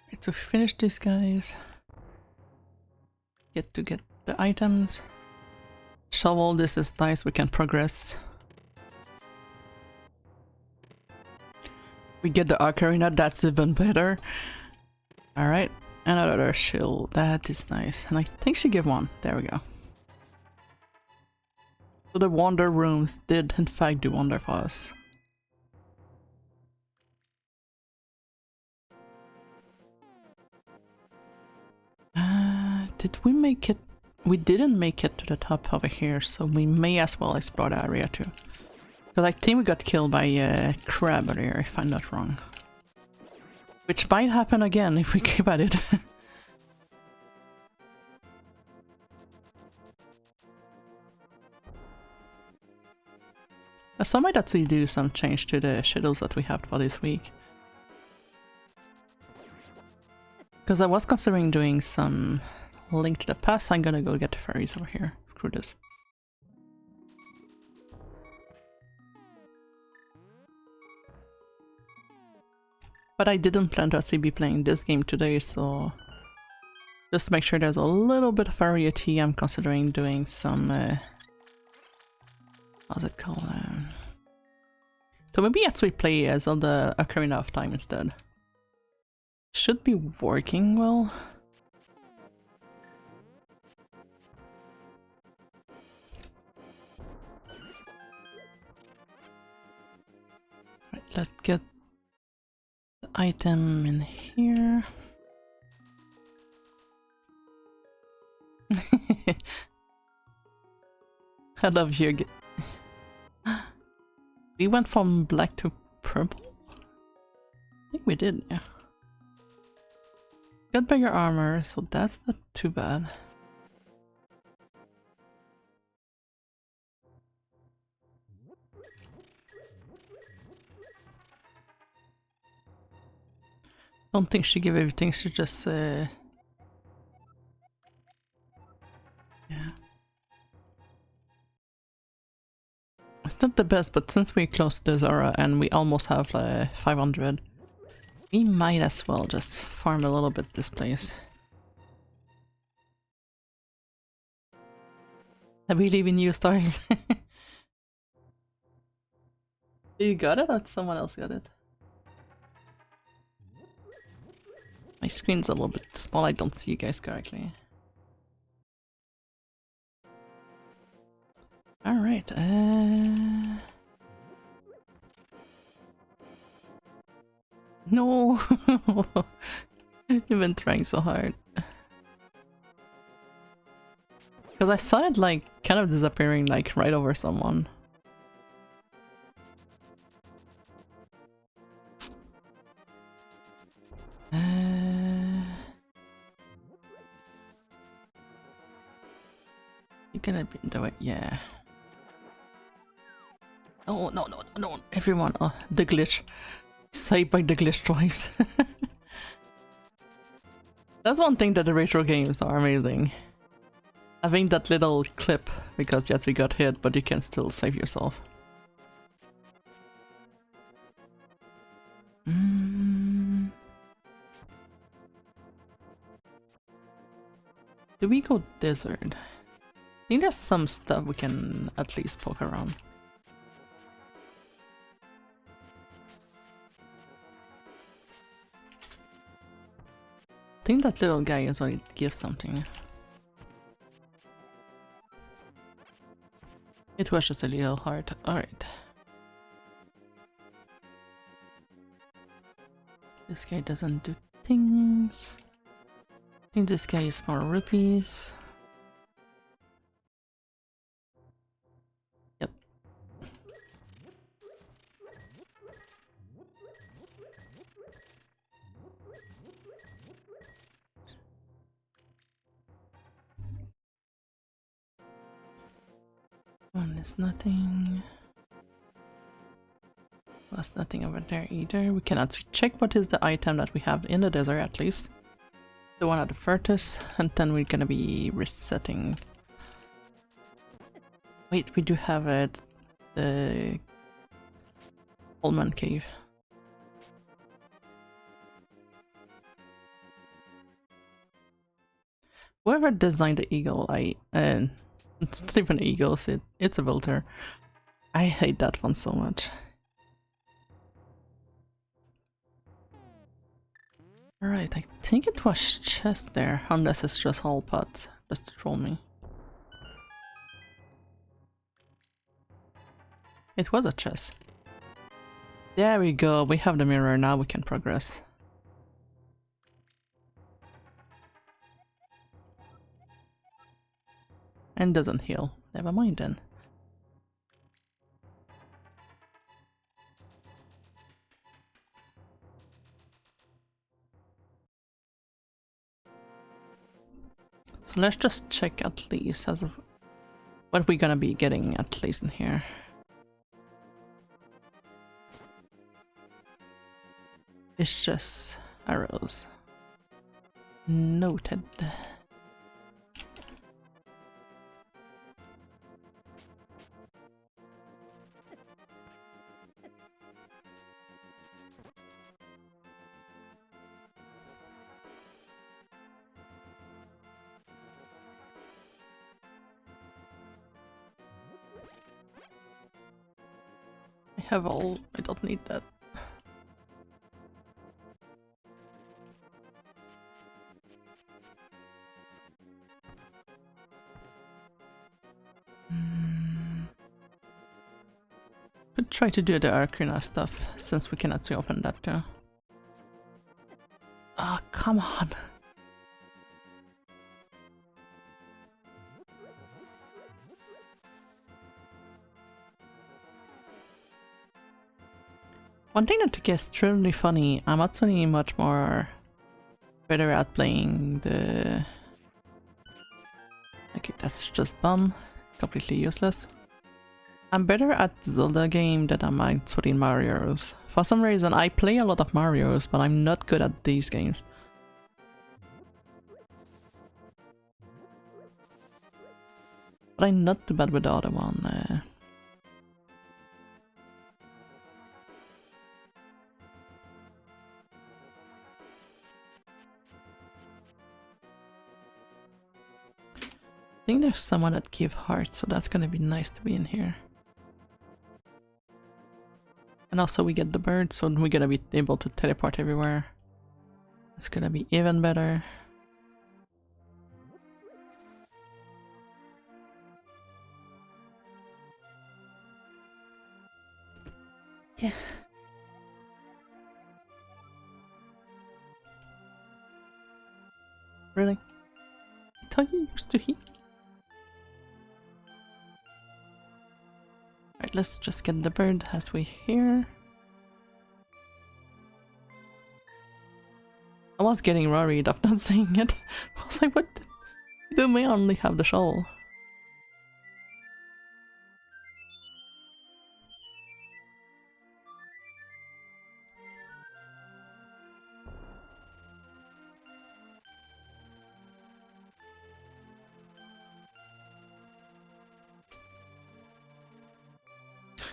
Right, so finish this, guys. it to get the items. Shovel, this is nice, we can progress. We get the ocarina, that's even better. Alright, another shield, that is nice. And I think she gave one, there we go. So the wonder rooms did in fact do wonder for us. Did we make it? We didn't make it to the top over here, so we may as well explore the area too. Because I think we got killed by a crab earlier, if I'm not wrong. Which might happen again if we keep at it. So I might actually do some change to the schedules that we have for this week. Because I was considering doing some Link to the Past. I'm gonna go get the fairies over here. Screw this. But I didn't plan to actually be playing this game today, so just to make sure there's a little bit of variety, I'm considering doing some how's it called? So maybe actually play as the Ocarina of Time instead. Should be working well. Right, let's get the item in here. I love you. We went from black to purple? I think we did, yeah. Got bigger armor, so that's not too bad. Don't think she gave everything, she just yeah. It's not the best, but since we closed the Zora and we almost have 500, we might as well just farm a little bit this place. I believe in you, Stars. You got it or someone else got it? My screen's a little bit small, I don't see you guys correctly. Alright, no! You've been trying so hard. Because I saw it like kind of disappearing like right over someone. You gonna do it, yeah. No, no, no, no, everyone. Oh, the glitch. Saved by the glitch twice. That's one thing that the retro games are amazing. Having that little clip, because yes, we got hit, but you can still save yourself. Do we go desert? I think there's some stuff we can at least poke around. I think that little guy is going to give something. It was just a little hard. Alright. This guy doesn't do things. I think this guy is more rupees. Yep. One is nothing. Was nothing over there either. We cannot check what is the item that we have in the desert at least. The one at the furthest, and then we're gonna be resetting. Wait, we do have it. The Old Cave. Whoever designed the eagle, it's not even eagles, it's a vulture. I hate that one so much. Alright, I think it was chest there, unless it's just all pots, just to troll me. It was a chest. There we go, we have the mirror, now we can progress. And doesn't heal. Never mind then. So let's just check at least as of what we're gonna be getting at least in here. It's just arrows. Noted. I have all, I don't need that. Could try to do the Arcana stuff, since we cannot see open that too. Ah, oh, come on! One thing that gets truly funny, I'm actually much more better at playing the... Okay, that's just bum. Completely useless. I'm better at Zelda game than I'm actually in Mario's. For some reason, I play a lot of Mario's, but I'm not good at these games. But I'm not too bad with the other one. I think there's someone that give hearts, so that's gonna be nice to be in here. And also we get the bird, so we're gonna be able to teleport everywhere. It's gonna be even better. Yeah. Really? I thought you used to heal. Alright, let's just get the bird as we hear. I was getting worried of not seeing it. I was like, what? Do we only have the shovel?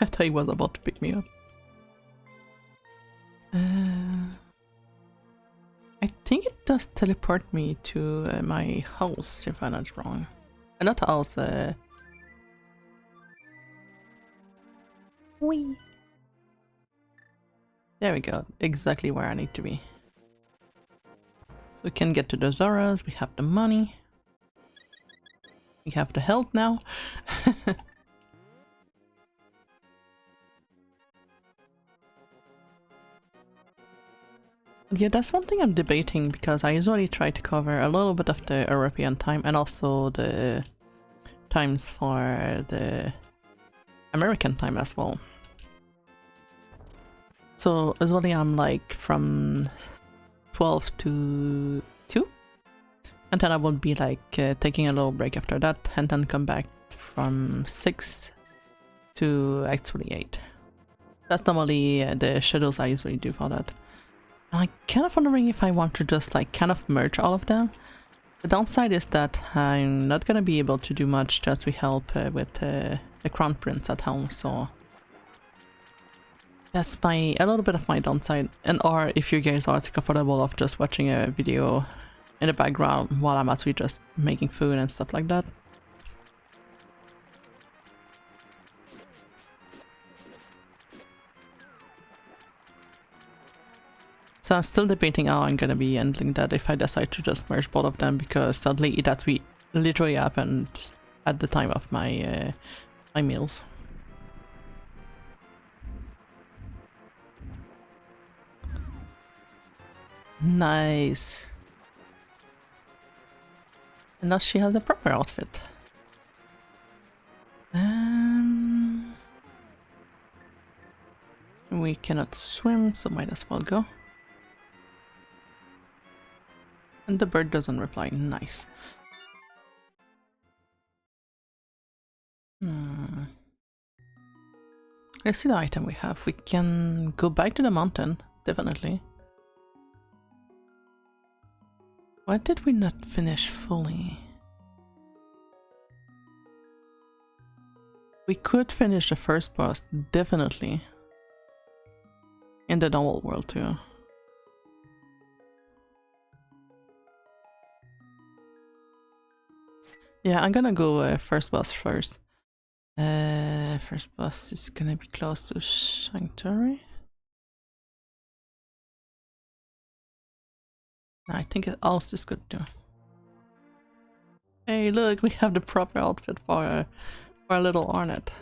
I thought he was about to pick me up. I think it does teleport me to my house, if I'm not wrong. Not house, Whee! There we go, exactly where I need to be. So we can get to the Zoras, we have the money. We have the health now. Yeah, that's one thing I'm debating, because I usually try to cover a little bit of the European time and also the times for the American time as well. So usually I'm like from 12 to 2, and then I will be like taking a little break after that, and then come back from 6 to actually 8. That's normally the schedules I usually do for that. I'm kind of wondering if I want to just like kind of merge all of them. The downside is that I'm not gonna be able to do much just with help with the Crown Prince at home, so that's a little bit of my downside. And or if you guys are comfortable of just watching a video in the background while I'm actually just making food and stuff like that. So I'm still debating how I'm gonna be handling that if I decide to just merge both of them, because sadly that literally happened at the time of my my meals. Nice. And now she has the proper outfit. We cannot swim, so might as well go. And the bird doesn't reply. Nice. Let's see the item we have. We can go back to the mountain, definitely. Why did we not finish fully? We could finish the first boss, definitely. In the normal world too. Yeah, I'm gonna go first boss first. First boss is gonna be close to Sanctuary. I think else is good too. Hey, look, we have the proper outfit for a little Arnett.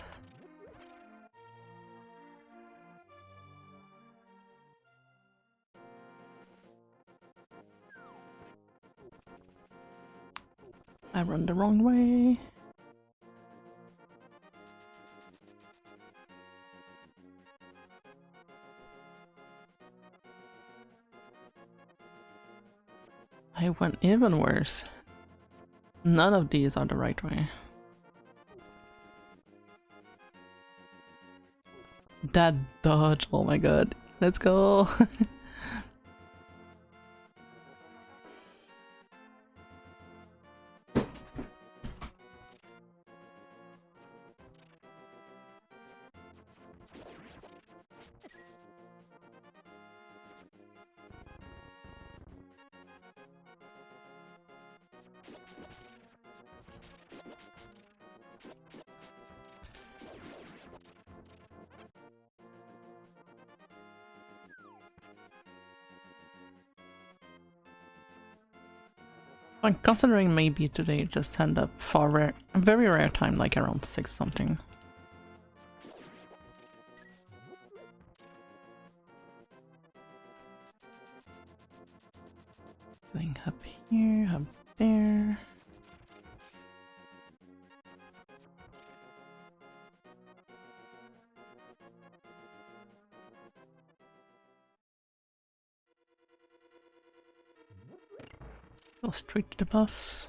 I run the wrong way. I went even worse. None of these are the right way. That dodge, oh my god. Let's go. I'm considering maybe today just end up for a very rare time, like around 6 something. Going up here, up there. Go straight to the bus.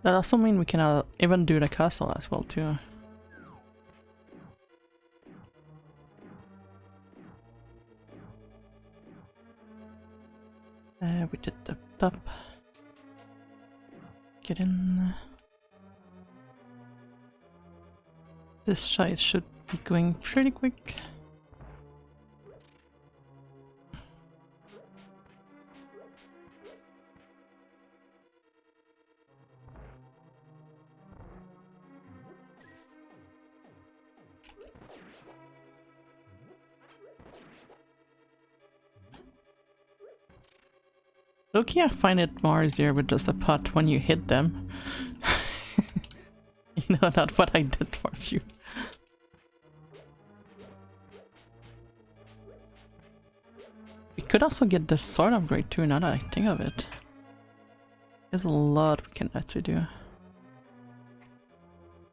That also means we can even do the castle as well too. We did the top. Get in. This side should be going pretty quick. Okay, I find it more easier with just a pot when you hit them. You know, not what I did for you. We could also get the sword upgrade too, now that I think of it. There's a lot we can actually do.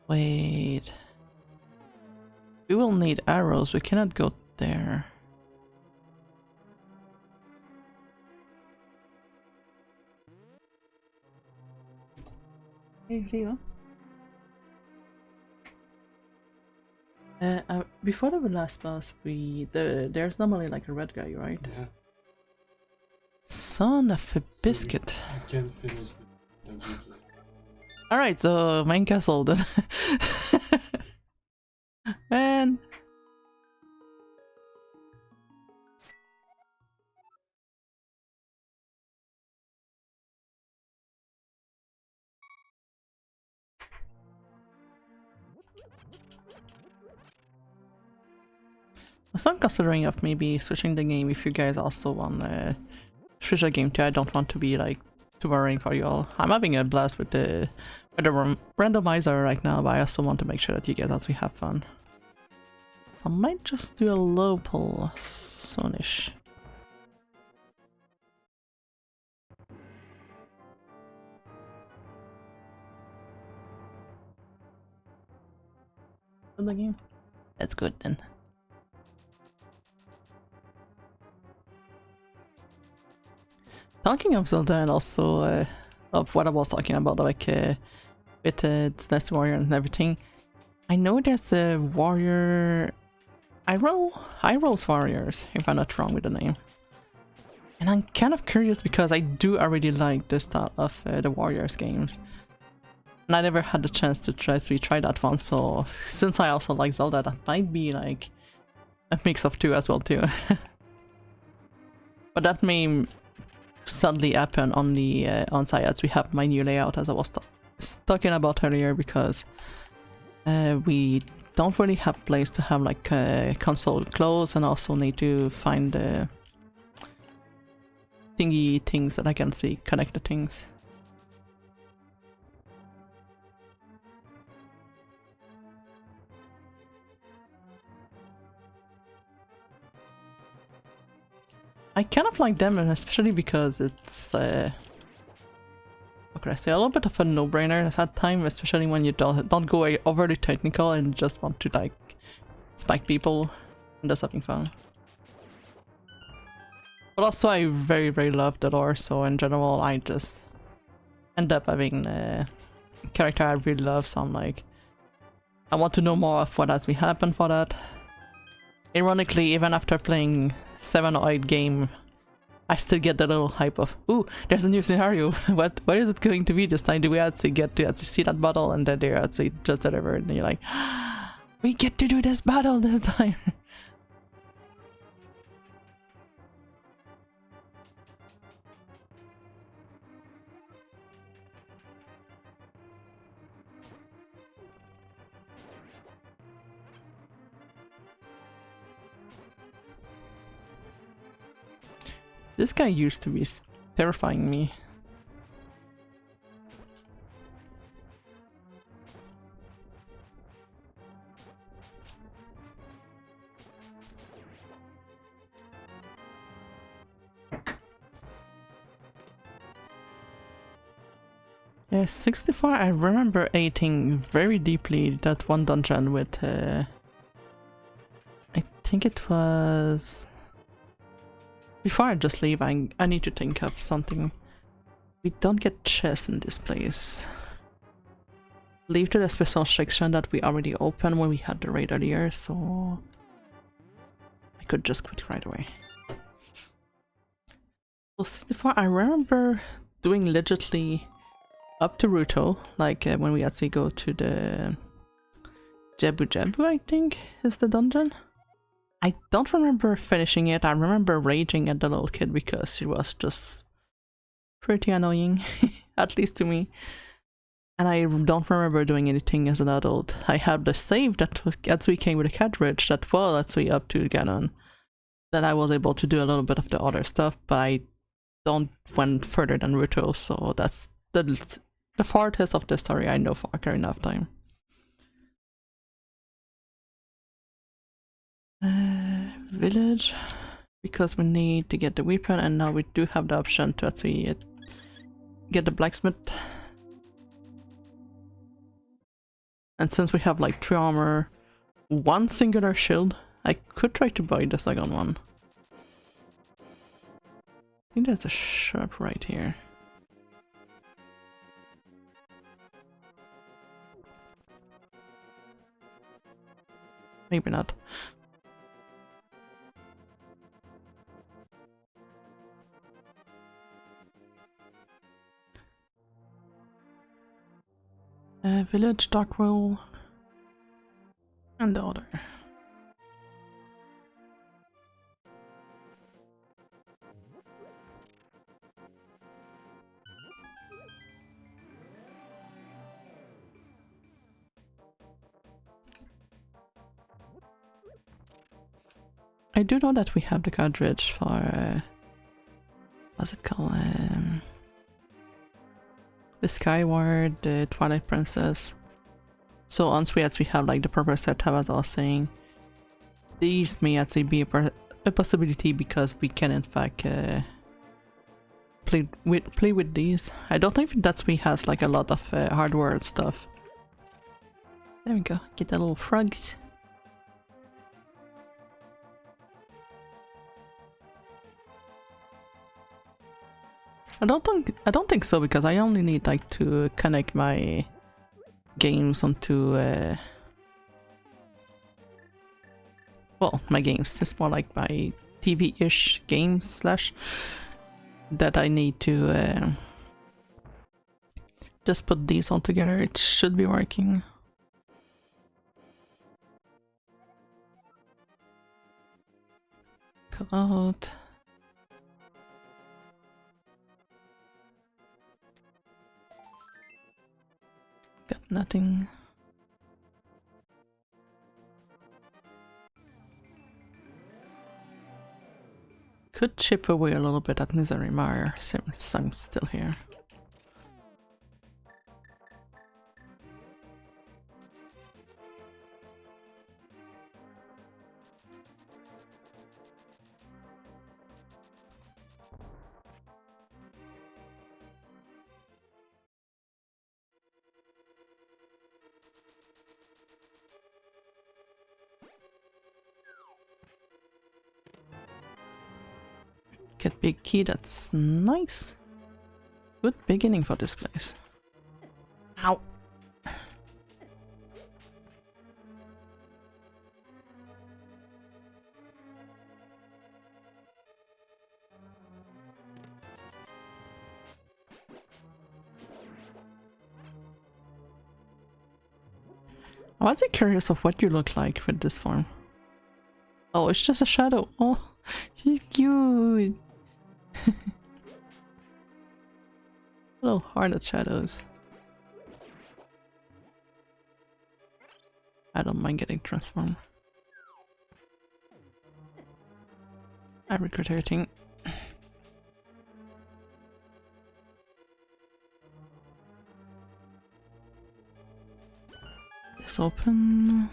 Wait. We will need arrows, we cannot go there. Hey, Leo. Before the last boss, there's normally like a red guy, right? Yeah. Son of a biscuit. I can finish the dungeon. Alright, so main castle then. Man. So I'm considering of maybe switching the game if you guys also want to switch the game too. I don't want to be like too boring for you all. I'm having a blast with the randomizer right now, but I also want to make sure that you guys actually have fun. I might just do a low pull soonish. In the game? That's good then. Talking of Zelda and also of what I was talking about, like with Dynasty Warrior and everything, I know there's a warrior. High Rolls Warriors, if I'm not wrong with the name. And I'm kind of curious because I do already like the style of the Warriors games. And I never had the chance to try that one, so since I also like Zelda, that might be like a mix of two as well too. But that may sadly happen on the on-site as we have my new layout as I was talking about earlier, because we don't really have a place to have like console close, and also need to find thingy things that I can see, connect the things. I kind of like them, and especially because it's what could I say, a little bit of a no-brainer at that time, especially when you don't go overly technical and just want to like spike people and do something fun. But also I very love the lore, so in general I just end up having a character I really love, so I'm like, I want to know more of what has been happened for that. Ironically, even after playing 7 or 8 game, I still get that little hype of, ooh, there's a new scenario. what is it going to be this time? Do we actually get to see that battle? And then they're actually just delivered, and you're like, we get to do this battle this time. This guy used to be terrifying me. Yeah, 64, I remember hating very deeply that one dungeon with, I think it was... Before I just leave, I need to think of something. We don't get chests in this place. Leave to the special section that we already opened when we had the raid earlier, so... I could just quit right away. So 64, I remember doing legitly up to Ruto, like when we actually go to the Jebu, I think is the dungeon. I don't remember finishing it. I remember raging at the little kid because she was just pretty annoying, at least to me. And I don't remember doing anything as an adult. I have the save that actually came with a cartridge that was actually up to Ganon. That I was able to do a little bit of the other stuff, but I don't went further than Ruto, so that's the farthest of the story I know for Ocarina of Time. Village, because we need to get the weapon, and now we do have the option to actually get the blacksmith. And since we have like 3 armor, 1 singular shield, I could try to buy the second one. I think there's a shop right here. Maybe not. Village, Darkwell, and the other. I do know that we have the cartridge for what's it called? The Skyward, the Twilight Princess. So once we actually have like the proper setup, as I was saying, these may actually be a possibility because we can in fact play with these. I don't think that's we has like a lot of hardware stuff. There we go. Get the little frogs. I don't think so, because I only need like to connect my games onto well, my games. It's more like my TV-ish games slash that I need to just put these all together. It should be working. Come out. Got nothing. Could chip away a little bit at Misery Mire since I'm still here. Get big key, that's nice. Good beginning for this place. Ow. I was curious of what you look like with this form. Oh, it's just a shadow. Oh, she's cute. Little hornet shadows. I don't mind getting transformed. I regret everything. This open.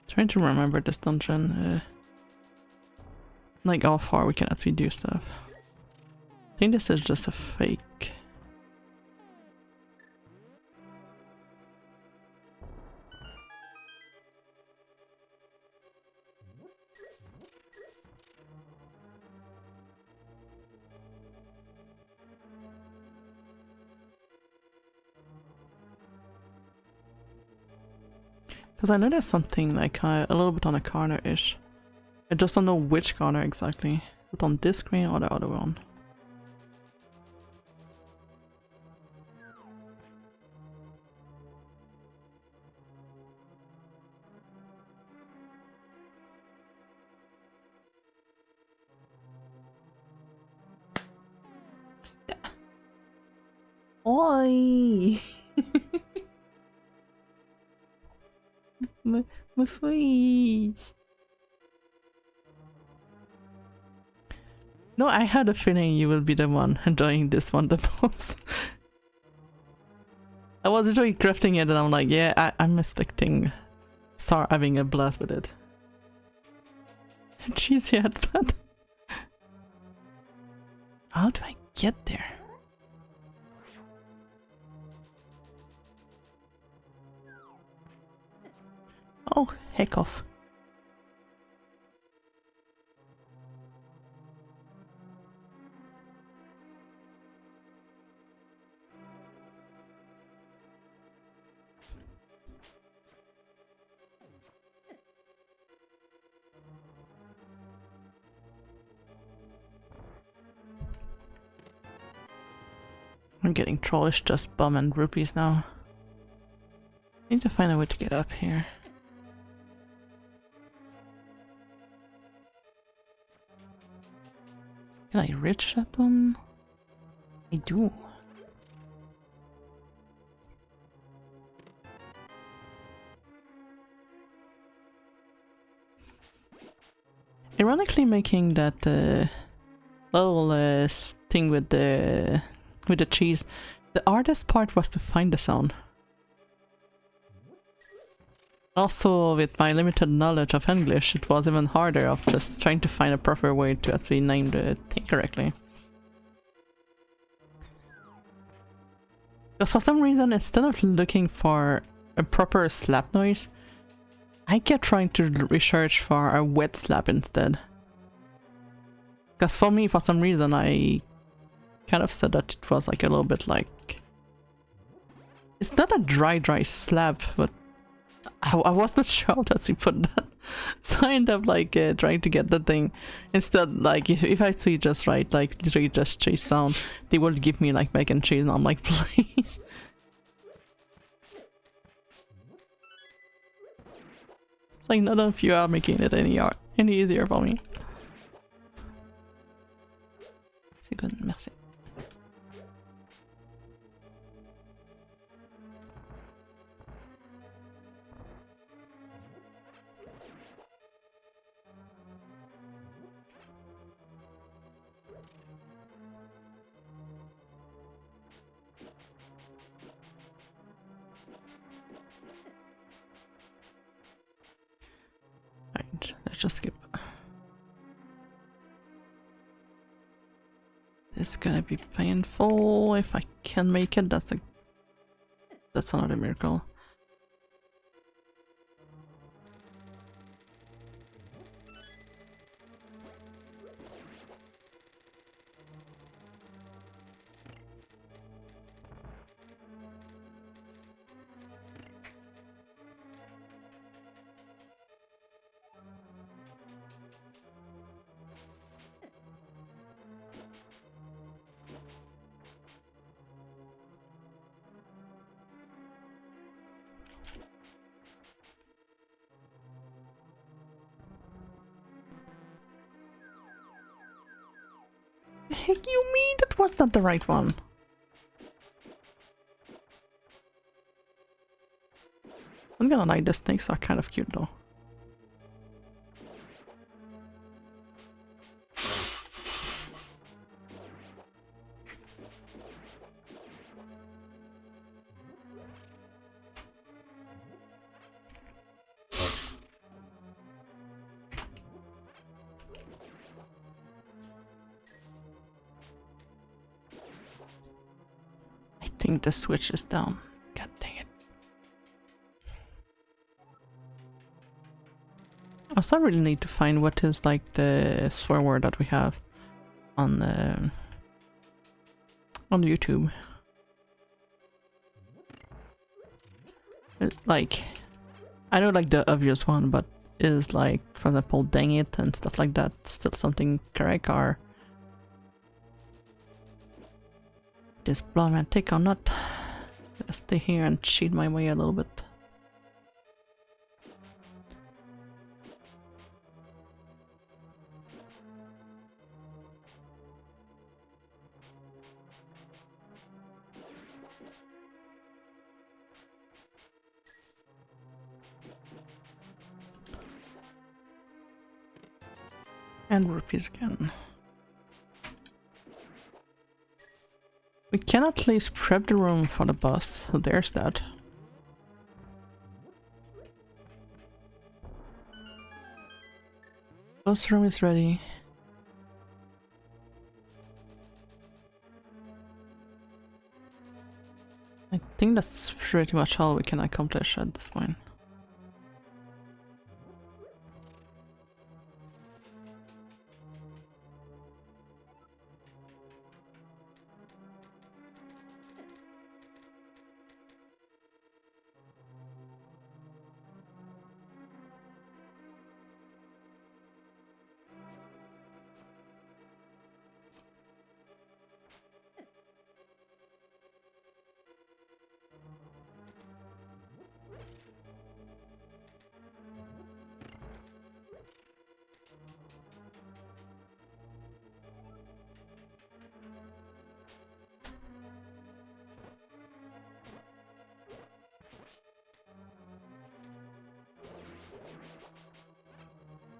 Trying to remember this dungeon, like how far we can actually do stuff. I think this is just a fake. Because I know there's something like a little bit on a corner-ish. I just don't know which corner exactly. Is it on this screen or the other one? Oi! my face! No, I had a feeling you will be the one enjoying this one the most. I was enjoying crafting it and I'm like, yeah, I'm expecting Star having a blast with it. Cheesy headband. How do I get there? Oh, heck off. I'm getting trollish, just bum and rupees now. Need to find a way to get up here. Can I reach that one? I do. Ironically, making that little thing with the cheese, the hardest part was to find the sound. Also, with my limited knowledge of English, it was even harder of just trying to find a proper way to actually name the thing correctly. Because for some reason, instead of looking for a proper slap noise, I kept trying to research for a wet slap instead. Because for me, for some reason, I kind of said that it was like a little bit like... It's not a dry slap, but I was not sure how to actually put that. So I ended up like trying to get the thing. Instead, like if I actually just write like literally just cheese sound, they will give me like mac and cheese, and I'm like, please. It's like none of you are making it any easier for me. C'est good, merci. Right, let's just skip. It's gonna be painful if I can make it. That's another miracle. Heck you mean that was not the right one? I'm gonna lie, the snakes are kind of cute though. I think the switch is down. God dang it. I also really need to find what is like the swear word that we have on YouTube. Like, I know like the obvious one, but is like, for example, dang it and stuff like that still something correct, or this problematic or not? I'll stay here and cheat my way a little bit. And rupees again. We can at least prep the room for the boss, so there's that. Boss room is ready. I think that's pretty much all we can accomplish at this point.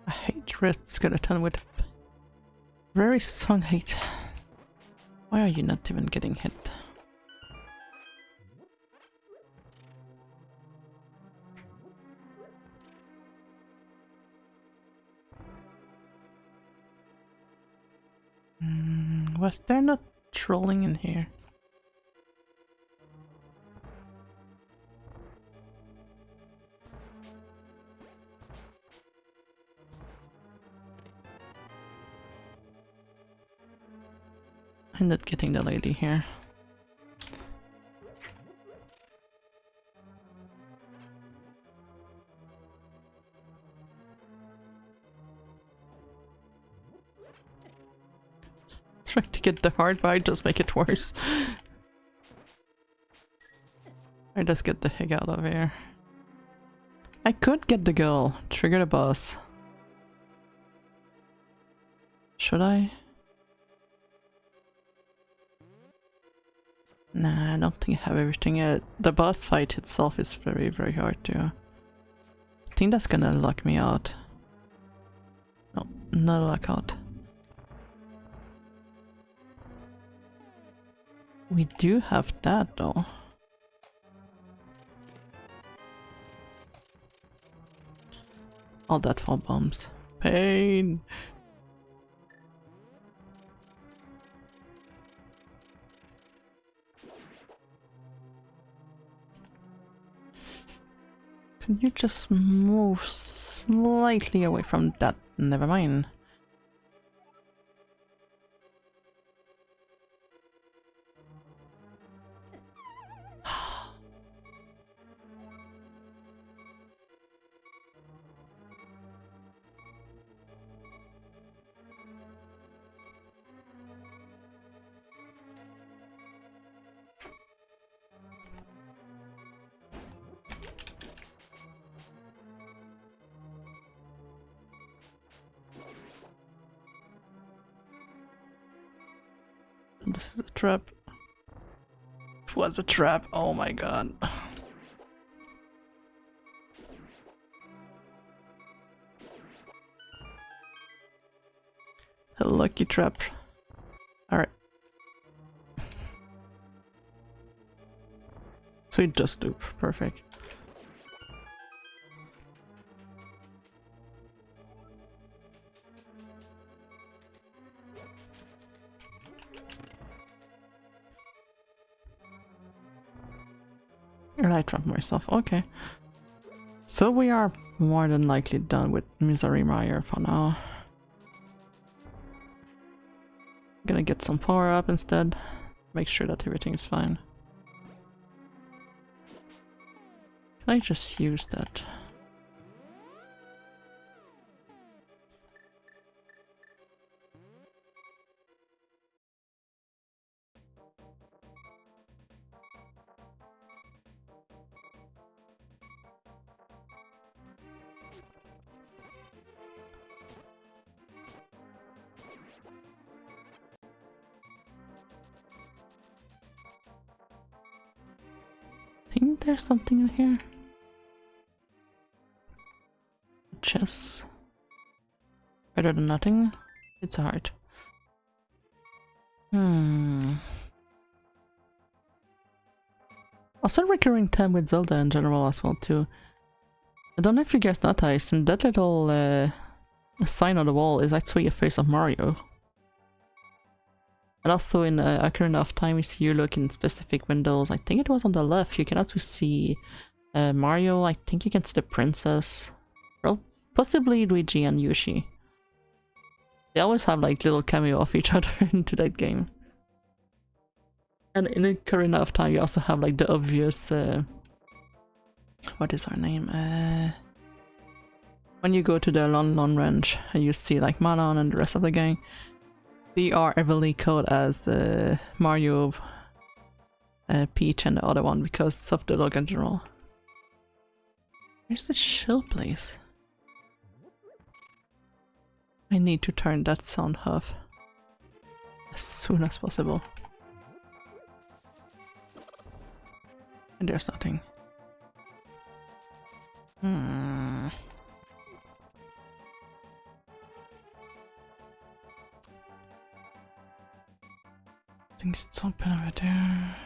I hate red skeleton with very strong hate. Why are you not even getting hit? Was there not trolling in here? I'm not getting the lady here. Trying to get the hard bite, just make it worse. I just get the heck out of here. I could get the girl, trigger the boss. Should I? Nah, I don't think I have everything yet. The boss fight itself is very, very hard too. I think that's gonna lock me out. No, not lock out. We do have that though. All that for bombs. Pain! Can you just move slightly away from that? Never mind. This is a trap. It was a trap. Oh my god. A lucky trap. Alright. So it just loop. Perfect. I trap myself. Okay. So we are more than likely done with Misery Mire for now. Gonna get some power up instead. Make sure that everything is fine. Can I just use that? I think there's something in here. Chess. Better than nothing. It's a heart. Also recurring theme with Zelda in general as well too. I don't know if you guys noticed, and that little sign on the wall is actually a face of Mario. And also in Ocarina of Time, if you look in specific windows, I think it was on the left, you can also see Mario, I think you can see the princess, well, possibly Luigi and Yoshi. They always have like little cameo of each other into that game. And in Ocarina of Time you also have like the obvious, what is her name? When you go to the Lon Ranch and you see like Manon and the rest of the gang, they are heavily coded as Mario, Peach and the other one because of the look in general. Where's the shield place? I need to turn that sound off as soon as possible. And there's nothing. Things open over there.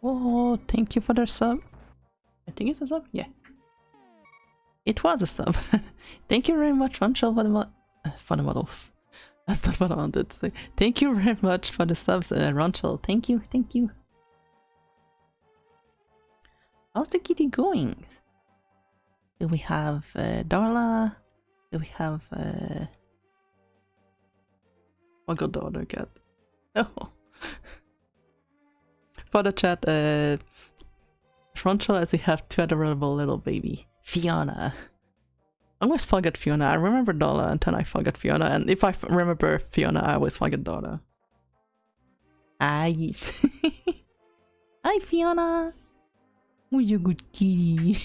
Oh, thank you for the sub. I think it's a sub? Yeah. It was a sub. Thank you very much, Ranchel, for the model. That's not what I wanted to say. Thank you very much for the subs, Ranchel. Thank you, thank you. How's the kitty going? Do we have Darla? Do we have I'll go the other cat. Oh. For the chat, Ranchel, as we have two adorable little baby. Fiona. I always forget Fiona. I remember Darla and then I forget Fiona. And if I remember Fiona, I always forget Darla. Ah, yes. Hi, Fiona. Oh, you good kitty.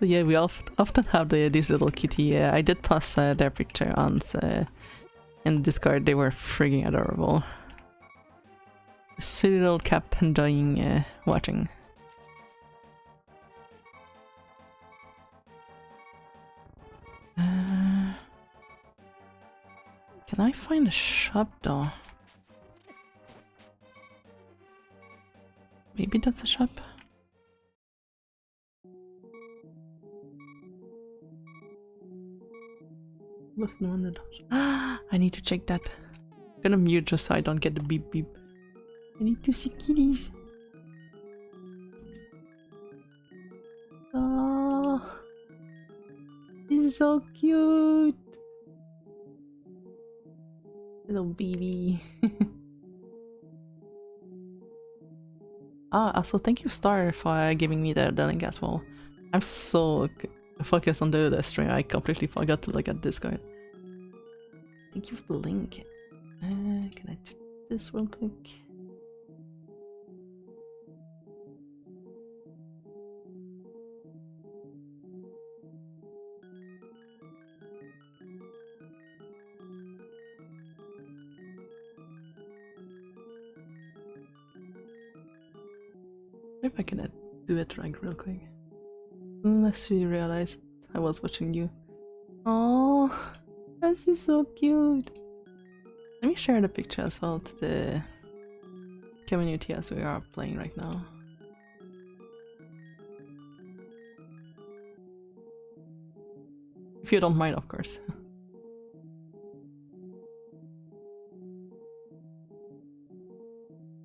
So yeah, we often have these little kitty. I did pass their picture on in Discord. They were frigging adorable. Silly little cat enjoying watching. Can I find a shop though? Maybe that's a shop. What's the one that does? I need to check that. I'm gonna mute just so I don't get the beep beep. I need to see kitties. Oh, this is so cute. Little baby. Also thank you Star for giving me the link as well. I'm so focused on the stream, I completely forgot to look at Discord. Thank you for the link. Can I check this real quick? If I can do it right real quick. Unless you realize I was watching you. Oh, this is so cute. Let me share the picture as well to the community as we are playing right now. If you don't mind, of course.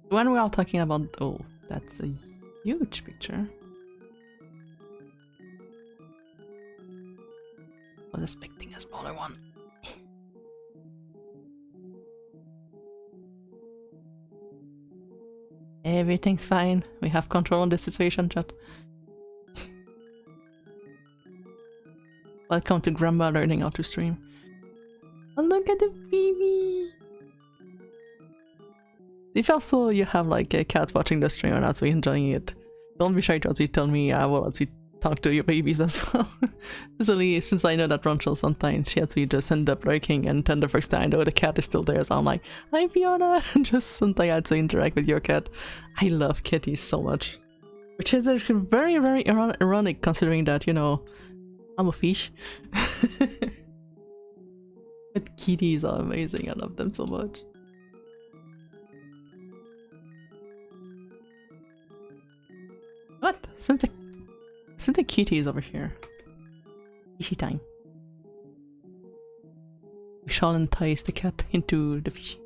When we are talking about... oh, that's a huge picture. I was expecting a smaller one. Everything's fine. We have control on the situation, chat. Welcome to Grandma learning how to stream. Oh, look at the baby! If also you have like a cat watching the stream and actually enjoying it, don't be shy to actually tell me. I will actually talk to your babies as well. Especially since I know that Ronchel sometimes she actually just end up lurking, and then the first time I know the cat is still there, so I'm like, hi Fiona, and just sometimes I had to interact with your cat. I love kitties so much. Which is actually very, very ironic considering that, you know, I'm a fish. But kitties are amazing, I love them so much. What? Since the kitty is over here. Fishy time. We shall entice the cat into the fish.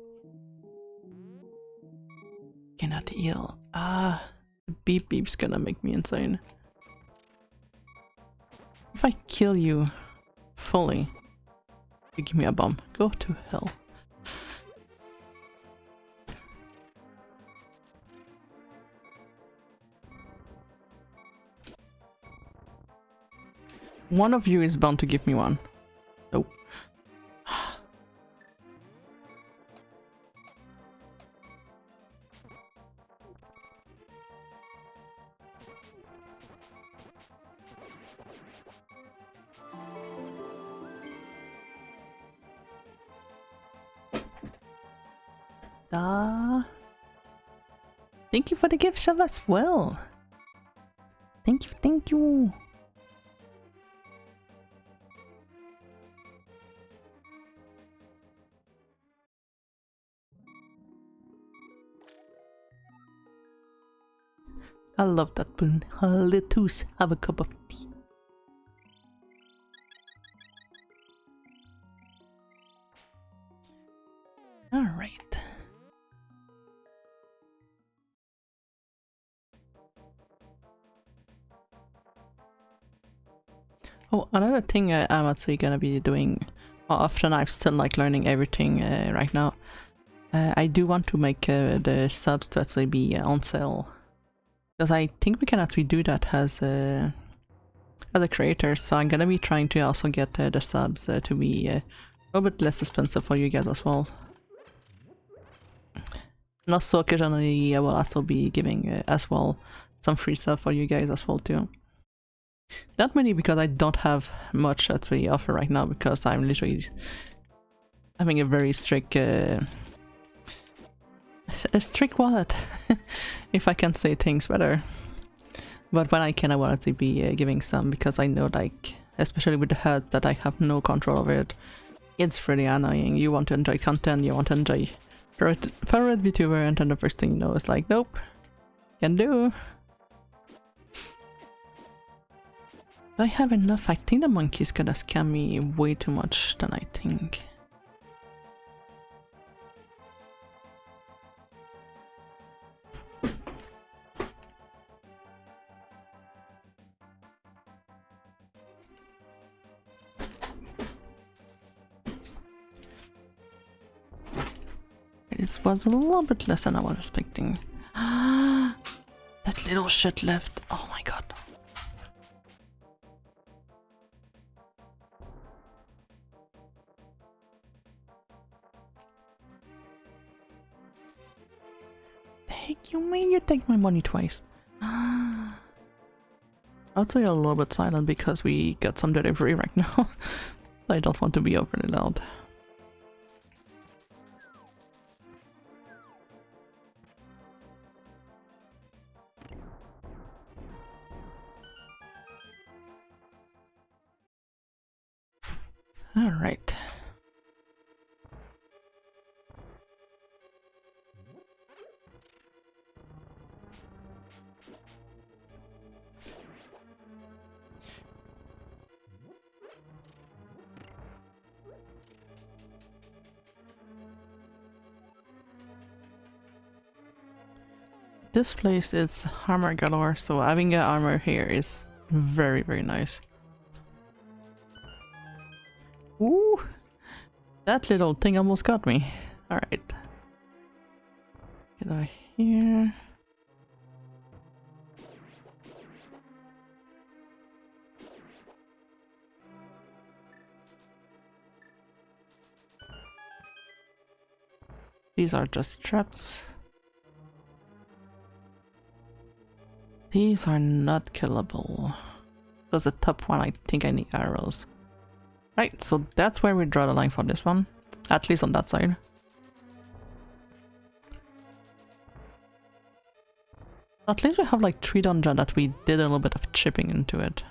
Cannot heal. Ah, the beep beep's gonna make me insane. If I kill you fully, you give me a bomb. Go to hell. One of you is bound to give me one. Nope. Thank you for the gift shop as well. Thank you, thank you. I love that boon. Let's have a cup of tea. All right. Oh, another thing I'm actually gonna be doing more often. I'm still like learning everything right now. I do want to make the subs to actually be on sale, because I think we can actually do that as a creator. So I'm gonna be trying to also get the subs to be a little bit less expensive for you guys as well. And also occasionally I will also be giving as well some free stuff for you guys as well too. Not many, because I don't have much to really offer right now, because I'm literally having a very strict wallet, if I can say things better. But when I can, I will actually be giving some, because I know, like, especially with the head, that I have no control over it. It's pretty annoying. You want to enjoy content, you want to enjoy favorite VTuber, and then the first thing you know is like, nope, can do. I have enough. I think the monkey's gonna scam me way too much than I think. It was a little bit less than I was expecting. That little shit left. Oh my god. You mean you take my money twice? I'll tell you a little bit silent because we got some delivery right now. I don't want to be overly loud. All right. This place is armor galore, so having an armor here is very, very nice. Ooh! That little thing almost got me. Alright. Get out of here. These are just traps. These are not killable. Because the top one, I think I need arrows. Right, so that's where we draw the line for this one. At least on that side. At least we have like 3 dungeons that we did a little bit of chipping into it.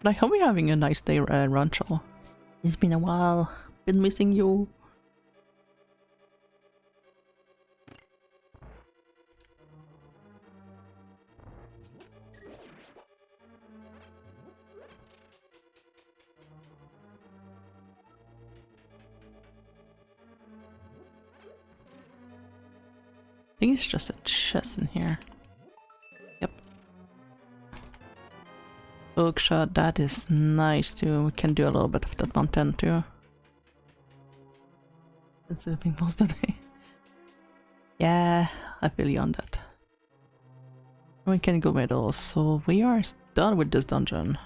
But I hope you're having a nice day, Rancho. It's been a while. Been missing you. I think it's just a chest in here. Yep. Hook shot, that is nice too. We can do a little bit of that mountain too. It's sleeping most of the day. Yeah, I feel you on that. We can go middle, so we are done with this dungeon.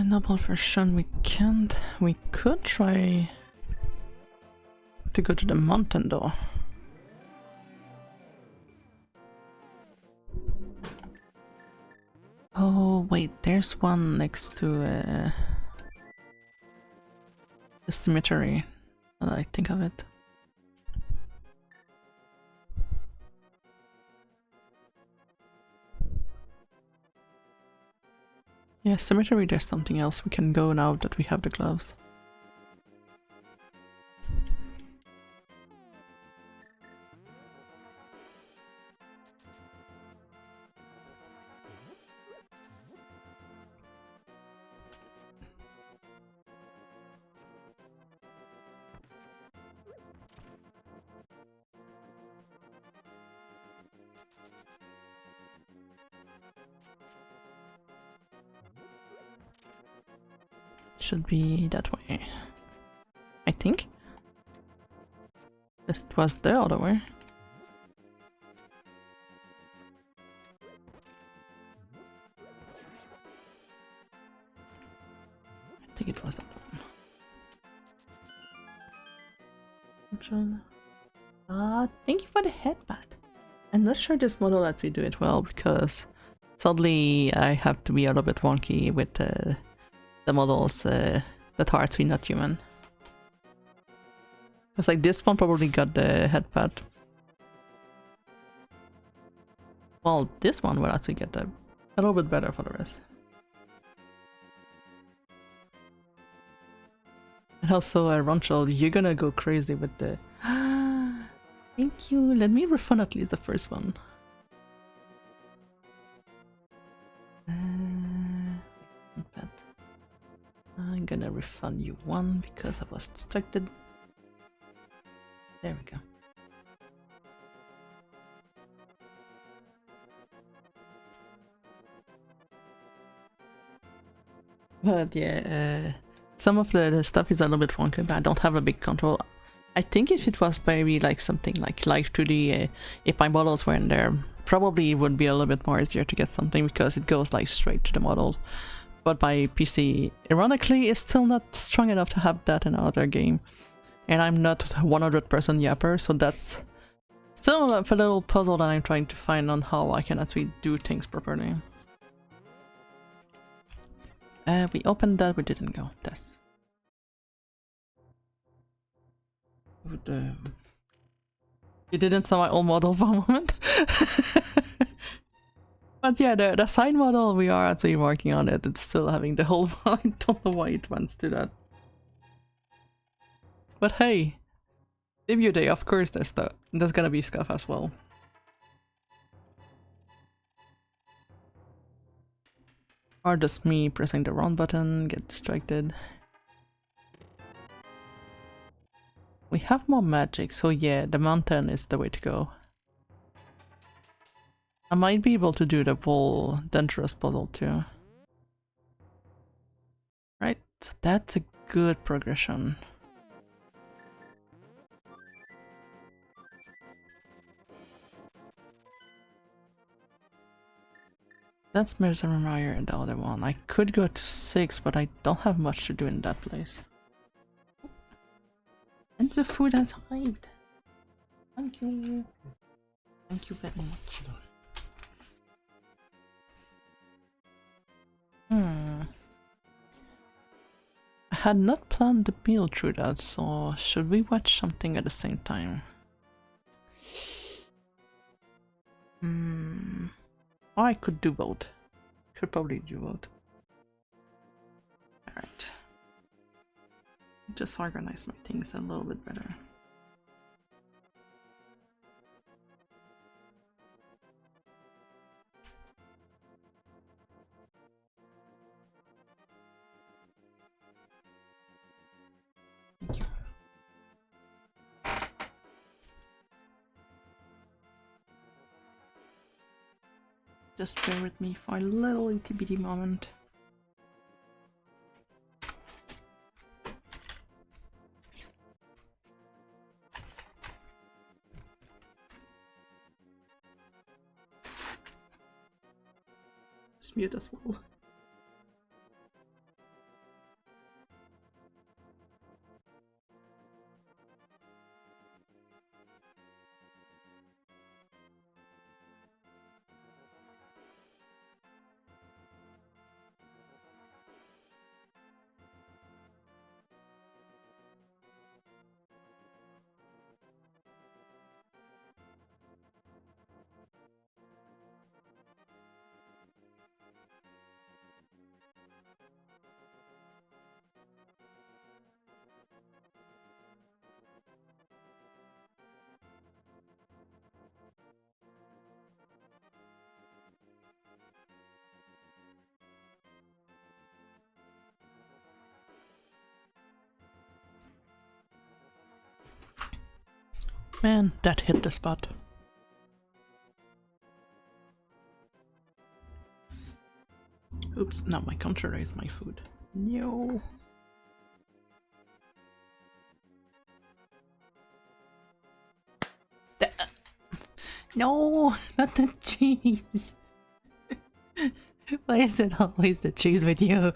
Noble version we can't. We could try to go to the mountain though. Oh wait, there's one next to the cemetery. Now that I think of it. Yeah, cemetery, there's something else we can go now that we have the gloves. Should be that way. I think. This was the other way. I think it was that one. Thank you for the headband. I'm not sure this model lets me do it well because sadly I have to be a little bit wonky with the models that are actually not human. It's like this one probably got the headpad. Well, this one will actually get a little bit better for the rest. And also, Ronchel, you're gonna go crazy with the... Thank you, let me refund at least the first one. I'm gonna refund you one because I was distracted. There we go. But yeah, some of the stuff is a little bit wonky, but I don't have a big control. I think if it was maybe like something like Live 2D, if my models were in there, probably it would be a little bit more easier to get something because it goes like straight to the models. But my PC, ironically, is still not strong enough to have that in another game. And I'm not 100% yapper, so that's still a little puzzle that I'm trying to find on how I can actually do things properly. We opened that, we didn't go. Test. You didn't saw my old model for a moment? But yeah, the side model, we are actually working on it. It's still having the whole I don't know why it wants to do that. But hey, debut day, of course there's gonna be stuff as well. Or just me pressing the wrong button, get distracted. We have more magic, so yeah, the mountain is the way to go. I might be able to do the whole dangerous puzzle too. Right, so that's a good progression. That's Meyer and the other one. I could go to 6, but I don't have much to do in that place. And the food has arrived. Thank you. Thank you very much. I had not planned the meal through that, so should we watch something at the same time? Or I could do both. Could probably do both. Alright. Just organize my things a little bit better. Thank you. Just bear with me for a little itty bitty moment. Just mute as well. Man, that hit the spot. Oops, now my controller is my food. No. No, not the cheese. Why is it always the cheese with you?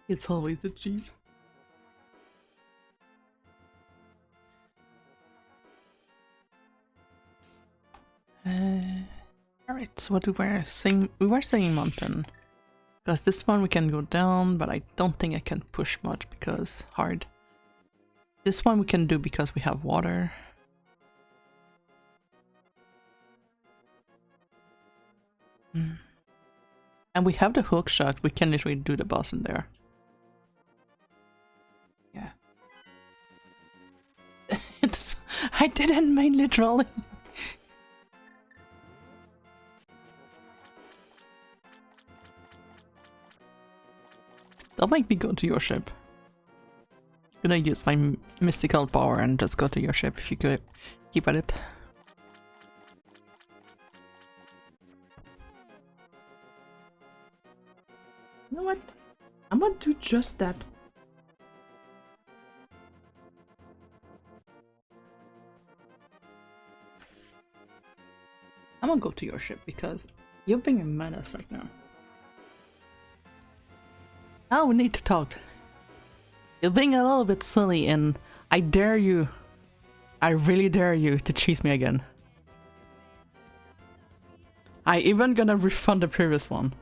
It's always the cheese. Alright, so what we were saying mountain. Because this one we can go down, but I don't think I can push much because hard. This one we can do because we have water. And we have the hook shot, we can literally do the boss in there. Yeah. I didn't mean literally. Don't make me go to your ship. I'm gonna use my mystical power and just go to your ship if you could keep at it. You know what? I'm gonna do just that. I'm gonna go to your ship because you're being a menace right now. Now we need to talk. You're being a little bit silly and I dare you. I really dare you to cheese me again. I even gonna refund the previous one.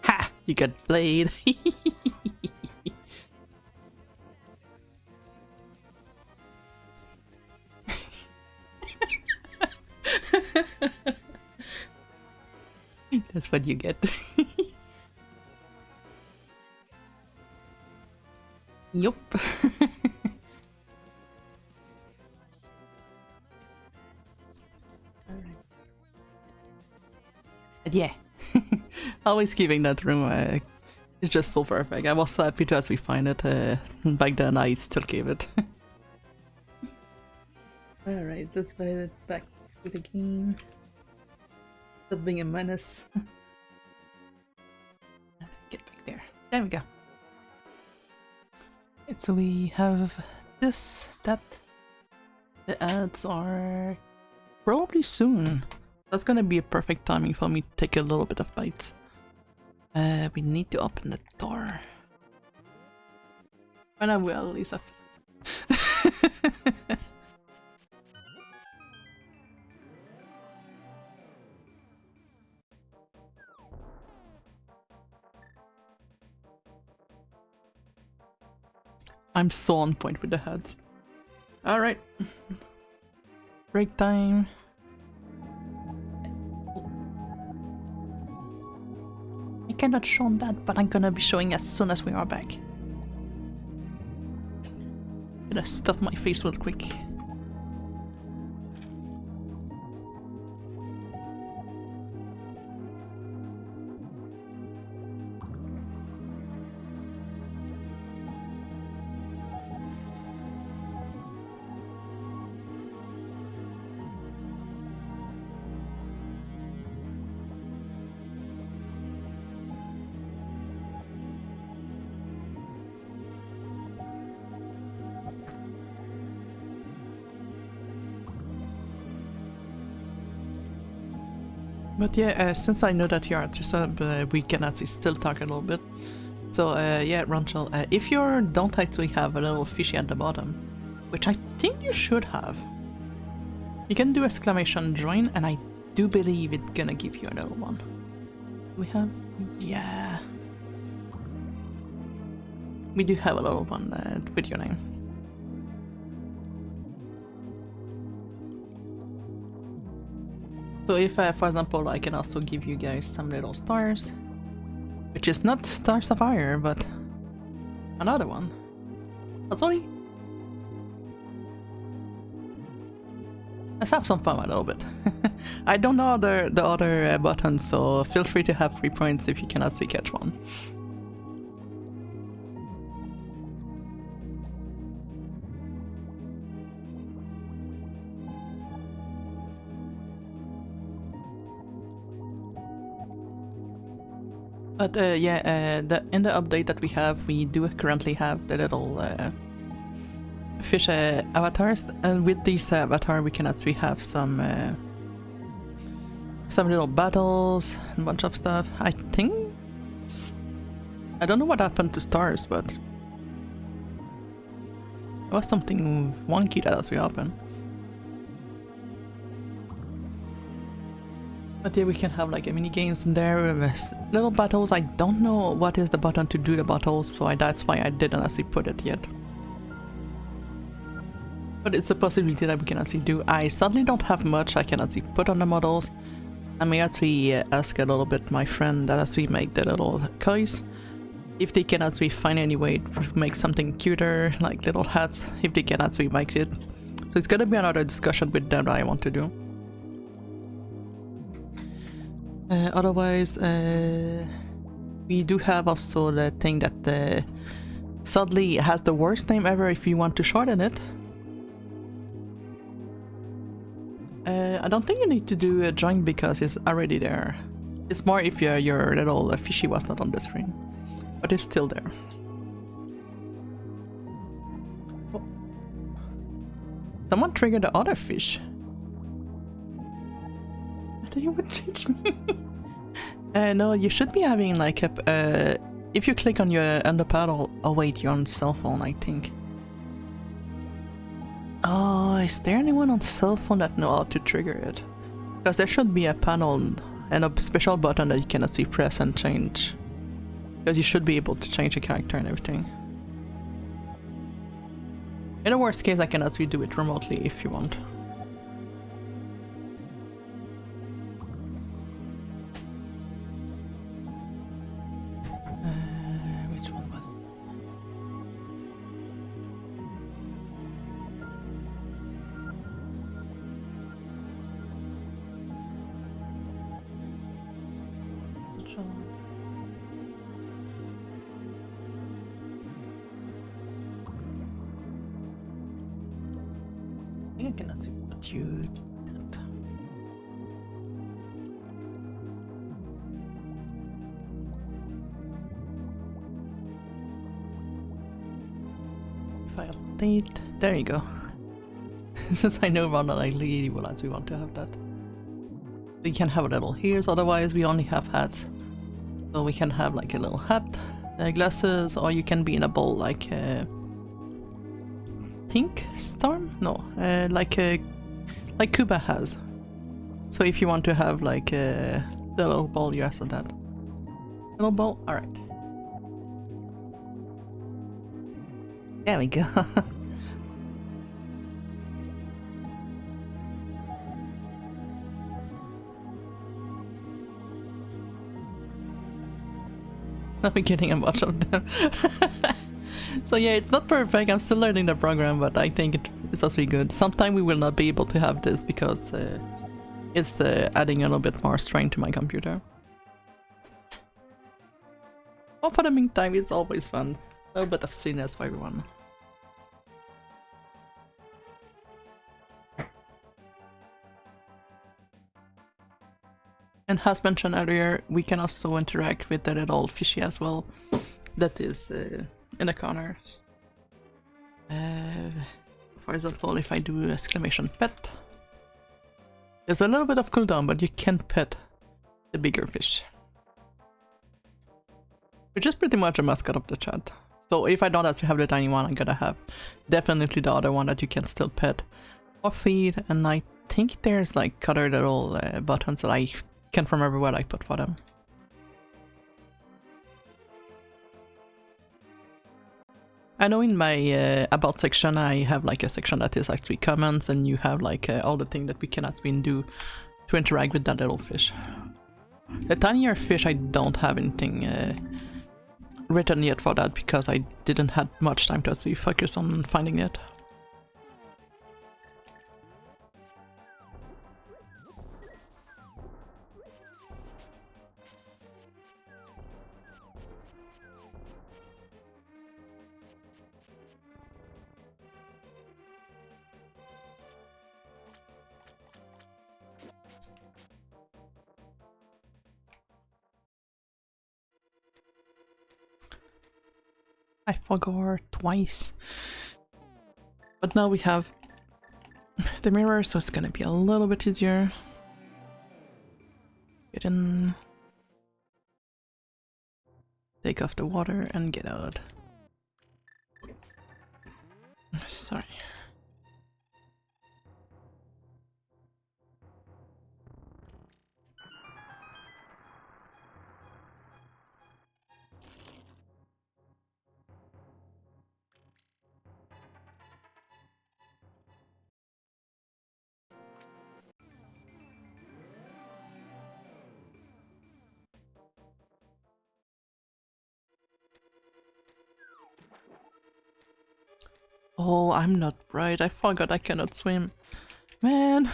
Ha! You got played. That's what you get. Yup. Yeah. Always keeping that room. It's just so perfect. I was so happy to as we find it. Back then I still gave it. Alright, let's put it back to the game. Stop being a menace. Get back there. There we go. Right, so we have this, that. The ads are probably soon. That's gonna be a perfect timing for me to take a little bit of bites. We need to open the door. And I will, at least after. I'm so on point with the heads. Alright. Break time. I cannot show that, but I'm gonna be showing as soon as we are back. Gonna stuff my face real quick. But yeah, since I know that you are to sub, we can actually still talk a little bit. So yeah, Ranchel, if you don't actually have a little fishy at the bottom, which I think you should have, you can do exclamation join, and I do believe it's gonna give you a little one. Do we have? Yeah. We do have a little one with your name. So if, for example, I can also give you guys some little stars, which is not Starsafiyah, but another one. Totally. Let's have some fun a little bit. I don't know the other buttons, so feel free to have 3 points if you cannot see catch one. But yeah, in the update that we have, we do currently have the little fish avatars, and with these avatars we can actually have some little battles and a bunch of stuff. I think I don't know what happened to stars, but there was something wonky that actually happened. But yeah, we can have like a mini games in there with little battles. I don't know what is the button to do the battles, so that's why I didn't actually put it yet. But it's a possibility that we can actually do. I sadly don't have much I can actually put on the models. I may actually ask a little bit my friend that actually make the little toys, if they can actually find any way to make something cuter, like little hats, if they can actually make it. So it's gonna be another discussion with them that I want to do. Otherwise, we do have also the thing that sadly has the worst name ever if you want to shorten it. I don't think you need to do a join because it's already there. It's more if your little fishy was not on the screen, but it's still there. Oh. Someone triggered the other fish. I thought you would change me. No, you should be having like a if you click on your under paddle. Oh wait, you're on cell phone, I think. Oh, is there anyone on cell phone that know how to trigger it? Because there should be a panel and a special button that you can actually press and change. Because you should be able to change the character and everything. In the worst case, I can actually do it remotely if you want. Which one was it? Which one? I think I can actually put you. If I update, there you go. Since I know Ronald, I really will actually want to have that. We can have little ears, otherwise we only have hats. So we can have like a little hat, glasses, or you can be in a bowl like Think Storm? No, like Kuba has. So if you want to have like the little bowl, you ask that. Little bowl? Alright. There we go. Not getting a bunch of them. So yeah, it's not perfect. I'm still learning the program, but I think it's actually good. Sometime we will not be able to have this because it's adding a little bit more strain to my computer. But for the meantime, it's always fun. A little bit of silliness for everyone. And as mentioned earlier, we can also interact with the little fishy as well. That is in the corners. For example, if I do exclamation pet, there's a little bit of cooldown, but you can pet. the bigger fish. Which is pretty much a mascot of the chat. So if I don't actually have the tiny one, I'm gonna have definitely the other one that you can still pet or feed. And I think there's like other little buttons that I can't remember what I put for them. I know in my about section I have like a section that is actually comments, and you have like all the things that we can actually do to interact with that little fish. The tinier fish, I don't have anything written yet for that because I didn't have much time to actually focus on finding it. I forgot twice. But now we have the mirror, so it's gonna be a little bit easier. Get in. Take off the water and get out. Sorry. Oh, I'm not bright. I forgot I cannot swim. Man.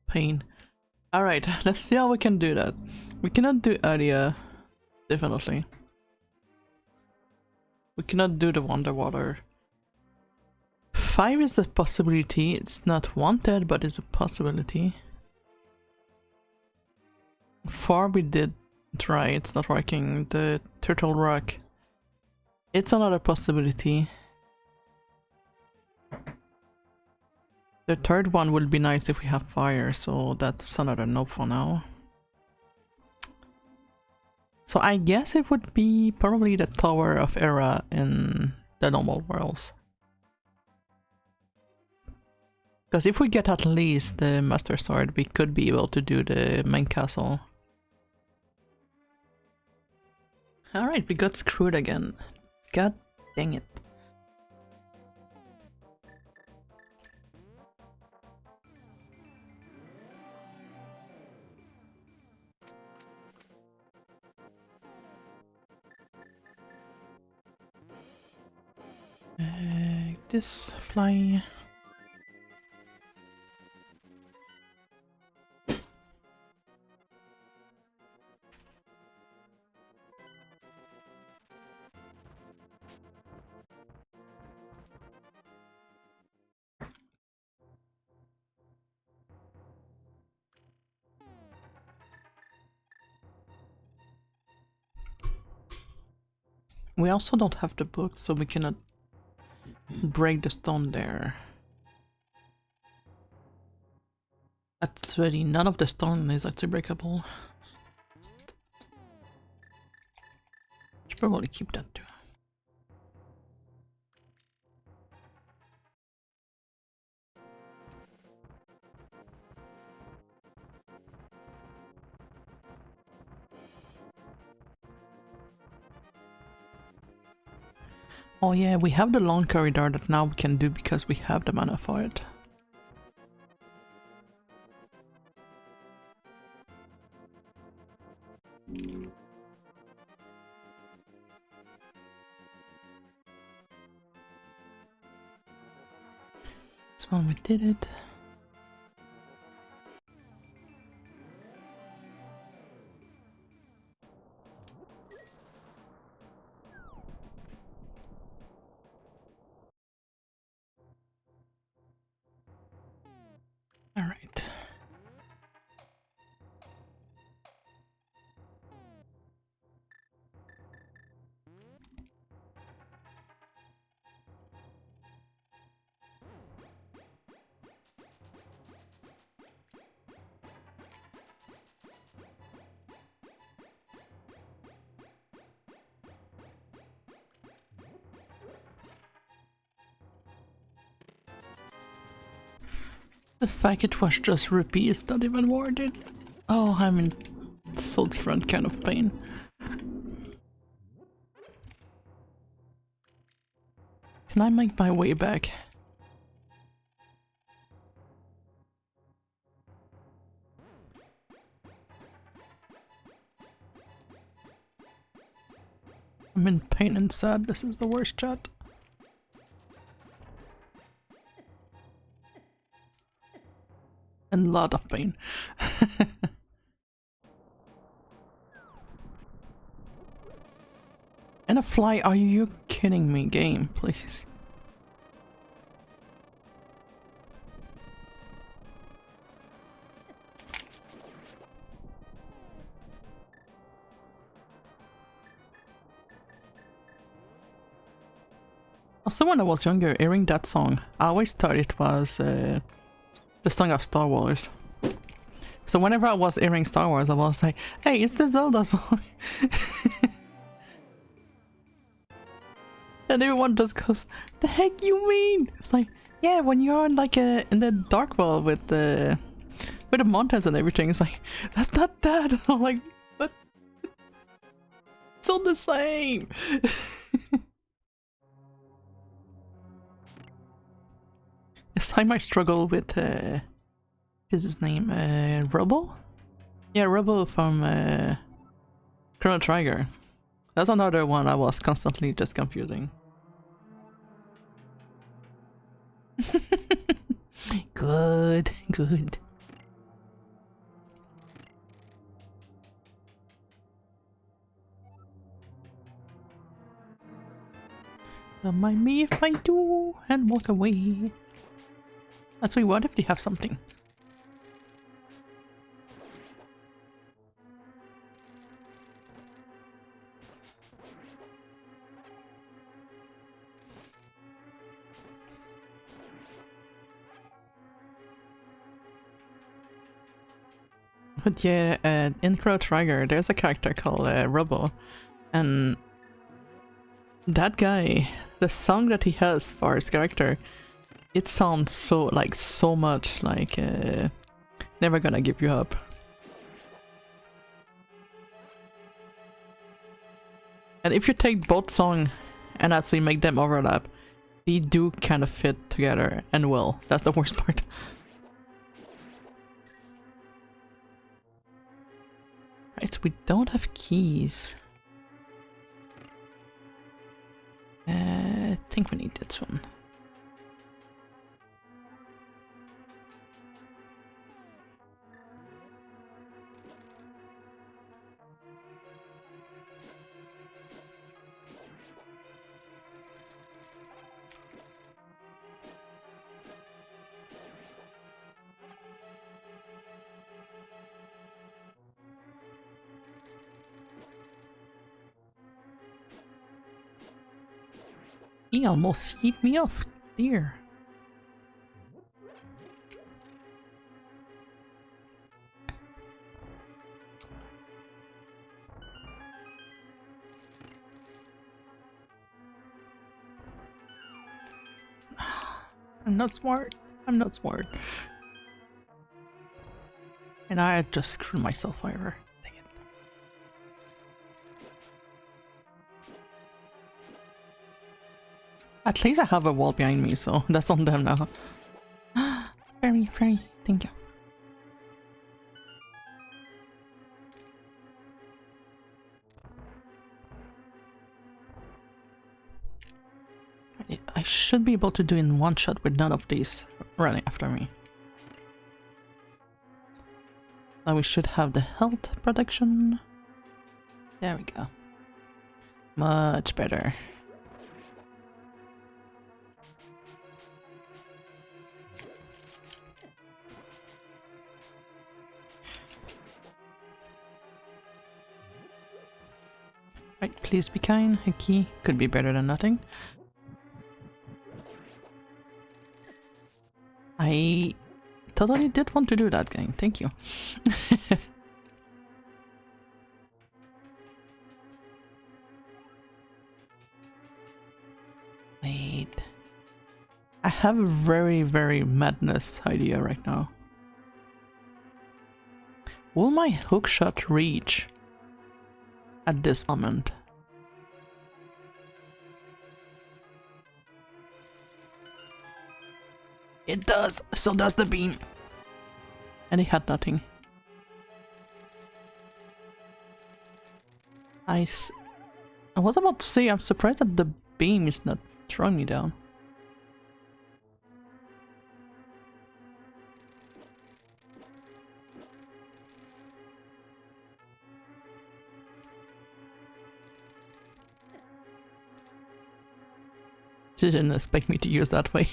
Pain. Alright, let's see how we can do that. We cannot do earlier. Definitely. We cannot do the underwater. 5 is a possibility. It's not wanted, but it's a possibility. 4 we did try. It's not working. The turtle rock. It's another possibility. The third one will be nice if we have fire, so that's another nope for now. So I guess it would be probably the Tower of Era in the normal worlds. Because if we get at least the Master Sword, we could be able to do the main castle. Alright, we got screwed again. God dang it. This fly. We also don't have the book, so we cannot break the stone there. Actually, none of the stone is actually breakable. Should probably keep that too. Oh yeah, we have the long corridor that now we can do because we have the mana for it. This one we did it. All right. The fact it was just rupees not even worth it. Oh, I'm in so different kind of pain. Can I make my way back? I'm in pain and sad. This is the worst chat. And a lot of pain. And a fly, are you kidding me, game, please? Also, when I was younger, hearing that song, I always thought it was the song of Star Wars. So whenever I was hearing Star Wars, I was like, hey, it's the Zelda song. And everyone just goes, the heck you mean? It's like, yeah, when you're in like in the dark world with the mountains and everything, it's like, that's not that. I'm like, but it's all the same. It's time I struggle with is his name Robo? Yeah, Robo from Chrono Trigger. That's another one I was constantly just confusing. Good, good. Don't mind me if I do, and walk away. Actually, what if they have something? But yeah, in Chrono Trigger, there's a character called Robo, and that guy, the song that he has for his character, it sounds so much like Never Gonna Give You Up. And if you take both songs and actually make them overlap, they do kind of fit together and well. That's the worst part. Right, so we don't have keys. I think we need this one. He almost hit me off, dear. I'm not smart. I'm not smart. And I just screwed myself over. Dang it. At least I have a wall behind me, so that's on them now. Very, thank you. I should be able to do in one shot with none of these running after me. Now we should have the health protection. There we go. Much better. Right, please be kind. A key could be better than nothing. I totally did want to do that, gang. Thank you. Wait. I have a very, very madness idea right now. Will my hookshot reach at this moment? It does, so does the beam. And he had nothing. I was about to say, I'm surprised that the beam is not throwing me down. Didn't expect me to use that way.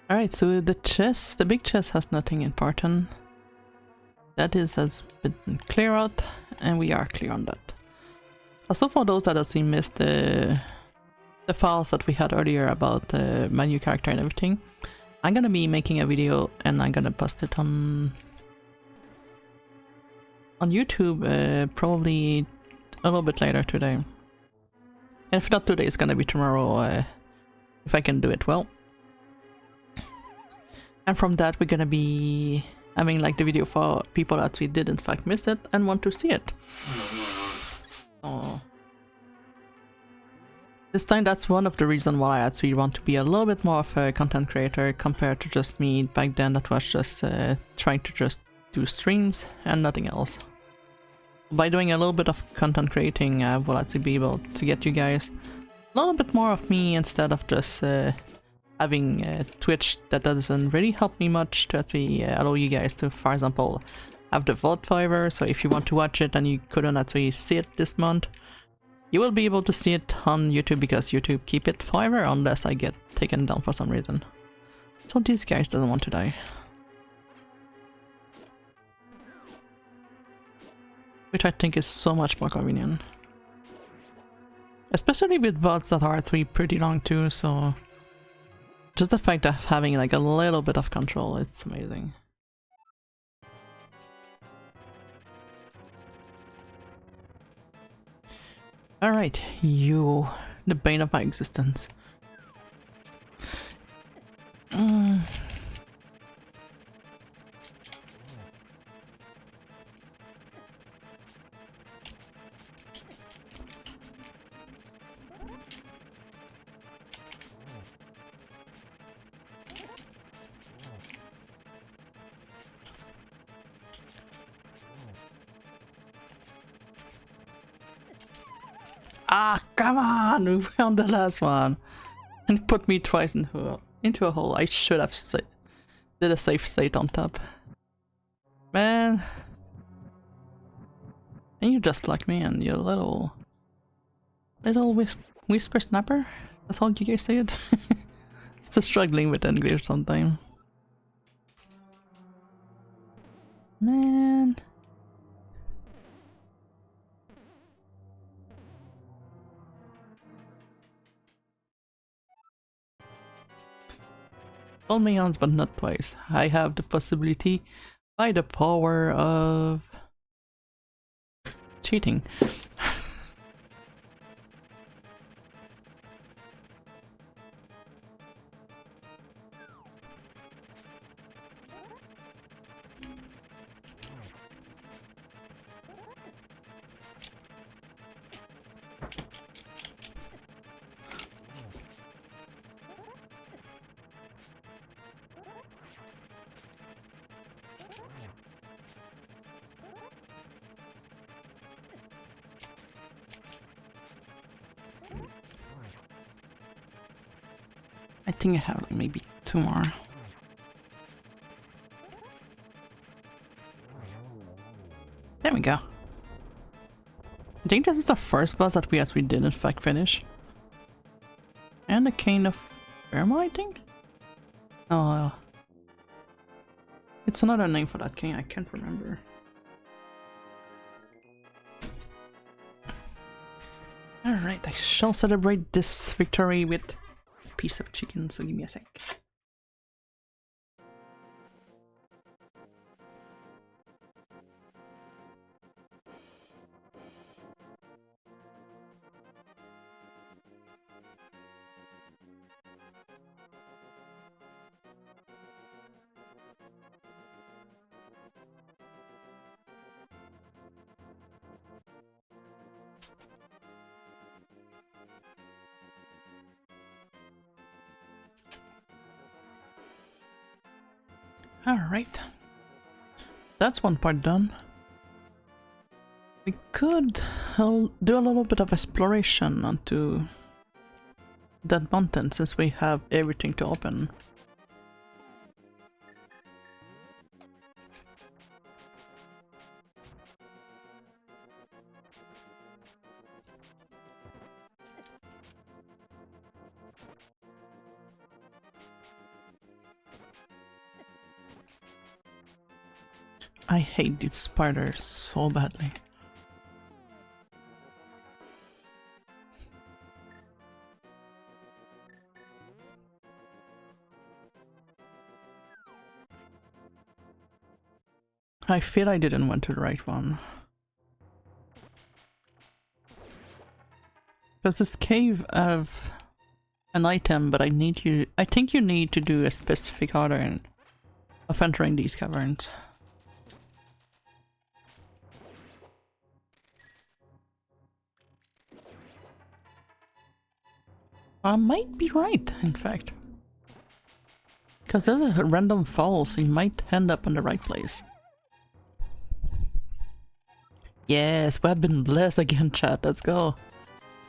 Alright, so the chest, the big chest has nothing important. That has been clear out, and we are clear on that. Also, for those that have missed the files that we had earlier about my new character and everything, I'm gonna be making a video and I'm gonna post it on YouTube probably a little bit later today. And if not today, it's gonna be tomorrow if I can do it well. And from that, we're gonna be having like the video for people that we did in fact miss it and want to see it. Oh. This time, that's one of the reasons why I actually want to be a little bit more of a content creator compared to just me back then that was just trying to just do streams and nothing else. By doing a little bit of content creating, I will actually be able to get you guys a little bit more of me instead of just having Twitch that doesn't really help me much to actually allow you guys to, for example, have the vote fiver, so if you want to watch it and you couldn't actually see it this month, you will be able to see it on YouTube because YouTube keep it fiver unless I get taken down for some reason. So these guys doesn't want to die. Which I think is so much more convenient. Especially with VODs that are actually pretty long too, so just the fact of having like a little bit of control, it's amazing. Alright, you, the bane of my existence. Ah, come on! We found the last one! And put me twice into a hole. I should have did a safe state on top. Man. And you just like me and you little whisper snapper? That's all you guys said? Still struggling with English sometimes. Man. Only once, but not twice. I have the possibility by the power of cheating. I think I have like maybe 2 more. There we go. I think this is the first boss that we actually did in fact finish. And the Cane of Irma, I think? Oh, it's another name for that cane, I can't remember. Alright, I shall celebrate this victory with a piece of chicken, so give me a sec. Alright. That's one part done. We could do a little bit of exploration onto that mountain since we have everything to open. I hate these spiders so badly. I feel I didn't went to the right one. Does this cave have an item, but I think you need to do a specific order of entering these caverns. I might be right, in fact. Because there's a random fall, so you might end up in the right place. Yes, we've been blessed again, chat. Let's go.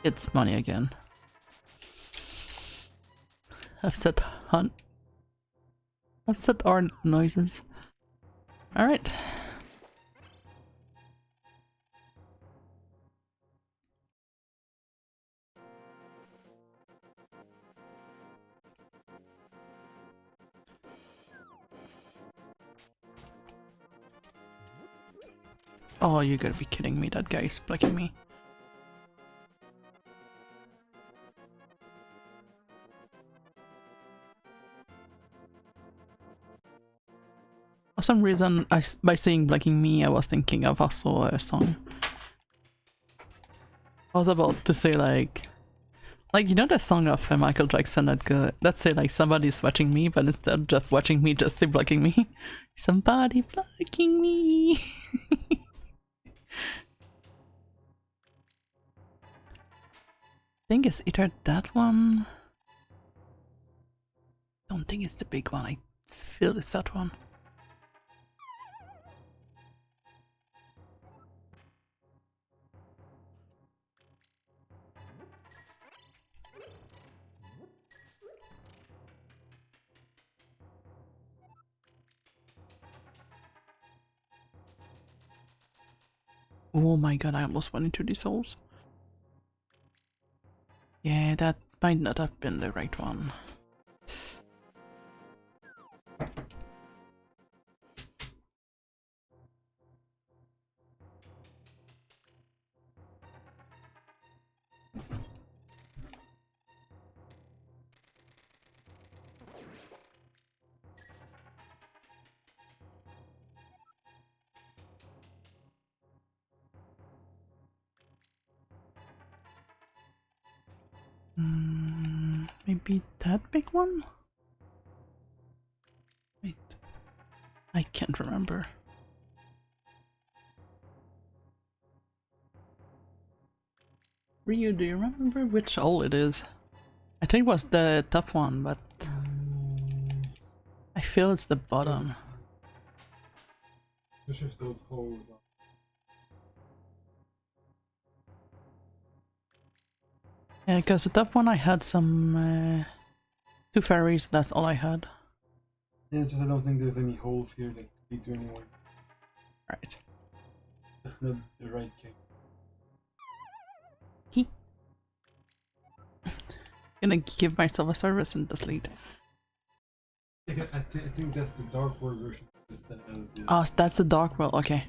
It's money again. I've set art noises. Alright. Oh, you gotta be kidding me, that guy's blocking me. For some reason, by saying blocking me, I was thinking of also a song. I was about to say like you know that song of Michael Jackson that say like somebody's watching me, but instead of watching me, just say blocking me. Somebody blocking me. I think it's either that one. Don't think it's the big one. I feel it's that one. Oh my god, I almost went into these holes. Yeah, that might not have been the right one. Maybe that big one? Wait, I can't remember. Ryu, do you remember which hole it is? I think it was the top one, but I feel it's the bottom. Just if those holes are. Yeah, because the top one I had some 2 fairies, that's all I had. Yeah, just I don't think there's any holes here that lead to anywhere. Right. That's not the right cave. Gonna give myself a service in this lead. I think that's the dark world version. Oh, that's the dark world, okay.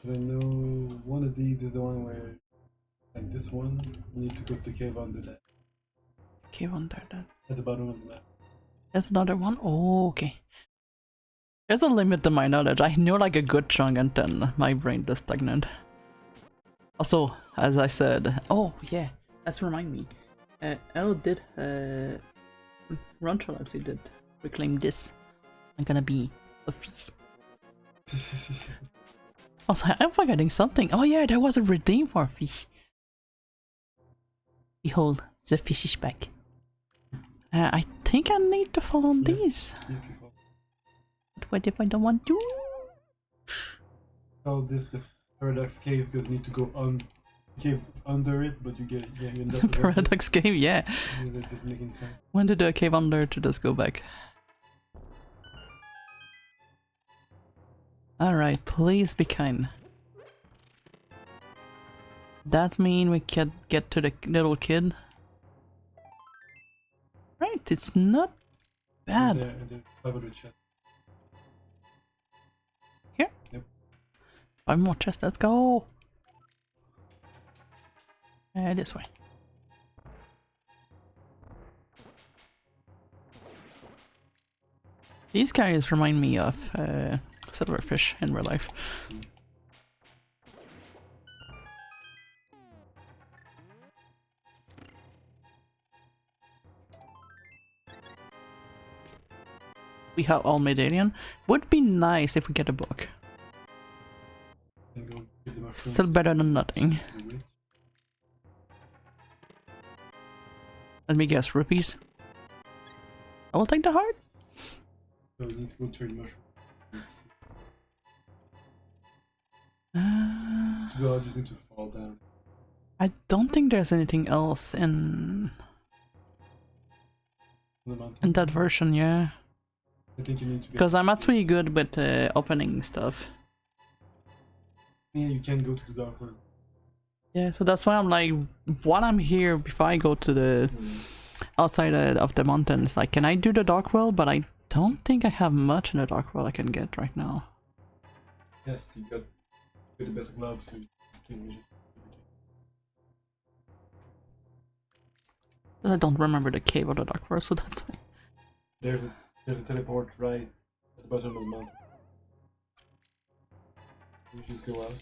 I know one of these is the one where, like this one, you need to go to cave under that. Cave under that. At the bottom of the map. There's another one? Oh, okay. There's a limit to my knowledge. I know like a good chunk and then my brain is stagnant. Also, as I said, oh yeah, that's remind me. L did, Rontrolazzi did reclaim this. I'm gonna be a fish. Also, I'm forgetting something. Oh yeah, there was a redeem for a fish. Behold, the fish is back. I think I need to follow these. But what if I don't want to? Call this the paradox cave because you need to go cave under it, but you end up above it. Paradox cave, yeah. That doesn't make any sense. When did the cave under to just go back? Alright, please be kind. That mean we can get to the little kid? Right, it's not bad. And 500 chests. Here? Yep. 5 more chests, let's go! This way. These guys remind me of silverfish in real life. We have all medallion. Would be nice if we get a book. And go get the mushroom. Still better than nothing. Let me guess, rupees? I will take the heart. So we need to go trade mushrooms. To go, I just need to fall down. I don't think there's anything else in On the mountain. that version, yeah. I think you need to be. Because I'm not really good with opening stuff. Yeah, you can go to the dark world. Yeah, so that's why I'm like, while I'm here, before I go to the outside of the mountains, like, can I do the dark world? But I don't think I have much in the dark world I can get right now. Yes, you got the best gloves, so you can just. I don't remember the cave of the dark world, so that's why. There's a teleport right at the bottom of the mountain. You just go out.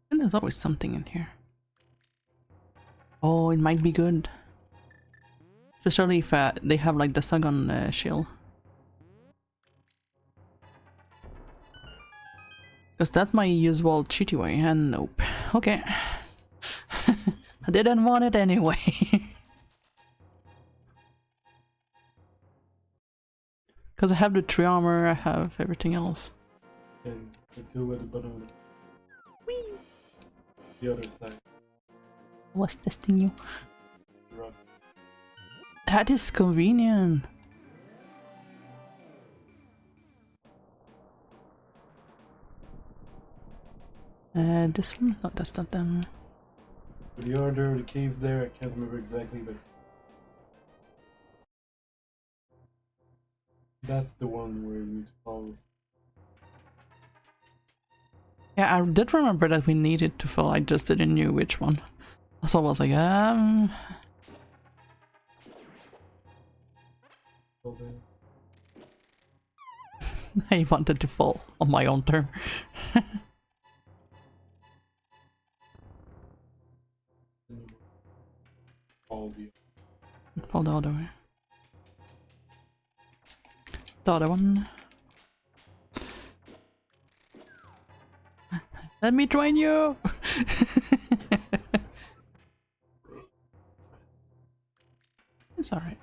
And there's always something in here. Oh, it might be good. Especially if they have like the Sagon shield. Because that's my usual cheaty way, and nope. Okay. I didn't want it anyway. Because I have the tree armor, I have everything else. And go at the bottom of Whee! the other side. I was testing you. Rock. That is convenient. This one? No, that's not them. The order, the caves there, I can't remember exactly, but that's the one where you need to follow. Yeah, I did remember that we needed to follow, I just didn't know which one. So I was like, I wanted to fall on my own term. Fall the other way. The other one. Let me join you! It's alright.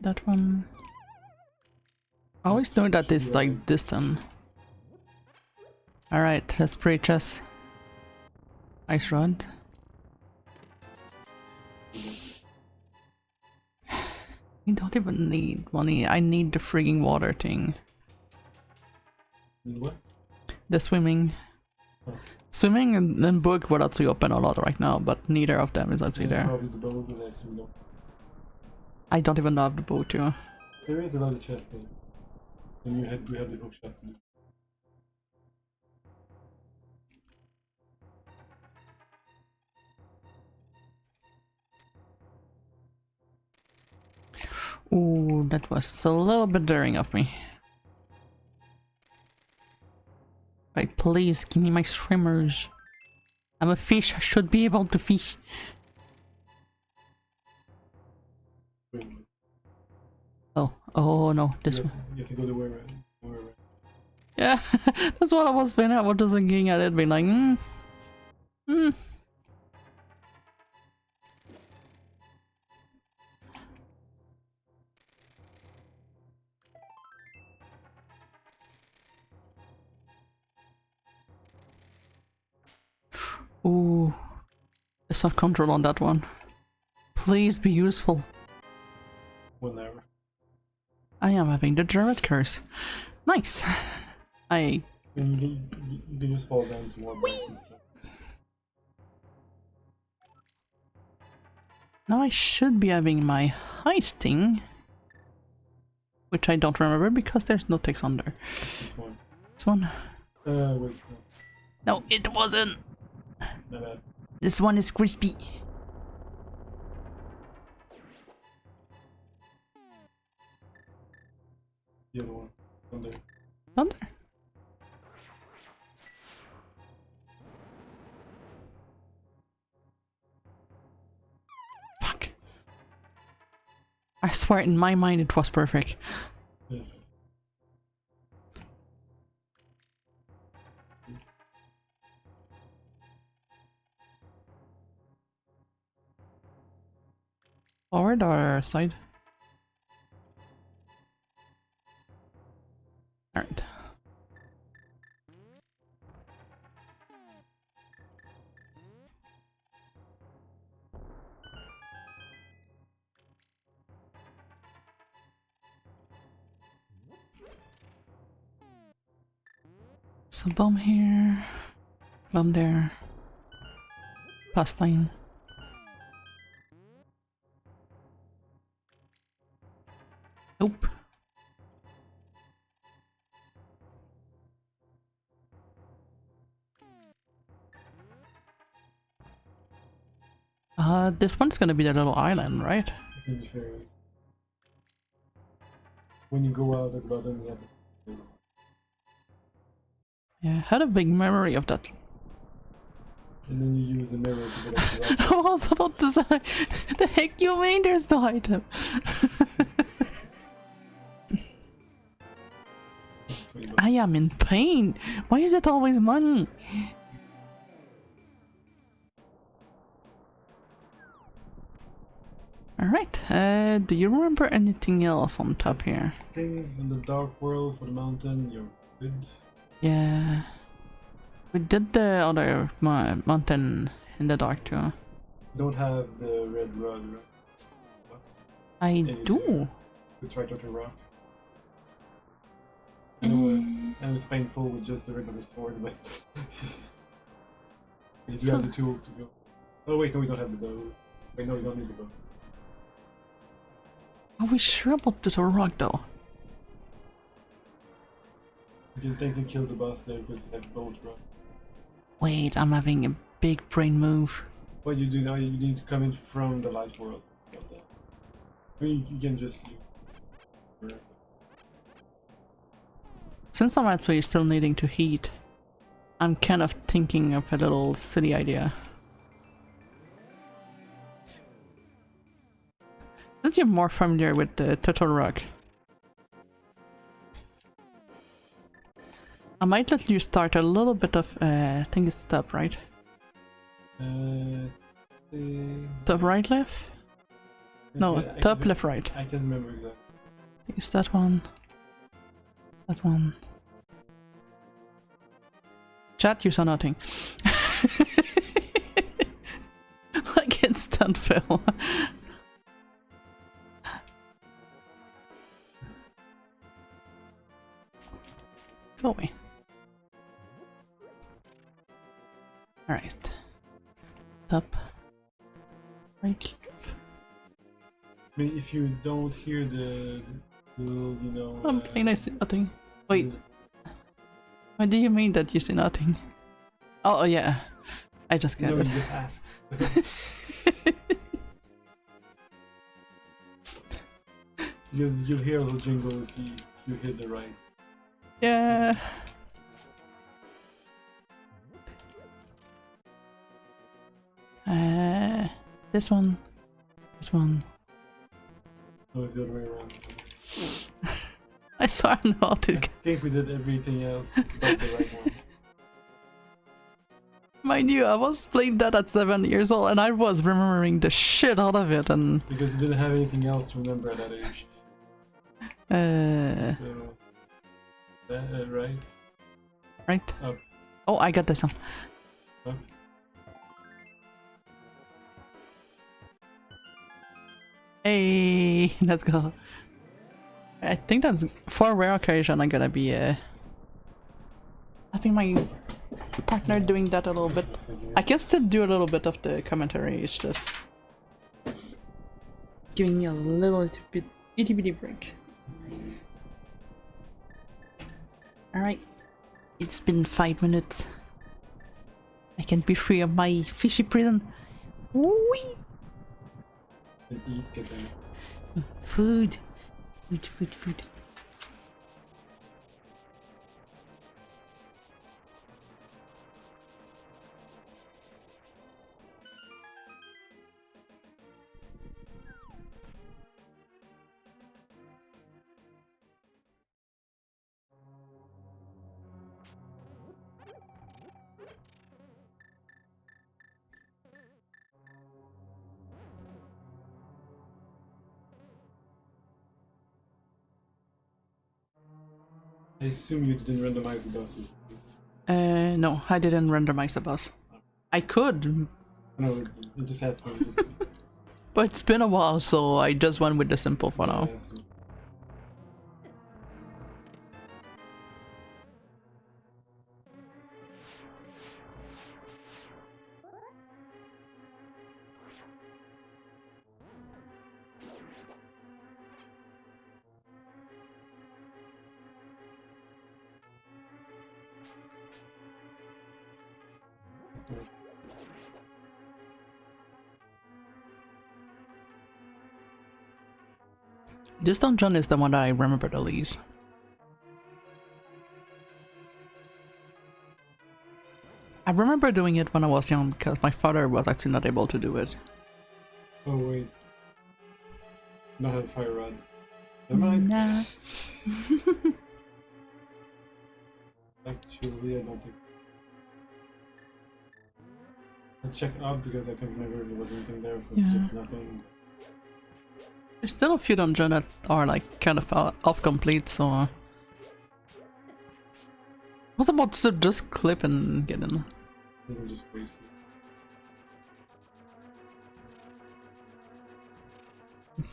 That one. I always know that it's like distant. Alright, let's pray chess. Ice rod. I don't even need money, I need the frigging water thing. What? The swimming. Oh. Swimming and book were actually open a lot right now, but neither of them is actually there. Probably the boat, but I assume no. I don't even have the boat too. There is another chest there. And we have the bookshop. Ooh, that was a little bit daring of me. Right, please give me my swimmers. I'm a fish, I should be able to fish. Oh no, this one. You have to go the way around. Yeah, that's what I was thinking. I was just looking at it, being like, Ooh, it's not control on that one. Please be useful. Whenever. I am having the Jared curse. Nice. You can just fall down to one bite and stuff. Now I should be having my heisting, which I don't remember because there's no text on there. This one. This one? Wait. No, it wasn't. No, bad. This one is crispy. The other one. Under. Thunder. Fuck. I swear in my mind it was perfect. Yeah. Forward or side? Alright. So bomb here, bomb there, pastime. Nope. This one's gonna be the little island, right? It's gonna be fairies. When you go out at the bottom, you have to. Yeah, I had a big memory of that. And then you use the mirror to get up the I was about to say, the heck you mean there's no item? I am in pain. Why is it always money? Alright, do you remember anything else on top here? I think in the dark world for the mountain, you're good. Yeah. We did the other mountain in the dark too. Don't have the red rod, right? I Yeah, you do. We tried to rock. I know, and it's painful with just the regular sword, but you do have the tools to go. Oh wait, no, we don't have the bow. Wait, no, we don't need the bow. Are we sure about the rock though? You can technically kill the boss there because you have both rod. Wait, I'm having a big brain move. What you do now, you need to come in from the light world. I mean, you can just use. Since I'm actually still needing to heat, I'm kind of thinking of a little silly idea. Since you're more familiar with the Turtle Rock, I might let you start a little bit of, I think it's top right? Top right left? No, top left right. I can't remember exactly. It's that one. That one. Chat, you saw nothing. I can't stand Phil. Go away. Alright. Up. Right. I mean, if you don't hear the little, you know... I'm playing, I see nothing. Wait. What do you mean that you see nothing? Oh, yeah. I just got no, it. you just ask. Because you'll hear a little jingle if you hit the right. Yeah. This one. This one. No, it's the other way around. I saw how to. I think we did everything else but the right one. Mind you, I was playing that at 7 years old and I was remembering the shit out of it and... Because you didn't have anything else to remember at that age. So, right? Right? Up. Oh, I got this one. Up. Hey, let's go. I think that's for a rare occasion I'm gonna be having my partner doing that a little bit. I can still do a little bit of the commentary, it's just giving me a little bit itty bitty break. Alright, it's been 5 minutes. I can be free of my fishy prison. Whee! And eat, get them. Food. Food. I assume you didn't randomize the bosses. No, I didn't randomize the boss. I could, No, you just asked me. but it's been a while, so I just went with the simple for now. So This dungeon is the one that I remember the least. I remember doing it when I was young because my father was actually not able to do it. Oh wait. Not have fire rod. Never mind. Nah. Actually, I don't think. I checked up because I can't remember if there was anything there. If it was just nothing. There's still a few dungeons that are like kind of off complete, so I was about to just clip and get in. You can just wait.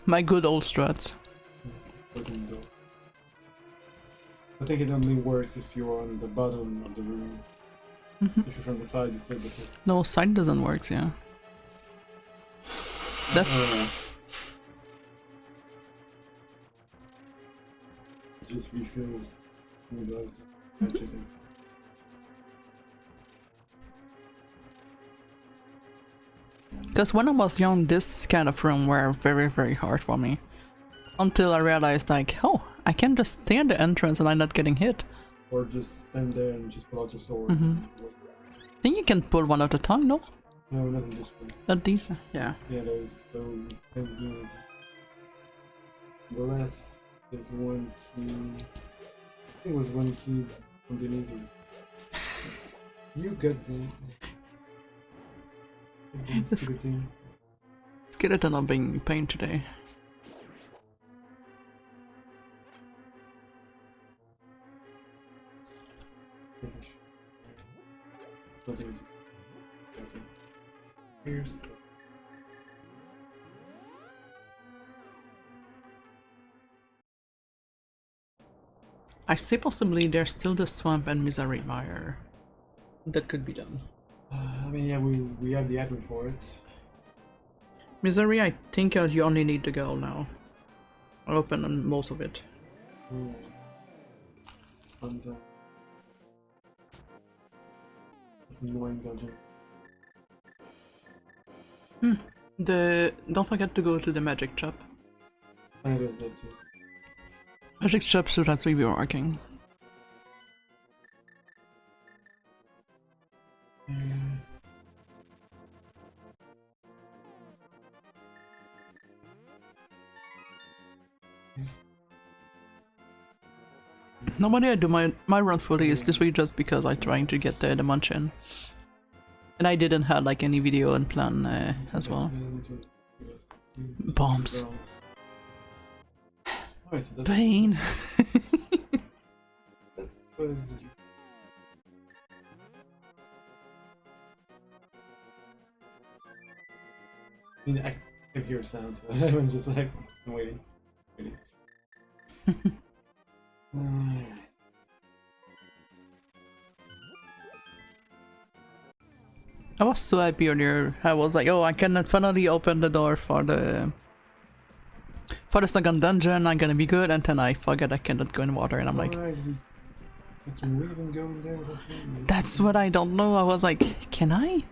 My good old strats. I think it only works if you're on the bottom of the room. If you're from the side, you still get it. No, side doesn't work, yeah. That's... It just refills with magic. Because when I was young, this kind of room were very, very hard for me. Until I realized, like, oh, I can just stay in the entrance and I'm not getting hit. Or just stand there and just pull out your sword. I think you can pull one at a time, no? No, not in this one. Not these? Yeah. Yeah, those, so you can't do anything. The last is one key. I think it was one key underneath it. You got the skeleton. Skeleton are being in pain today. Nothing is okay. Here's I say possibly there's still the swamp and misery mire. That could be done. I mean, yeah, we have the item for it. Misery, I think you only need the girl now. I'll open on most of it. And it's an annoying dungeon. Don't forget to go to the magic shop. I guess that too. Magic shop, so that's where we're working. Normally I do my run fully is this week just because I'm trying to get the munch-in. And I didn't have like any video and plan as well. Bombs. Alright, so that's Pain. that was I mean, I can hear sounds, so I'm just like, I'm waiting. Alright. I was so happy earlier. I was like, oh, I can finally open the door for the second dungeon. I'm gonna be good, and then I forget I cannot go in water, and I'm like, Can we even go in there? that's what I don't know. I was like, can I?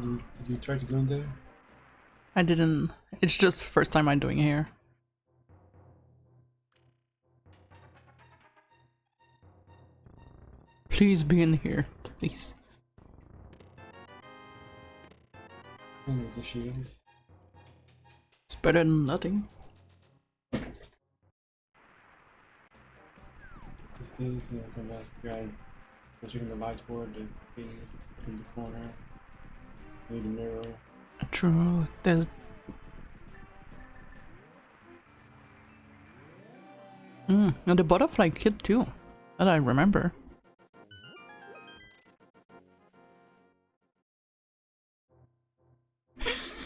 Did you try to go in there? I didn't. It's just first time I'm doing it here. Please be in here, please. And there's a shield. It's better than nothing. This case, and then come back. Guy, checking the whiteboard. There's the thing in the corner. Need a mirror. True. There's. And the butterfly kid too. That I remember.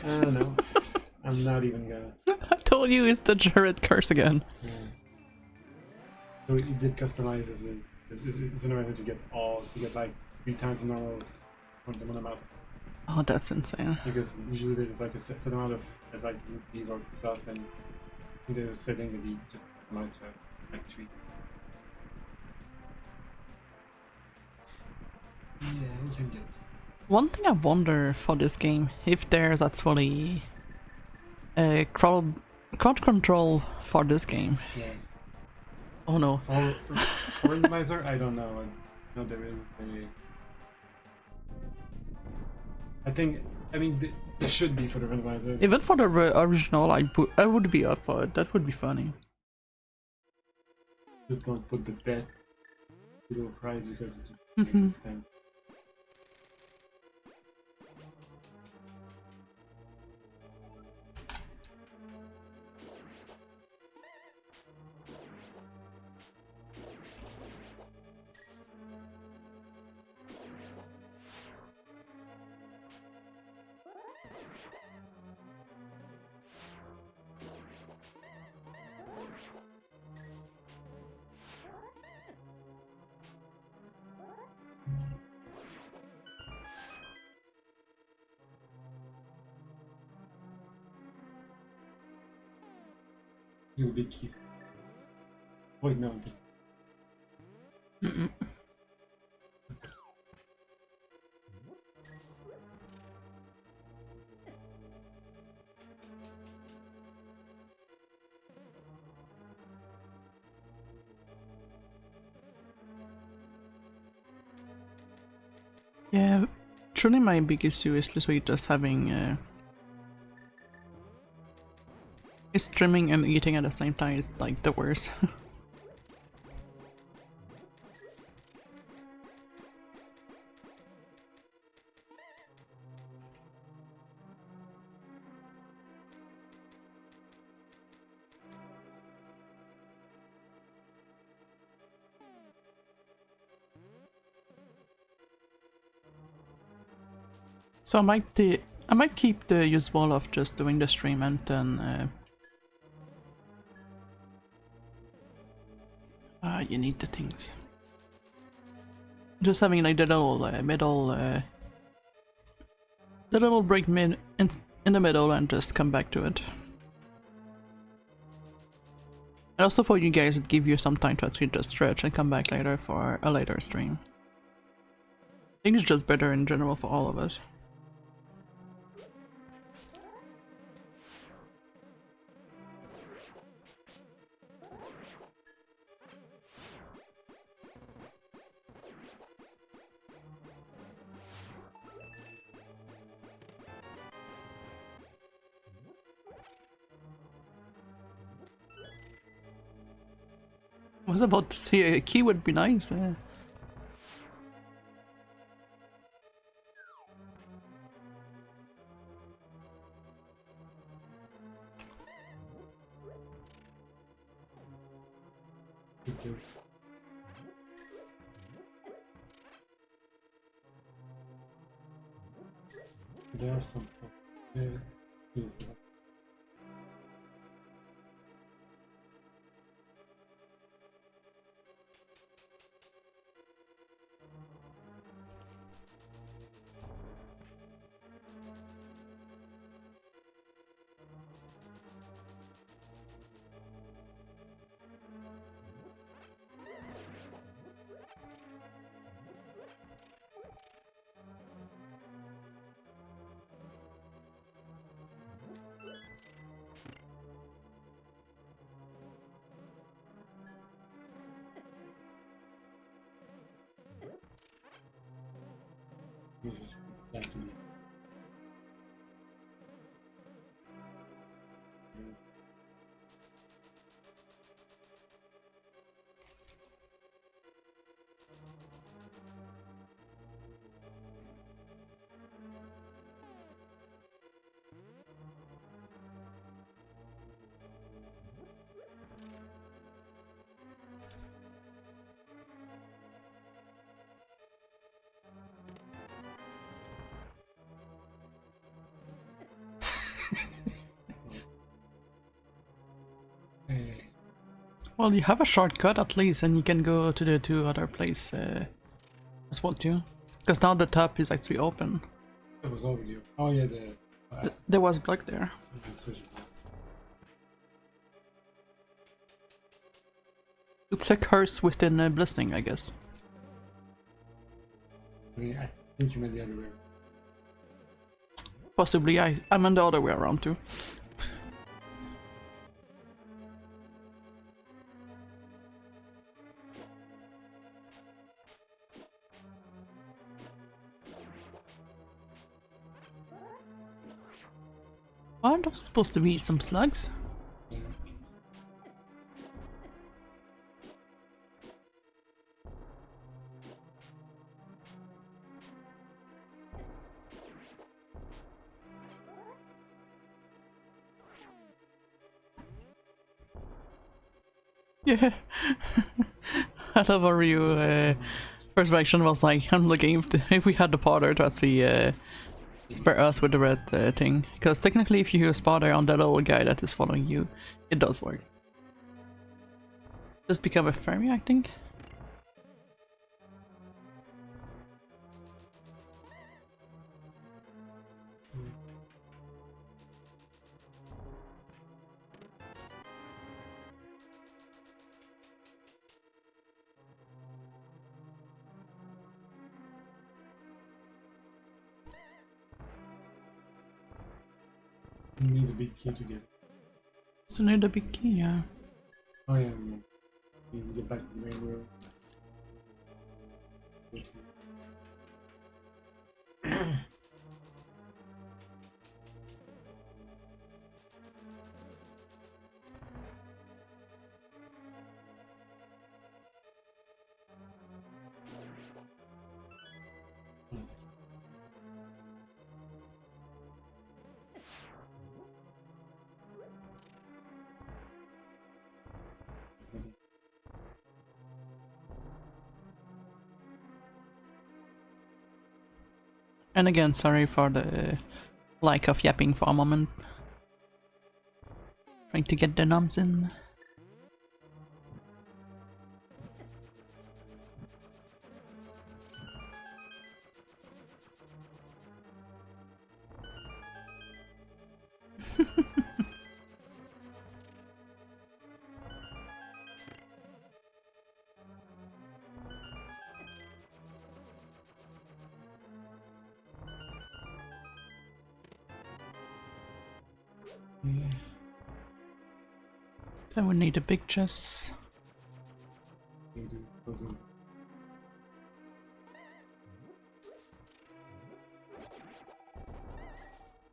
I don't know. I'm not even gonna. I told you it's the Jared curse again. Yeah. So you did customize as it's annoying to get like 3 times the normal amount. Oh, that's insane. Because usually there's like a set amount of like rupees or stuff, and there's a setting that you just amount to like 3. Yeah, we can get. One thing I wonder for this game, if there's actually a crowd control for this game. Yes. Oh no. For randomizer, I don't know. I know there is I mean, there should be for the randomizer. Even for the original, I would be up for it. That would be funny. Just don't put the bet below price because it just makes you spend. You'll be cute. Wait, no, this. Yeah, truly my big issue is literally just having streaming and eating at the same time is like the worst. So I might keep the usual of just doing the stream and then you need the things. Just having like the little the little break in the middle and just come back to it. And also for you guys, it give you some time to actually just stretch and come back later for a later stream. I think it's just better in general for all of us. was about to say a key would be nice. Good kill. There are some. Yeah, use that. Just exactly. Well, you have a shortcut at least, and you can go to the two other places as well too. Because now the top is actually open. It was already. Oh yeah, There was block there. It's a curse within a blessing, I guess. I mean, I think you meant the other way. Possibly, I'm on the other way around too. Aren't there supposed to be some slugs? Yeah. Yeah. I love how you first reaction was like, I'm looking if we had the powder to actually spare us with the red thing. Because technically if you use powder on that old guy that is following you, it does work. Just become a fairy, I think. You need a big key to get it. So need a big key, yeah. Oh yeah, you can get back to the main room. And again, sorry for the lack of yapping for a moment. Trying to get the noms in. Then we need a big chest.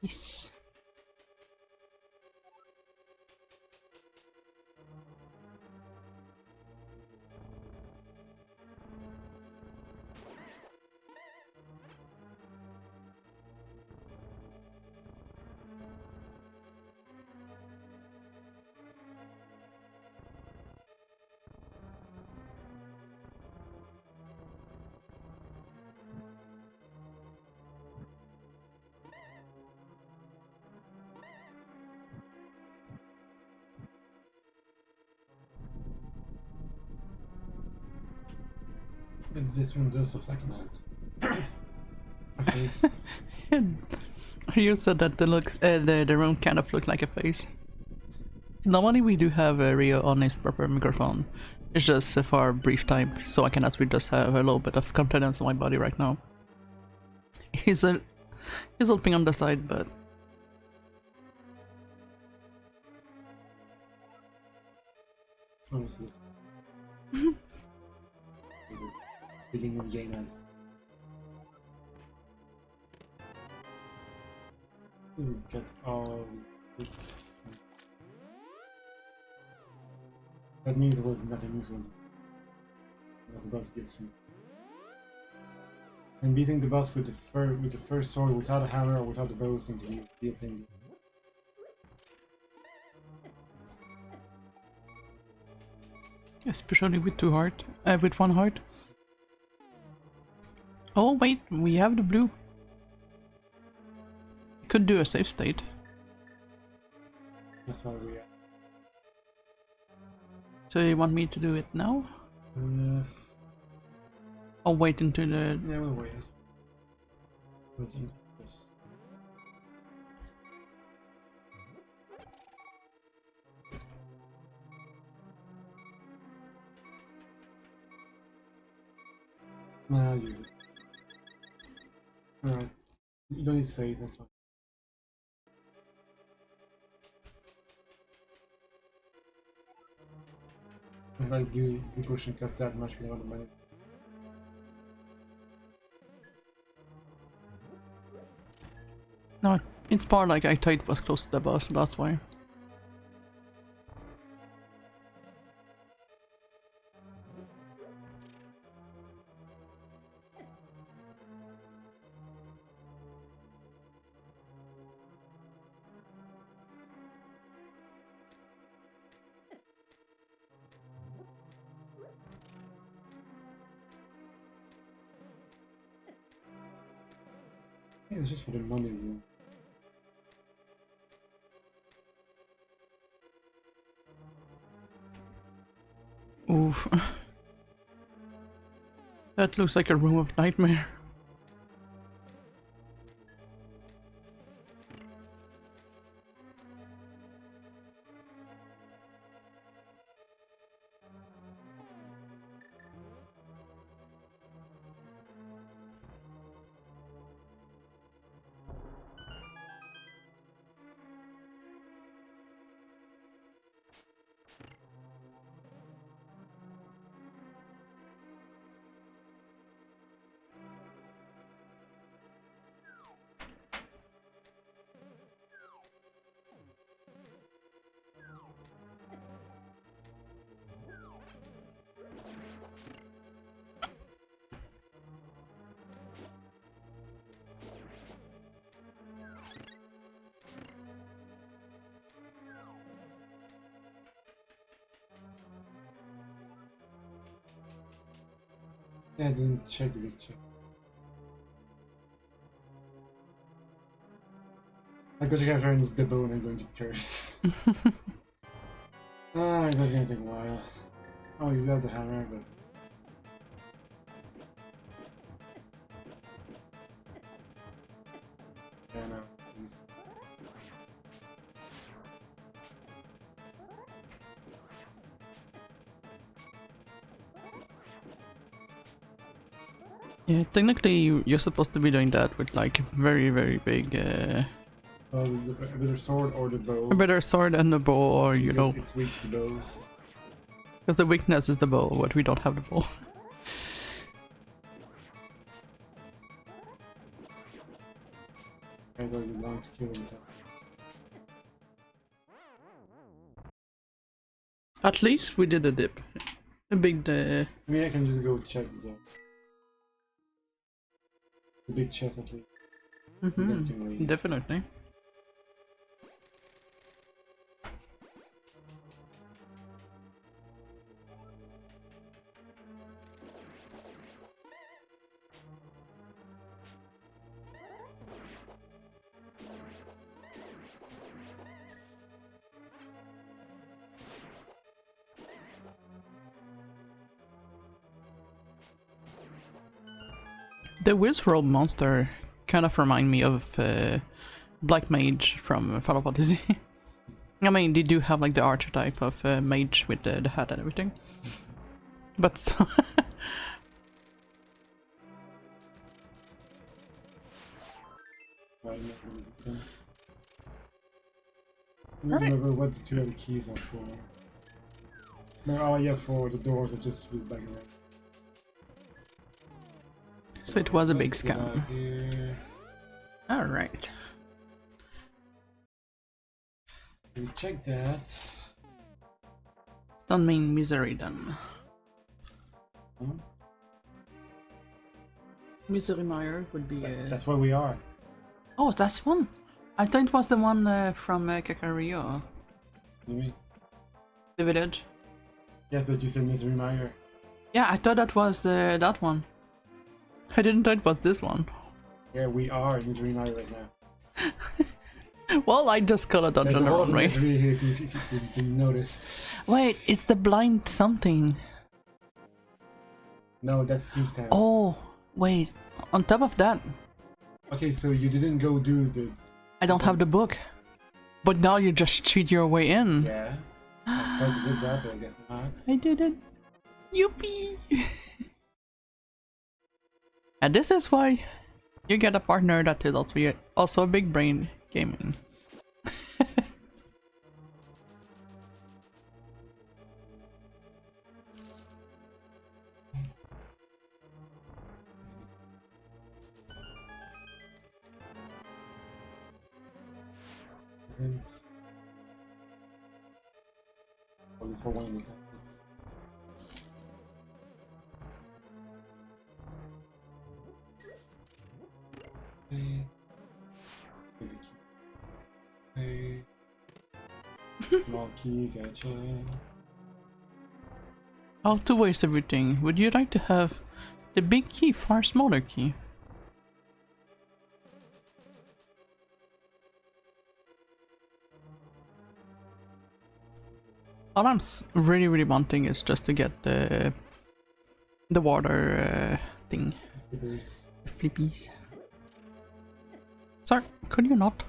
Yes. And this one does look like a mount. A face. You said that the room kind of looked like a face. Normally we do have Rio on his proper microphone. It's just for a brief time, so I can actually just have a little bit of confidence in my body right now. He's helping on the side, but Promises. Beginning of Jaina's. We get all. That means it was not a news one. It was the boss Gibson. And beating the boss with the first sword without a hammer or without the bow is going to be a pain. especially with with one heart. Oh wait, we have the blue. Could do a save state. That's why we are. So you want me to do it now? Or wait until the... Yeah, we'll wait. Waiting. Yes. No, I'll use it. Alright. You don't need to say it, that's fine. Like you pushing cast that much without the money. No, it's more like I thought it was close to the boss, that's why. Yeah, it's just for the money room. Oof. That looks like a room of nightmare. Yeah, I didn't check the picture. I got to get her needs the bone, I'm going to curse. Ah, that's gonna take a while. Oh, you got the hammer, but... Yeah, no. Use it. Yeah, technically you're supposed to be doing that with like very, very big Well, a better sword or the bow. a better sword and a bow, or you know, It's weak to bows. because the weakness is the bow, but we don't have the bow. Guys are long to kill him. At least we did a dip. A big I mean, I can just go check the big chest at least. Then can wait. Definitely. The Wizworld monster kind of remind me of Black Mage from Final Fantasy. I mean, they do have like the archetype of mage with the hat and everything. But still. I don't remember what the two other keys are for. No, oh yeah, for the doors that just loop back around. So it was a big let's get scam. out here. Alright. We check that. Don't mean misery then. Hmm? Misery Mire would be That's where we are. Oh, that's one! I thought it was the one from Kakario. You mean? The village. Yes, but you said Misery Mire. Yeah, I thought that was that one. I didn't thought it was this one. Yeah, we are in Misery Mire right now. Well, I just call it There's on a the lot wrong of way. misery here if you didn't notice. Wait, it's the blind something. No, that's Steve's Town. Oh, wait. On top of that, Okay, so you didn't go do the... I don't have the book. But now you just cheat your way in. Yeah. I tried to do that, but I guess not. I did it. Yuppie! And this is why you get a partner that is also a big brain gaming. Only for one of the tactics. Okay. Get the key. Okay. Small key, gotcha. How to waste everything? Would you like to have the big key for a smaller key? All I'm really wanting is just to get the water thing. Flippers. Flippies. Sorry, could you not?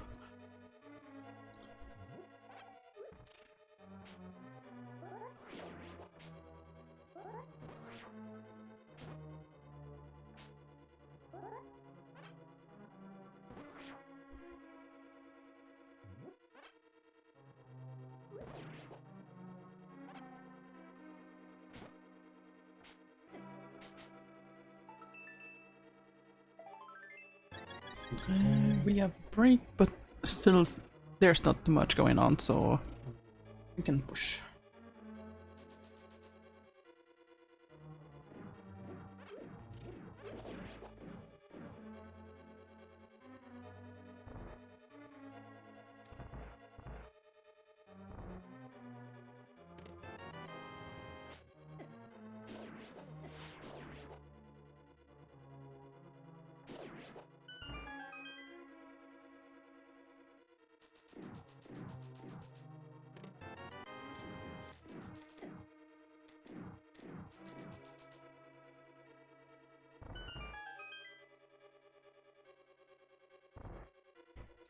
We have break, but still there's not too much going on, so we can push.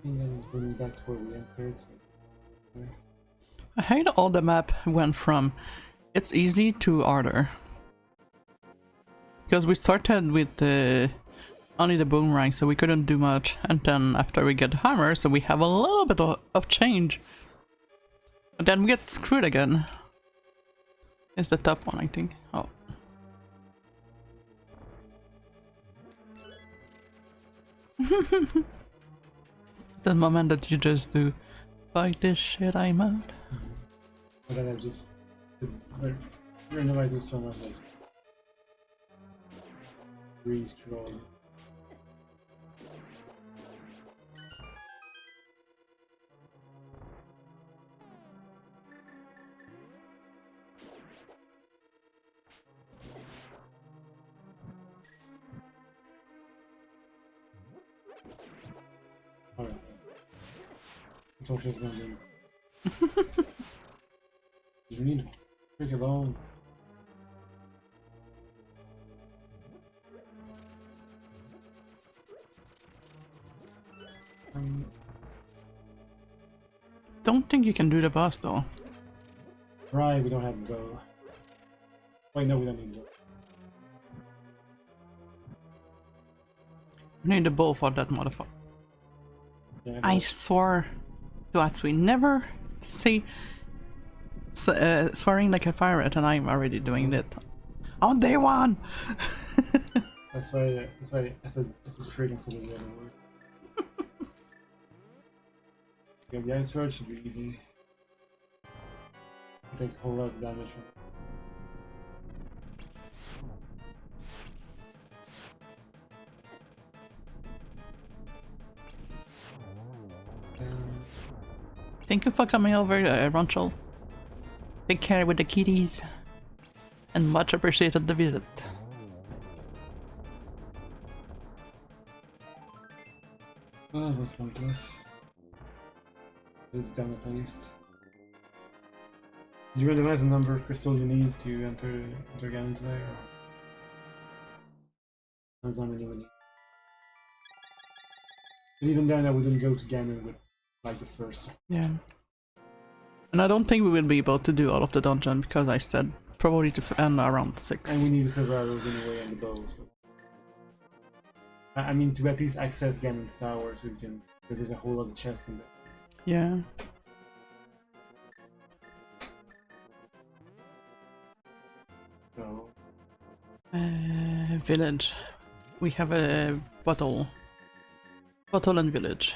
And then going back to where we entered. So I hate all the map went from it's easy to harder. Because we started with only the boomerang, so we couldn't do much, and then after we get the hammer, so we have a little bit of change. And then we get screwed again. It's the top one, I think. Oh. The moment that you just do, fuck this shit, I'm out. but then I just randomize it so much, like breeze through all of it. Alright. Torches not in. You need to freaking alone. don't think you can do the boss though. Right, we don't have the bow. Wait, no, we don't need the bow. We need the bow for that motherfucker. Yeah, I swore to Atsui never say swearing like a pirate, and I'm already doing that on day one. That's why I said straight instead of the other word. Yeah, the ice sword should be easy. Take a whole lot of damage from Thank you for coming over, Ronchel. Take care with the kitties, and much appreciated the visit. Oh, that was pointless. It's done at least. Do you randomize the number of crystals you need to enter Ganon's lair? That's not really what you need. But even then, I wouldn't go to Ganon with like the first. Yeah. And I don't think we will be able to do all of the dungeon because I said probably to end around 6. And we need the silver arrows anyway and the bow, so. I mean, to at least access Ganon's tower, so we can, because there's a whole lot of chests in there. Yeah. So. Village. We have a bottle. Bottle and village.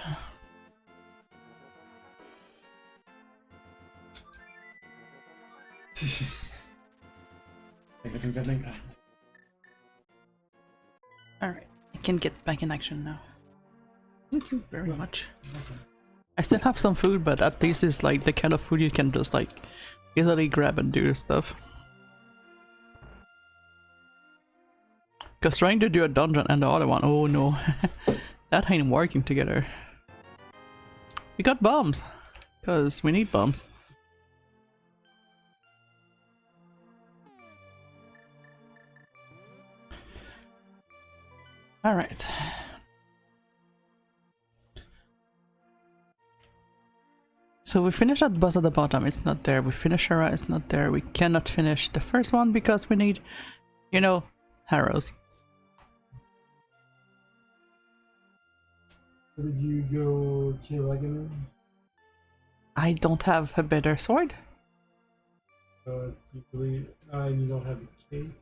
Everything's happening. Alright, I can get back in action now. Thank you very much. I still have some food, but at least it's like the kind of food you can just like easily grab and do your stuff. Because trying to do a dungeon and the other one, oh no, that ain't working together. We got bombs, because we need bombs. Alright. So we finished that boss at the bottom, it's not there. We finished Hera, it's not there. We cannot finish the first one because we need, you know, arrows. Did you go kill Aganon? I don't have a better sword. You don't have the cape.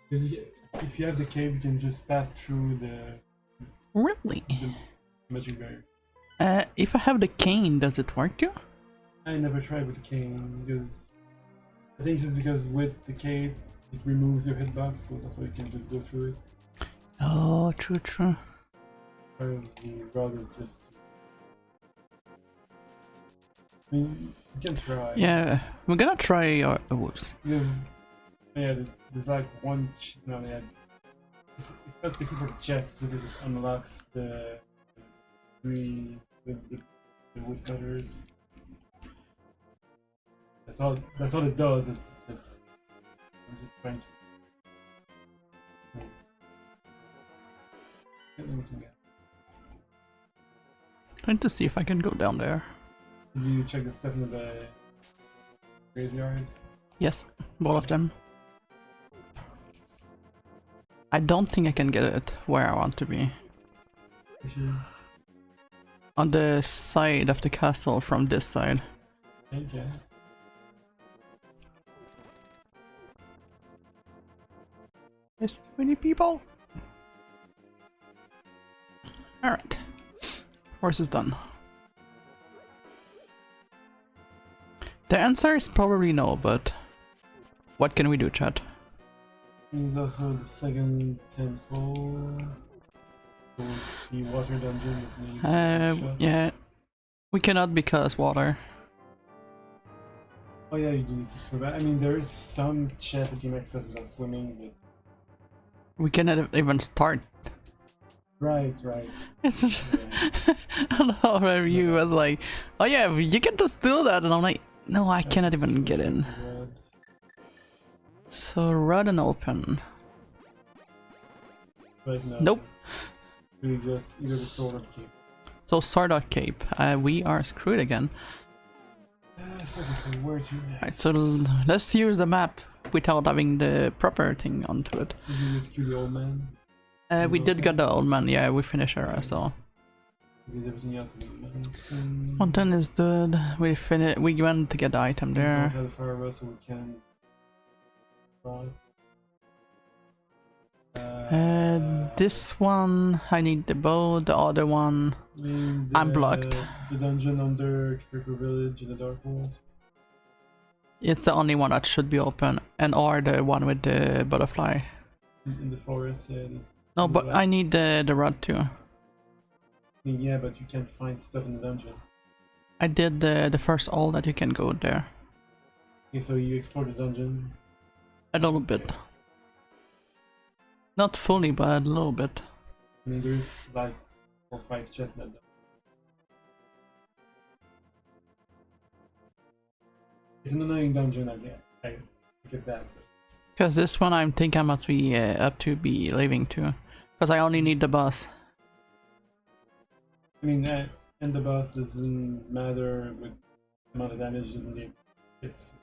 Because if you have the cape, you can just pass through the Really? magic barrier. If I have the cane, does it work too? I never tried with the cane because I think just because with the cape it removes your hitbox, so that's why you can just go through it. Oh, true, true. Or the rod is just. I mean, you can try. Yeah, we're gonna try our. Whoops. Because, yeah, there's like one. No, yeah. It's not basically for the chest, because it unlocks the three the woodcutters. That's all it does. It's just. I'm just trying to. Get anything else. Trying to see if I can go down there. Did you check the stuff in the graveyard? Yes, both of them. I don't think I can get it where I want to be. Issues? On the side of the castle from this side. Okay. There's too many people. Alright. Horse is done. The answer is probably no, but what can we do, chat? There's also the second temple. The water dungeon that needs shut. Yeah. We cannot because water. Oh yeah, you do need to swim. I mean, there is some chests that you can access without swimming, but... We cannot even start. Right. It's just... I love how you was like, oh yeah, you can just do that, and I'm like, no, I cannot even get in. So run and open. But no. Nope. You just either the sword or the cape. So Sardot Cape, we are screwed again. So where to next? Right, so let's use the map without having the proper thing onto it. Did you rescue the old man? We did get the old man, yeah, we finished her, so. Did everything else in the mountain? Mountain is good. We went to get the item We don't there. have the fire so we can. This one, I need the bow. The other one, I mean, I'm blocked. The dungeon under Kirker Village in the Dark World. It's the only one that should be open, and or the one with the butterfly. In the forest, yeah. No, but I need the rod too. I mean, yeah, but you can't find stuff in the dungeon. I did the first all that you can go there. Okay, so you explored the dungeon. A little bit. Not fully, but a little bit. I mean, there's like 4 or 5 chests in that dungeon. It's an annoying dungeon, I get that. Because this one I think I must be up to be leaving too. Because I only need the boss. I mean, and the boss doesn't matter with the amount of damage, doesn't it? It's.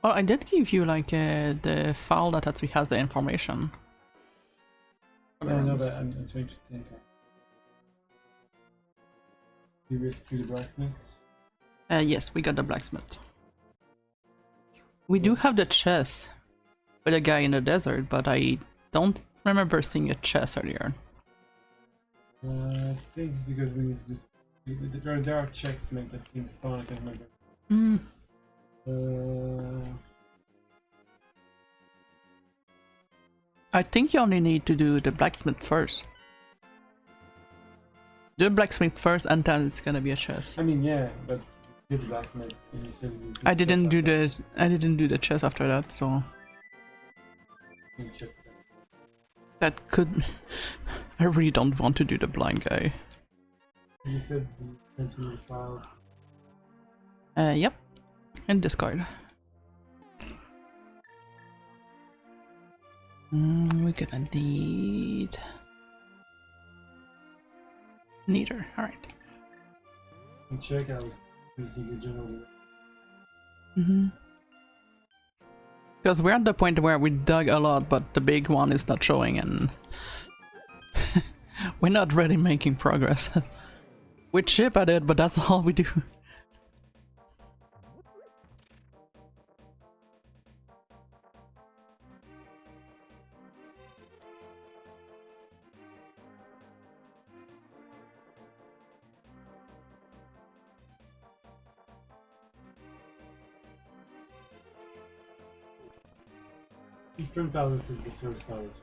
Well, I did give you like the file that actually has the information. Yeah, no, but I'm trying to think. You rescue the blacksmith? Yes, we got the blacksmith. We do have the chest with a guy in the desert, but I don't remember seeing a chest earlier. I think it's because we need to just. There are checks to make that thing spawn, I can't remember. I think you only need to do the blacksmith first. Do the blacksmith first, and then it's gonna be a chest. I mean, yeah, but did the blacksmith and you said you I didn't do the chest after that, so that could. I really don't want to do the blind guy. You said the continue file. Yep, and discard. We're gonna need neither. All right. And check out the general. Because we're at the point where we dug a lot, but the big one is not showing, and we're not really making progress. We chip at it, but that's all we do. Eastern Palace is the first palace.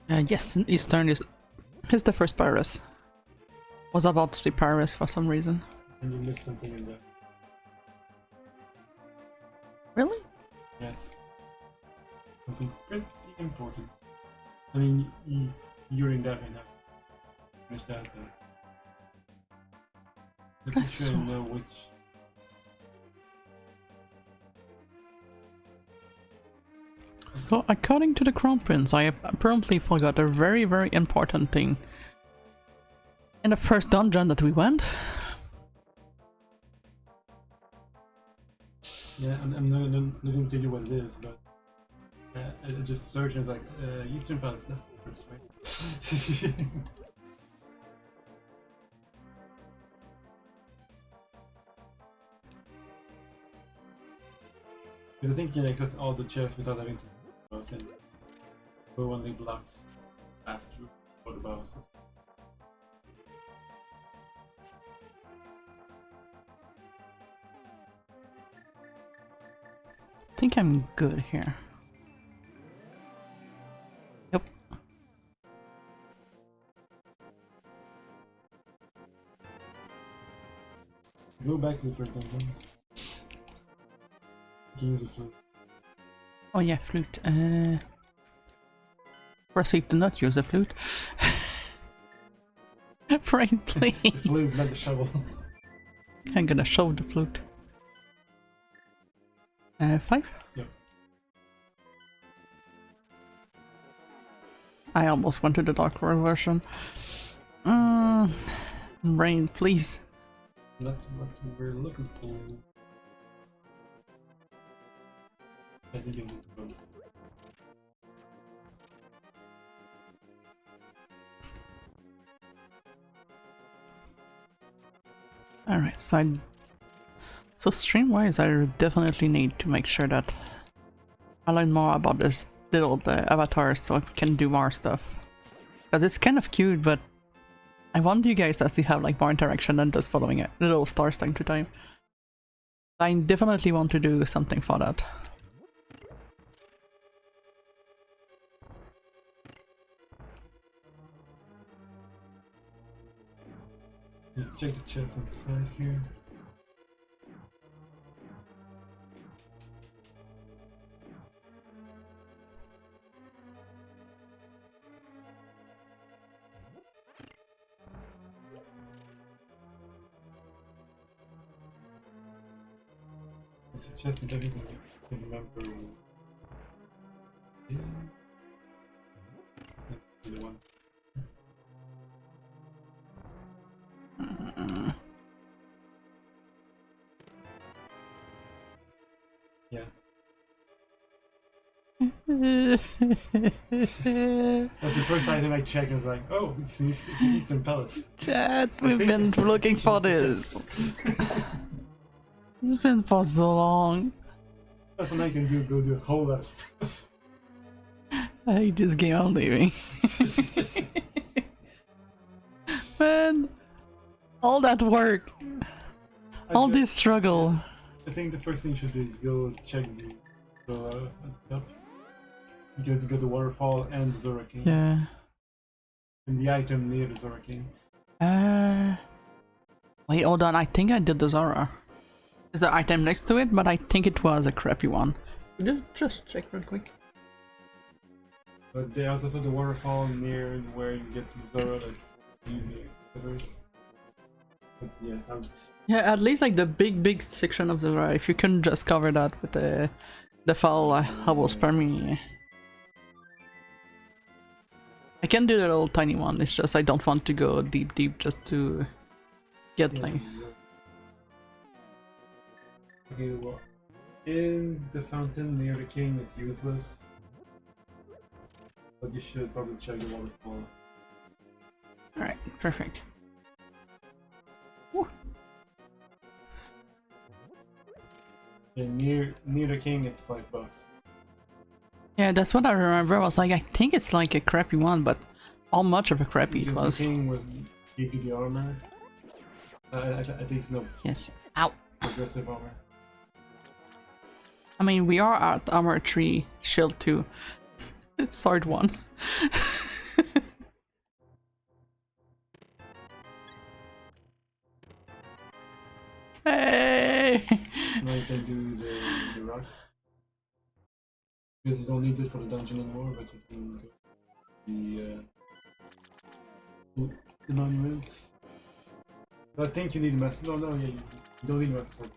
Yes, Eastern is the first Paris. Was about to say Paris for some reason. And you missed something in there. Really? Yes. Something pretty important. I mean, you're in that right now. Finish that there. Let me sure I know which. So, according to the Crown Prince, I apparently forgot a very, very important thing. In the first dungeon that we went. Yeah, I'm not going to tell you what it is, but I just searched and it's like, Eastern Palace, that's the first, right? Because I think you can access all the chests without having to boss and go only blocks pass through for the bosses. I think I'm good here. Yep. Go back to the first dungeon. You can use a flute. Oh yeah, flute. Proceed to not use the flute. Right, please. The flute, not the shovel. I'm gonna shove the flute. 5? Yep. I almost went to the Dark World version. Rain, please. Not what we're looking for. I think I'm just about this. Alright, so stream-wise, I definitely need to make sure that I learn more about this little avatars so I can do more stuff. Because it's kind of cute, but I want you guys to actually have like more interaction than just following it, little stars time to time. I definitely want to do something for that. Check the chest on the side here. It's a chest in everything. I can remember. Yeah. That's the one. Yeah. That's the first item I checked. I was like, oh, it's the Eastern Palace. Chat, we've been looking for this. It's been for so long. That's what I can do. Go do a whole lot of stuff. I hate this game. I'm leaving. Man, all that work, all this struggle. I think the first thing you should do is go check the at the top. Because you got the waterfall and the Zora King. Yeah. And the item near the Zora King. Wait, hold on. I think I did the Zora. There's an item next to it, but I think it was a crappy one. Just check real quick. But there's also the waterfall near where you get the Zora that you need. But yes, yeah, at least like the big section of the Zora. If you can just cover that with the fall, I will spare me. I can do the little tiny one. It's just I don't want to go deep just to get like. Okay, well, in the fountain near the king, it's useless. But you should probably check the waterfall. Alright, perfect. Woo. And near the king, it's $5. Yeah, that's what I remember. I was like, I think it's like a crappy one, but how much of a crappy it was. The king gave you the armor. At least no. Yes. Ow. Progressive armor. I mean, we are at armor 3, shield 2, sword 1. Hey! Now you can do the rocks. Because you don't need this for the dungeon anymore, but you can go the monuments. I think you need a master. No, yeah, you don't need a master sword.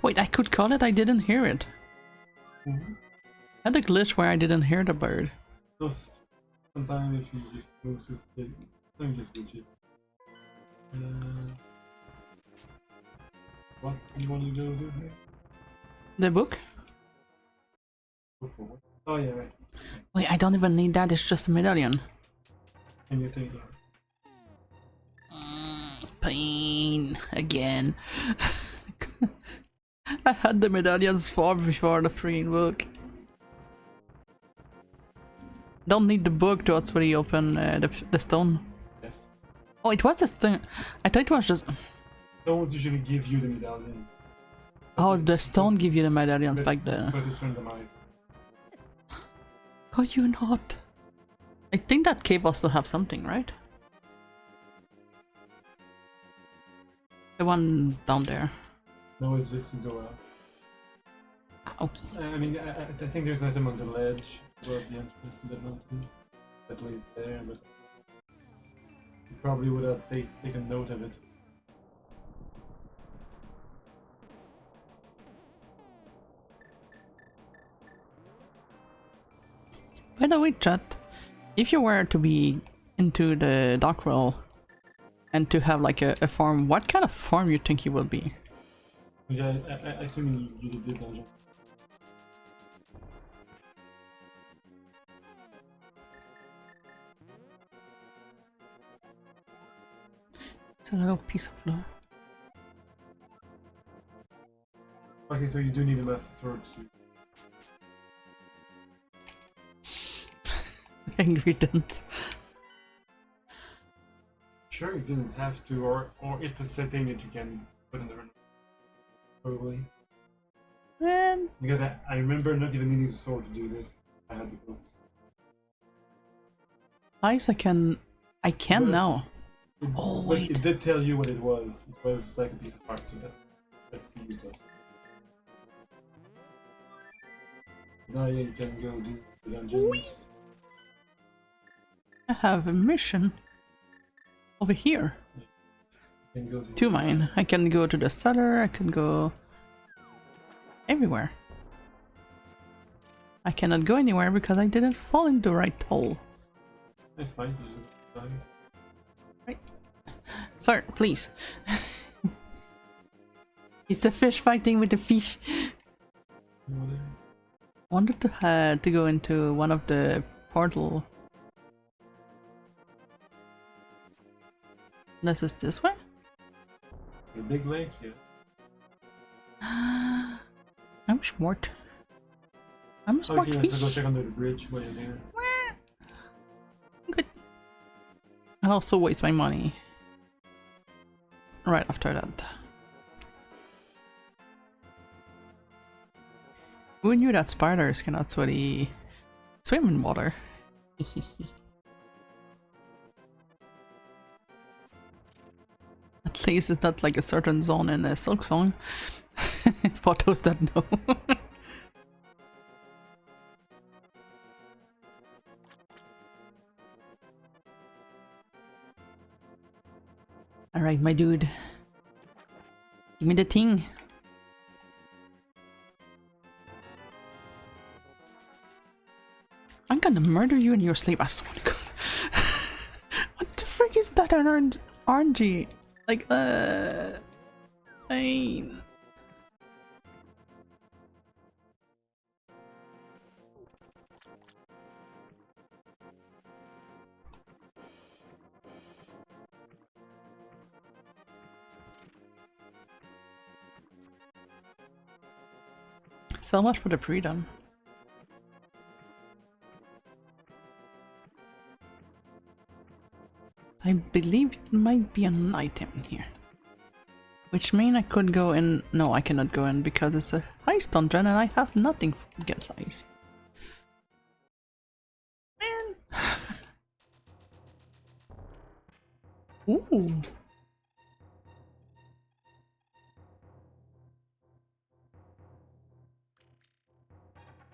Wait, I could call it, I didn't hear it. I had a glitch where I didn't hear the bird. So sometimes if you just move to sometimes just glitches. What do you want to do here? The book? Oh yeah, right. Wait, I don't even need that, it's just a medallion. And you take it. Pain again. I had the medallions far before the freaking book. Don't need the book to actually open the stone. Yes. Oh, it was the stone. I thought it was just. Stones usually give you the medallion. Oh, the stone give you the medallions back there. But it's randomized. Could you not? I think that cave also have something, right? The one down there. No, it's just to go out. Okay. I mean, I think there's an item on the ledge above the entrance to the mountain that lays there, but you probably would have taken note of it. By the way, chat, if you were to be into the dark world and to have like a farm, what kind of farm you think you will be? Yeah, I assume you did this dungeon. It's a little piece of lore. Okay, so you do need a master sword to... Ingredients. Sure, you didn't have to, or it's a setting that you can put in the run. Probably. Man. Because I remember not even needing a sword to do this. I had the books. Ice, I can But now. Oh, but wait. it did tell you what it was. It was like a piece of art, so that's useless. Now yeah, you can go do the dungeons. Whee! I have a mission over here. You can go To mine. I can go to the cellar, I can go everywhere. I cannot go anywhere because I didn't fall in the right hole. That's fine. You just die. Right. Sir, please. It's the fish fighting with the fish. Whatever. Wanted to go into one of the portal. This is this way? The big lake, yeah. I'm smart. I'm a smart Okay, fish. let's go check under the bridge while you're there. Good. I'll also waste my money right after that. Who knew that spiders cannot swim in water? At least it's not like a certain zone in a Silk Song. For those that know. Alright, my dude. Give me the thing. I'm gonna murder you in your sleep. I swear to God. What the frick is that on RNG? Like, fine. So much for the freedom. I believe it might be an item in here. Which means I could go in. No, I cannot go in because it's a ice dungeon and I have nothing against ice. Man! Ooh!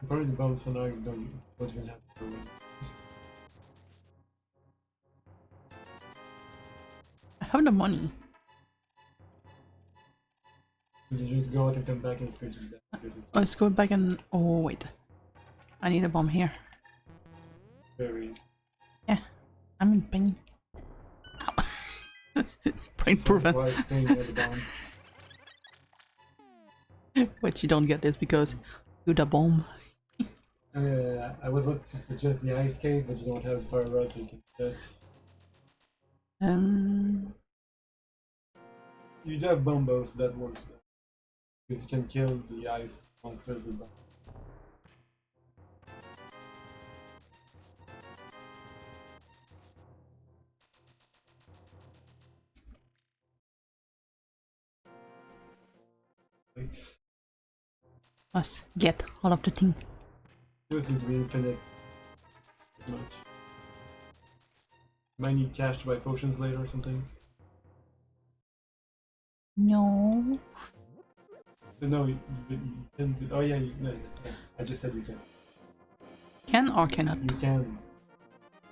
Probably the balance for now, you don't even have to go in. I have the money. You just go out and come back and it's going to be dead. Let's go back and. Oh, wait. I need a bomb here. Very Yeah, I'm in pain. Ow. Pain prevent. What you don't get is because you're the bomb. I was about to suggest the ice cave, but you don't have the fire rod, so you can do that. You do have bomb bows, so that works though. Because you can kill the ice monsters with bombs. Let's get all of the thing. This seems to be infinite. As much. Might need cash to buy potions later or something. No. No, you can do. Oh yeah, no, I just said you can. Can or cannot? You can.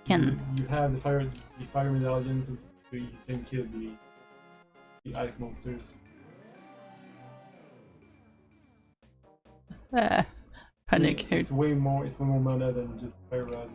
Can. You have the fire medallions, and you can kill the ice monsters. Panic. It's way more mana than just fire rod.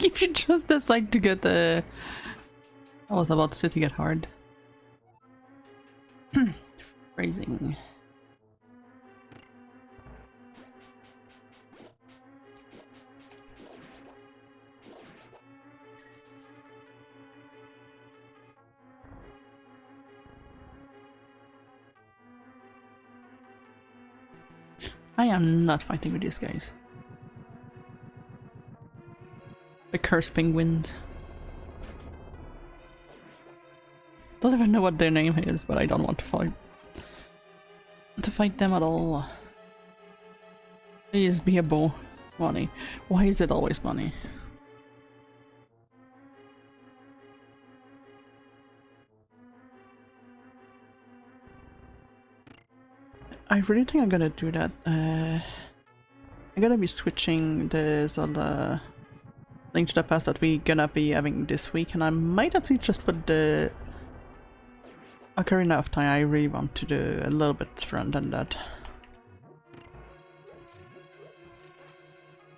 if you just decide to get I was about to say to get hard. Phrasing. I am not fighting with these guys. The cursed penguins. Don't even know what their name is, but I don't want to fight them at all. Please be a bow. Money. Why is it always money? I really think I'm gonna do that. I'm gonna be switching the Zelda Link to the Past that we're gonna be having this week, and I might actually just put the Ocarina of Time. I really want to do a little bit different than that.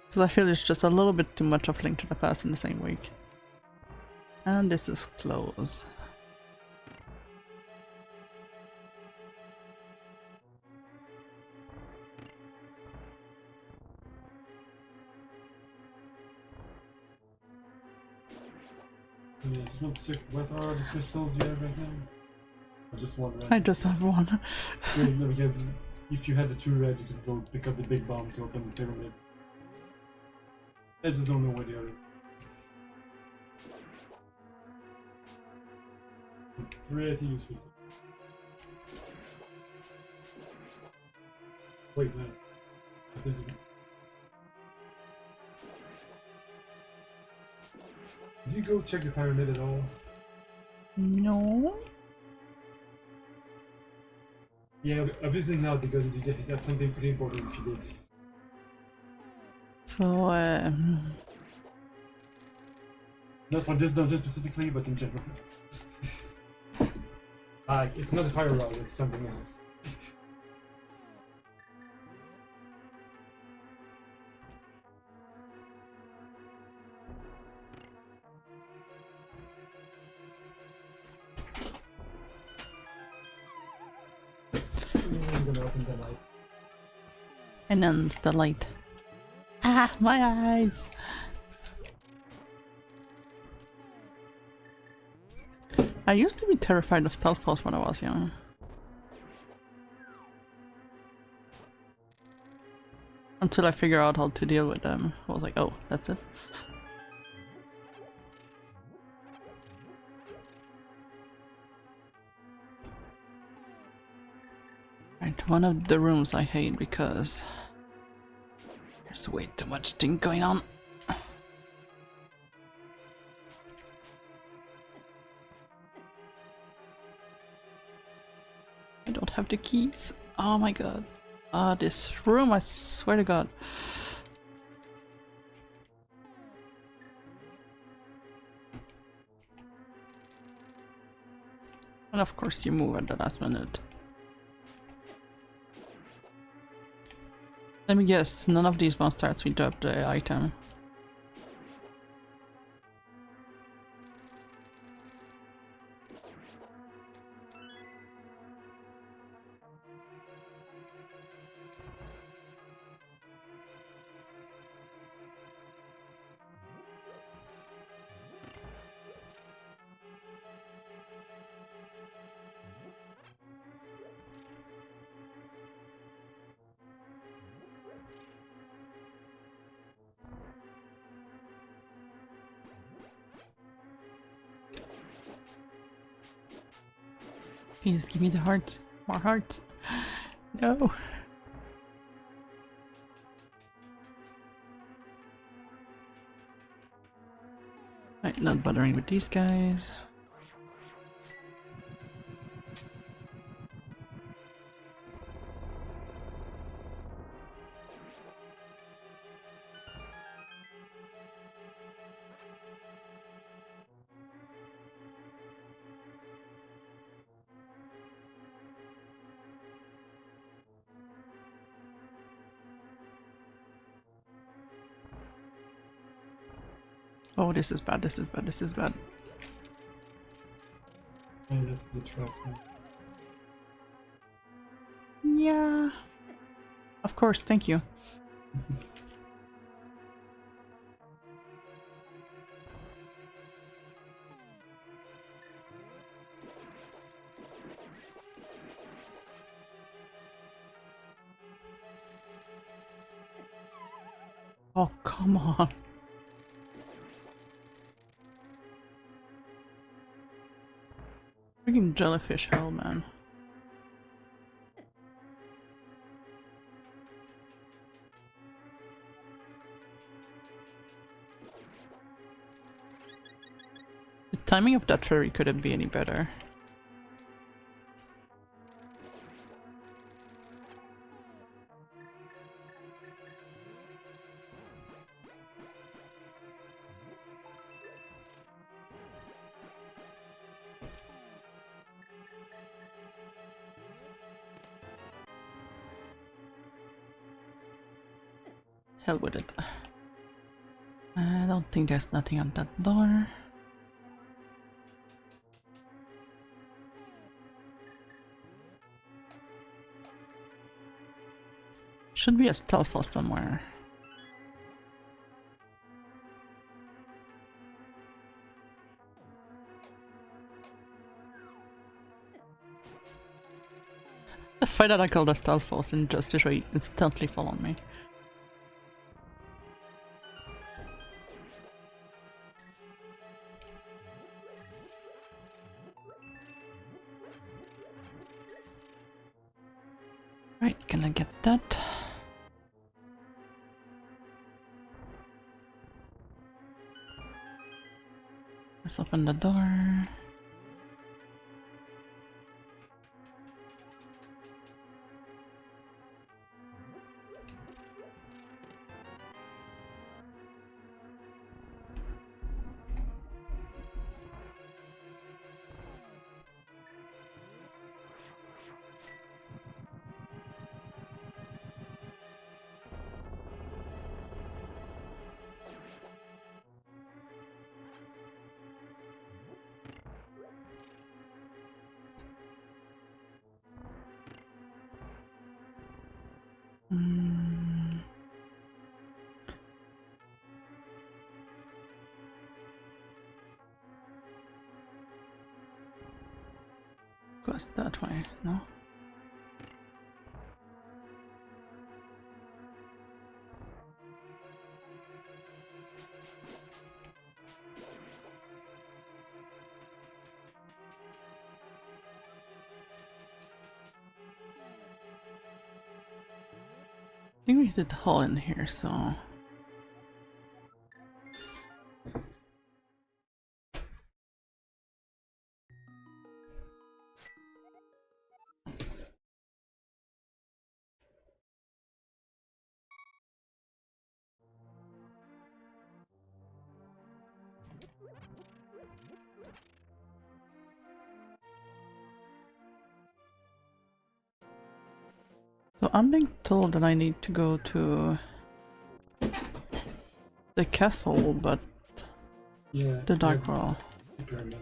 Because I feel it's just a little bit too much of Link to the Past in the same week. And this is close. Yeah, just want to check what are the crystals you have right now? Or just one red? I just have one. Yeah, no, because if you had the 2 red, you could go pick up the big bomb to open the pyramid. I just don't know where they are. Pretty useful stuff. Wait, no. I didn't. Did you go check the pyramid at all? No. Yeah, I'm visiting now because you got something pretty important if you did. So, Not for this dungeon specifically, but in general. It's not a fire rod, it's something else. I'm gonna open the light. and then the light. Ah, my eyes! I used to be terrified of stealth falls when I was young. Until I figured out how to deal with them. I was like, oh, that's it. Right, one of the rooms I hate because there's way too much thing going on. I don't have the keys. Oh my god. This room, I swear to god. And of course you move at the last minute. Let me guess, none of these ones starts with the item. Please give me the hearts. More hearts. No. Right, not bothering with these guys. Oh, this is bad, this is bad, this is bad. And that's the trap. Yeah. Of course, thank you. Oh, come on. Freaking jellyfish hell, man. The timing of that fairy couldn't be any better. Hell with it. I don't think there's nothing on that door. Should be a stealth wall somewhere. The fact that I call the stealth force and just usually instantly fall on me. Right, can I get that? Let's open the door. Goes that way, no? I think we did the hole in here, so... So I'm being told that I need to go to the castle, but Yeah. the dark world. Pyramid.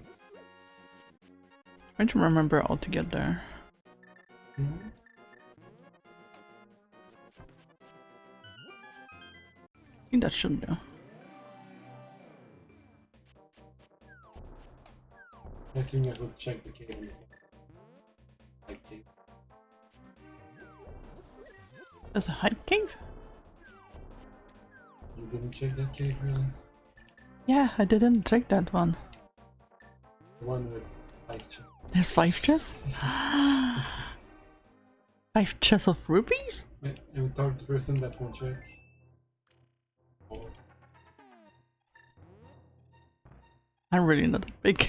Trying to remember how to get there. Mm-hmm. I think that should do. I assume you have to check the cave on the side. Like cave. There's a hype cave? You didn't check that cave, really? Yeah, I didn't check that one. The one with 5 chests. There's 5 chests? 5 chests of rupees? And we talk to the person, that's one check. I'm really not that big.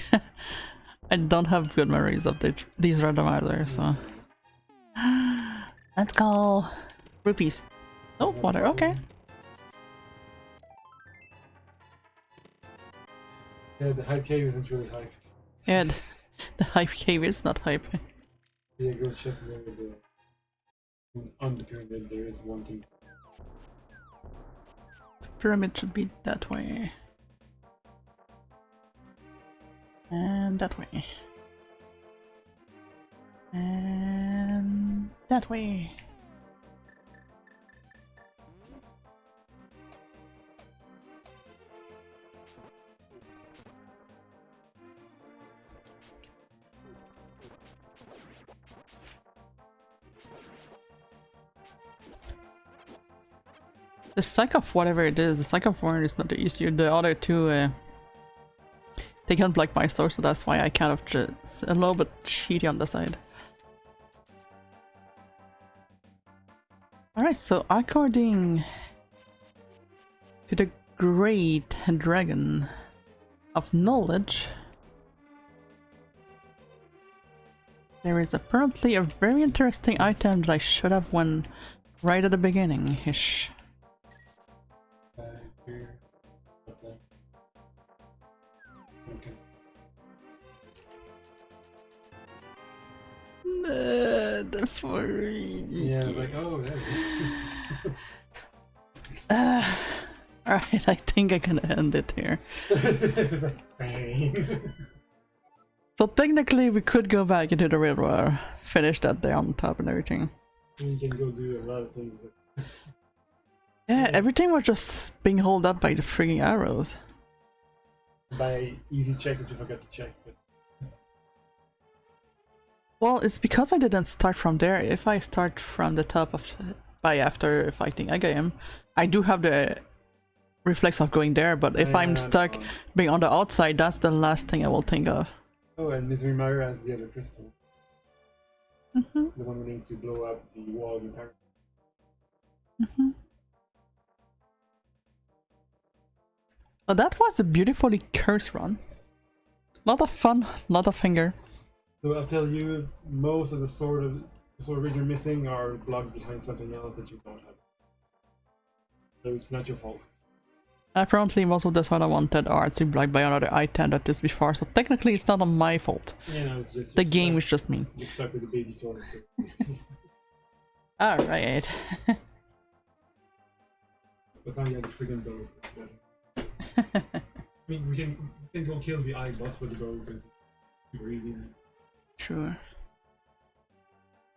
I don't have good memories of these randomizers, so... Let's go! Rupees. Oh, water, okay. Yeah, the hype cave isn't really hype. Yeah, the hype cave is not hype. Yeah, go check where on the pyramid there is one thing. The pyramid should be that way. And that way. And that way. The psych of whatever it is, the psych of one is not the easier. The other two, they can't block my sword, so that's why I kind of just a little bit cheaty on the side. Alright, so according to the Great Dragon of Knowledge, there is apparently a very interesting item that I should have won right at the beginning-ish. Here. Okay. Okay. The furry. Yeah, like, oh, there it is. Alright, I think I can end it here. It's like, bang. So technically we could go back into the real world, finish that there on top and everything. You can go do a lot of things, but... Yeah, everything was just being held up by the frigging arrows. By easy checks that you forgot to check, but... Well, it's because I didn't start from there. If I start from the top of by after fighting Agayam, I do have the reflex of going there, but if I'm stuck being on the outside, that's the last thing I will think of. Oh, and Miss Rimara has the other crystal. Mm-hmm. The one we need to blow up the wall in Paris. Mm-hmm. Oh, that was a beautifully cursed run. Lot of fun, lot of finger. So I'll tell you, most of the sword ridge you're missing are blocked behind something else that you don't have. So it's not your fault. Apparently most of the sword I wanted are actually blocked by another item that is before, so technically it's not on my fault. Yeah, no, it's just... The game is just me. You're stuck with the baby sword. So. Alright. But now you have the friggin' bow. I mean, we can go kill the eye boss with the bow because it's super easy. Sure.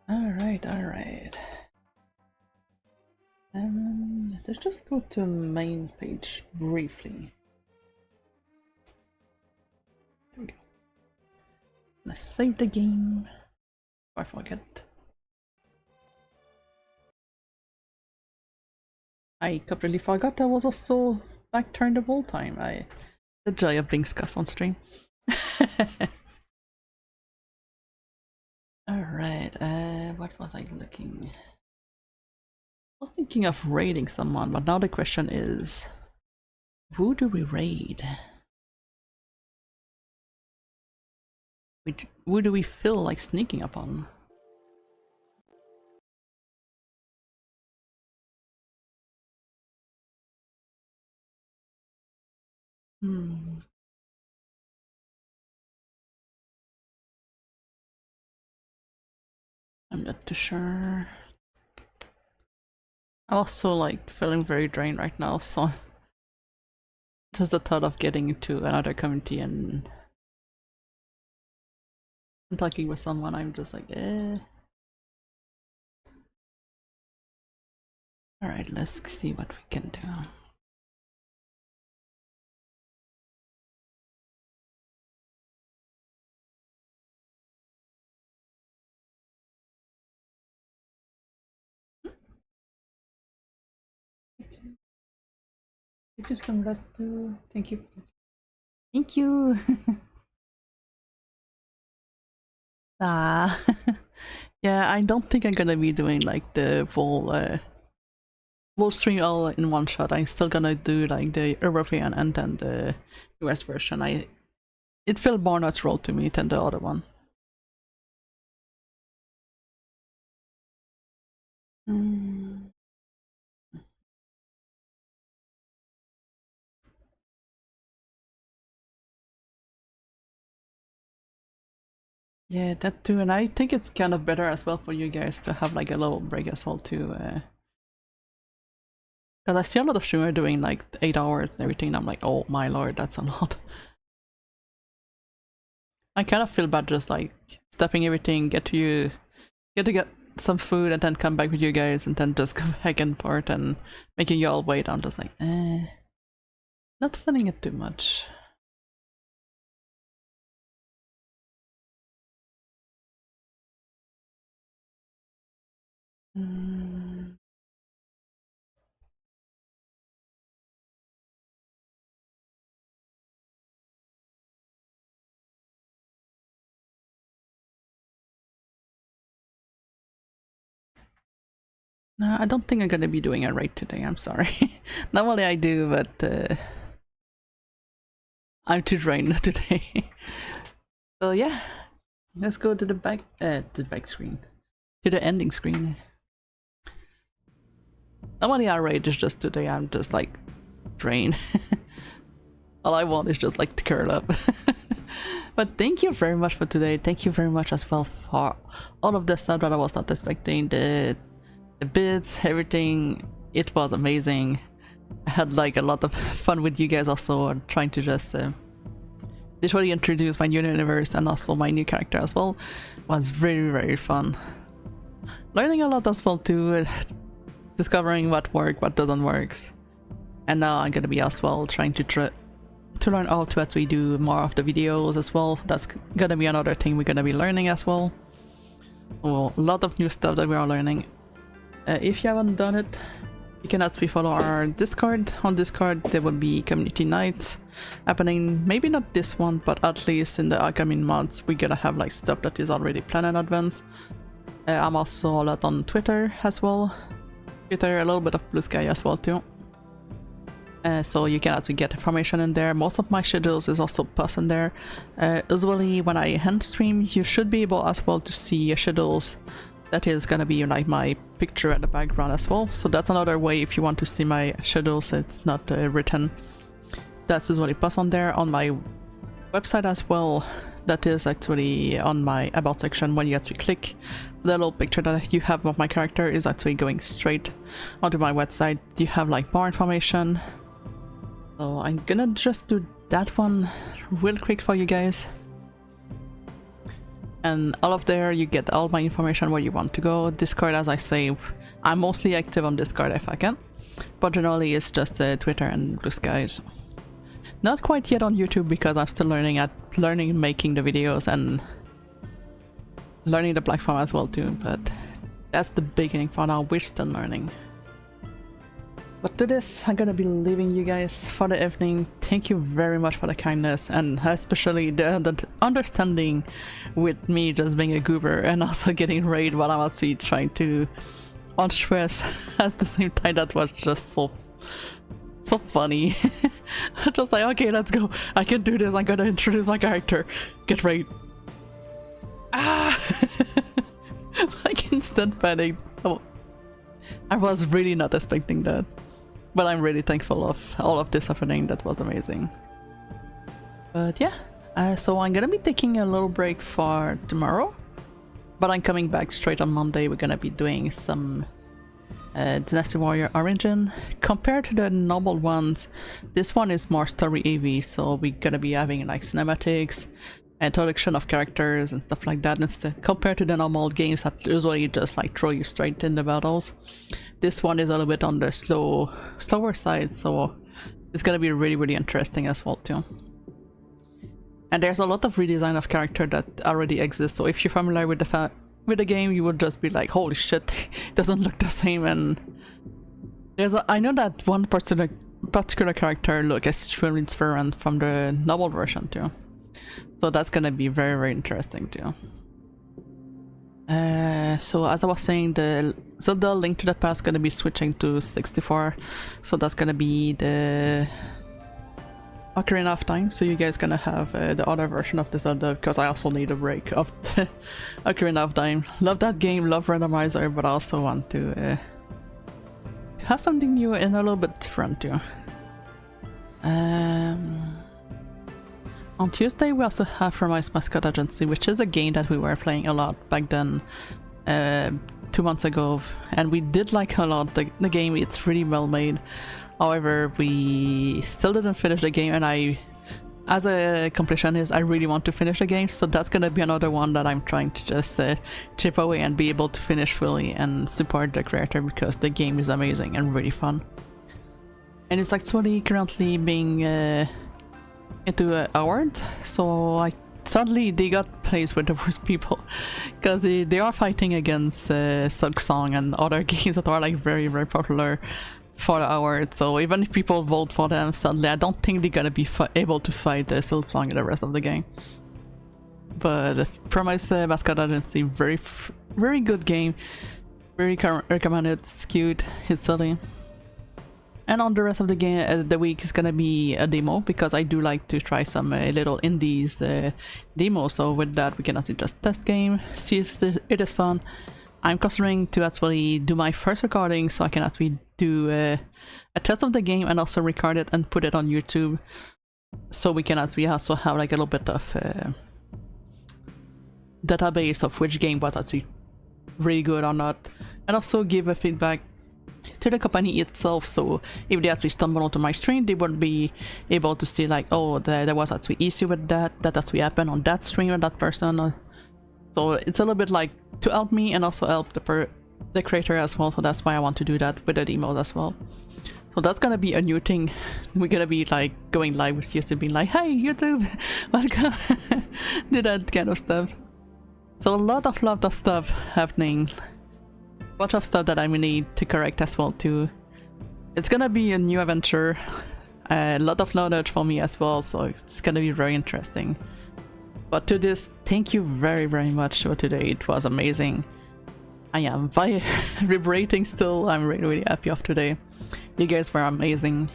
Alright, alright. Let's just go to main page briefly. There we go. Let's save the game. Before I forget. I completely forgot I was also back turned the whole time. The joy of being scuffed on stream. Alright, what was I looking? I was thinking of raiding someone, but now the question is, who do we raid? Who do we feel like sneaking upon? I'm not too sure. I'm also like feeling very drained right now, so just the thought of getting into another community and talking with someone, I'm just like, eh. Alright, let's see what we can do. Get you some rest too. Thank you. Thank you. Yeah, I don't think I'm gonna be doing like the full stream all in one shot. I'm still gonna do like the European and then the US version. It felt more natural to me than the other one. Yeah, that too, and I think it's kind of better as well for you guys to have like a little break as well too. Because I see a lot of streamers doing like 8 hours and everything, and I'm like, oh my lord, that's a lot. I kind of feel bad just like stopping everything, get to get some food and then come back with you guys and then just come back and forth and making you all wait. I'm just like, not feeling it too much. No, I don't think I'm gonna be doing a raid today, I'm sorry. Normally I do, but I'm too drained today. So yeah, let's go to the back screen. To the ending screen. Normally our raid is just today, I'm just like drained. All I want is just like to curl up. But thank you very much for today. Thank you very much as well for all of the stuff that I was not expecting. The bits, everything, it was amazing. I had like a lot of fun with you guys also, trying to just literally introduce my new universe and also my new character as well. It was very fun. Learning a lot as well too, discovering what works, what doesn't work. And now I'm gonna be as well trying to learn how to actually do more of the videos as well. That's gonna be another thing we're gonna be learning as well. Well, a lot of new stuff that we are learning. If you haven't done it, you can actually follow our Discord. On Discord there will be community nights happening, maybe not this one, but at least in the upcoming months we're gonna have like stuff that is already planned in advance. I'm also a lot on Twitter as well. Twitter, a little bit of Blue Sky as well too. So you can actually get information in there. Most of my schedules is also posted in there. Usually when I hand stream, you should be able as well to see schedules. That is gonna be like my picture at the background as well. So that's another way if you want to see my schedules. It's not written. That's usually posted on there. On my website as well. That is actually on my about section. When you actually click, the little picture that you have of my character is actually going straight onto my website. You have like more information. So I'm gonna just do that one real quick for you guys. And all of there you get all my information where you want to go. Discord, as I say, I'm mostly active on Discord if I can, but generally it's just Twitter and Blue Skies. Not quite yet on YouTube because I'm still learning making the videos and learning the platform as well too, but that's the beginning for now. We're still learning. But to this, I'm gonna be leaving you guys for the evening. Thank you very much for the kindness and especially the understanding with me just being a goober and also getting raid while I'm actually trying to unstress at the same time. That was just so funny. Just like, okay, let's go. I can do this. I'm gonna introduce my character. Get raid. Ah! Like instant panic. Oh, I was really not expecting that. But I'm really thankful of all of this happening. That was amazing. But yeah, so I'm gonna be taking a little break for tomorrow. But I'm coming back straight on Monday. We're gonna be doing some Dynasty Warrior Origin. Compared to the normal ones, this one is more story heavy, so we're gonna be having like cinematics, introduction of characters and stuff like that instead, compared to the normal games that usually just like throw you straight in the battles. This one is a little bit on the slower side, so it's gonna be really interesting as well too. And there's a lot of redesign of character that already exists, so if you're familiar with the game, you would just be like, holy shit, it doesn't look the same. And I know that one particular character look extremely different from the normal version too. So that's gonna be very interesting too. So as I was saying, the Zelda Link to the Past gonna be switching to 64, so that's gonna be the Ocarina of Time. So you guys gonna have the other version of the Zelda, because I also need a break of the Ocarina of Time. Love that game, love Randomizer, but I also want to have something new and a little bit different too. On Tuesday we also have Promise Mascot Agency, which is a game that we were playing a lot back then, 2 months ago, and we did like a lot the game. It's really well made. However, we still didn't finish the game, and I as a completionist, I really want to finish the game, so that's gonna be another one that I'm trying to just chip away and be able to finish fully and support the creator, because the game is amazing and really fun. And it's actually currently being into awards, so sadly they got placed with the worst people, because they are fighting against Song and other games that are like very popular for the award. So even if people vote for them, sadly I don't think they're gonna be able to fight Song in the rest of the game. But Promise Mascot Agency, very good game, very recommended. It's cute, it's silly. And on the rest of the game, the week is gonna be a demo, because I do like to try some little indies demos. So with that, we can actually just test game, see if it is fun. I'm considering to actually do my first recording, so I can actually do a test of the game and also record it and put it on YouTube, so we can actually also have like a little bit of database of which game was actually really good or not, and also give a feedback to the company itself, so if they actually stumble onto my stream, they won't be able to see like, oh, there was actually issue with that actually happened on that stream with that person. So it's a little bit like to help me and also help the creator as well, so that's why I want to do that with the demos as well. So that's gonna be a new thing. We're gonna be like going live with used to be like, hey YouTube, welcome, do that kind of stuff. So a lot of stuff happening. Bunch of stuff that I may need to correct as well too. It's gonna be a new adventure, a lot of knowledge for me as well, so it's gonna be very interesting. But to this, thank you very much for today. It was amazing. I am vibrating still. I'm really happy of today. You guys were amazing.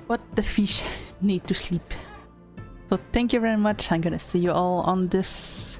But the fish need to sleep. So thank you very much. I'm gonna see you all on this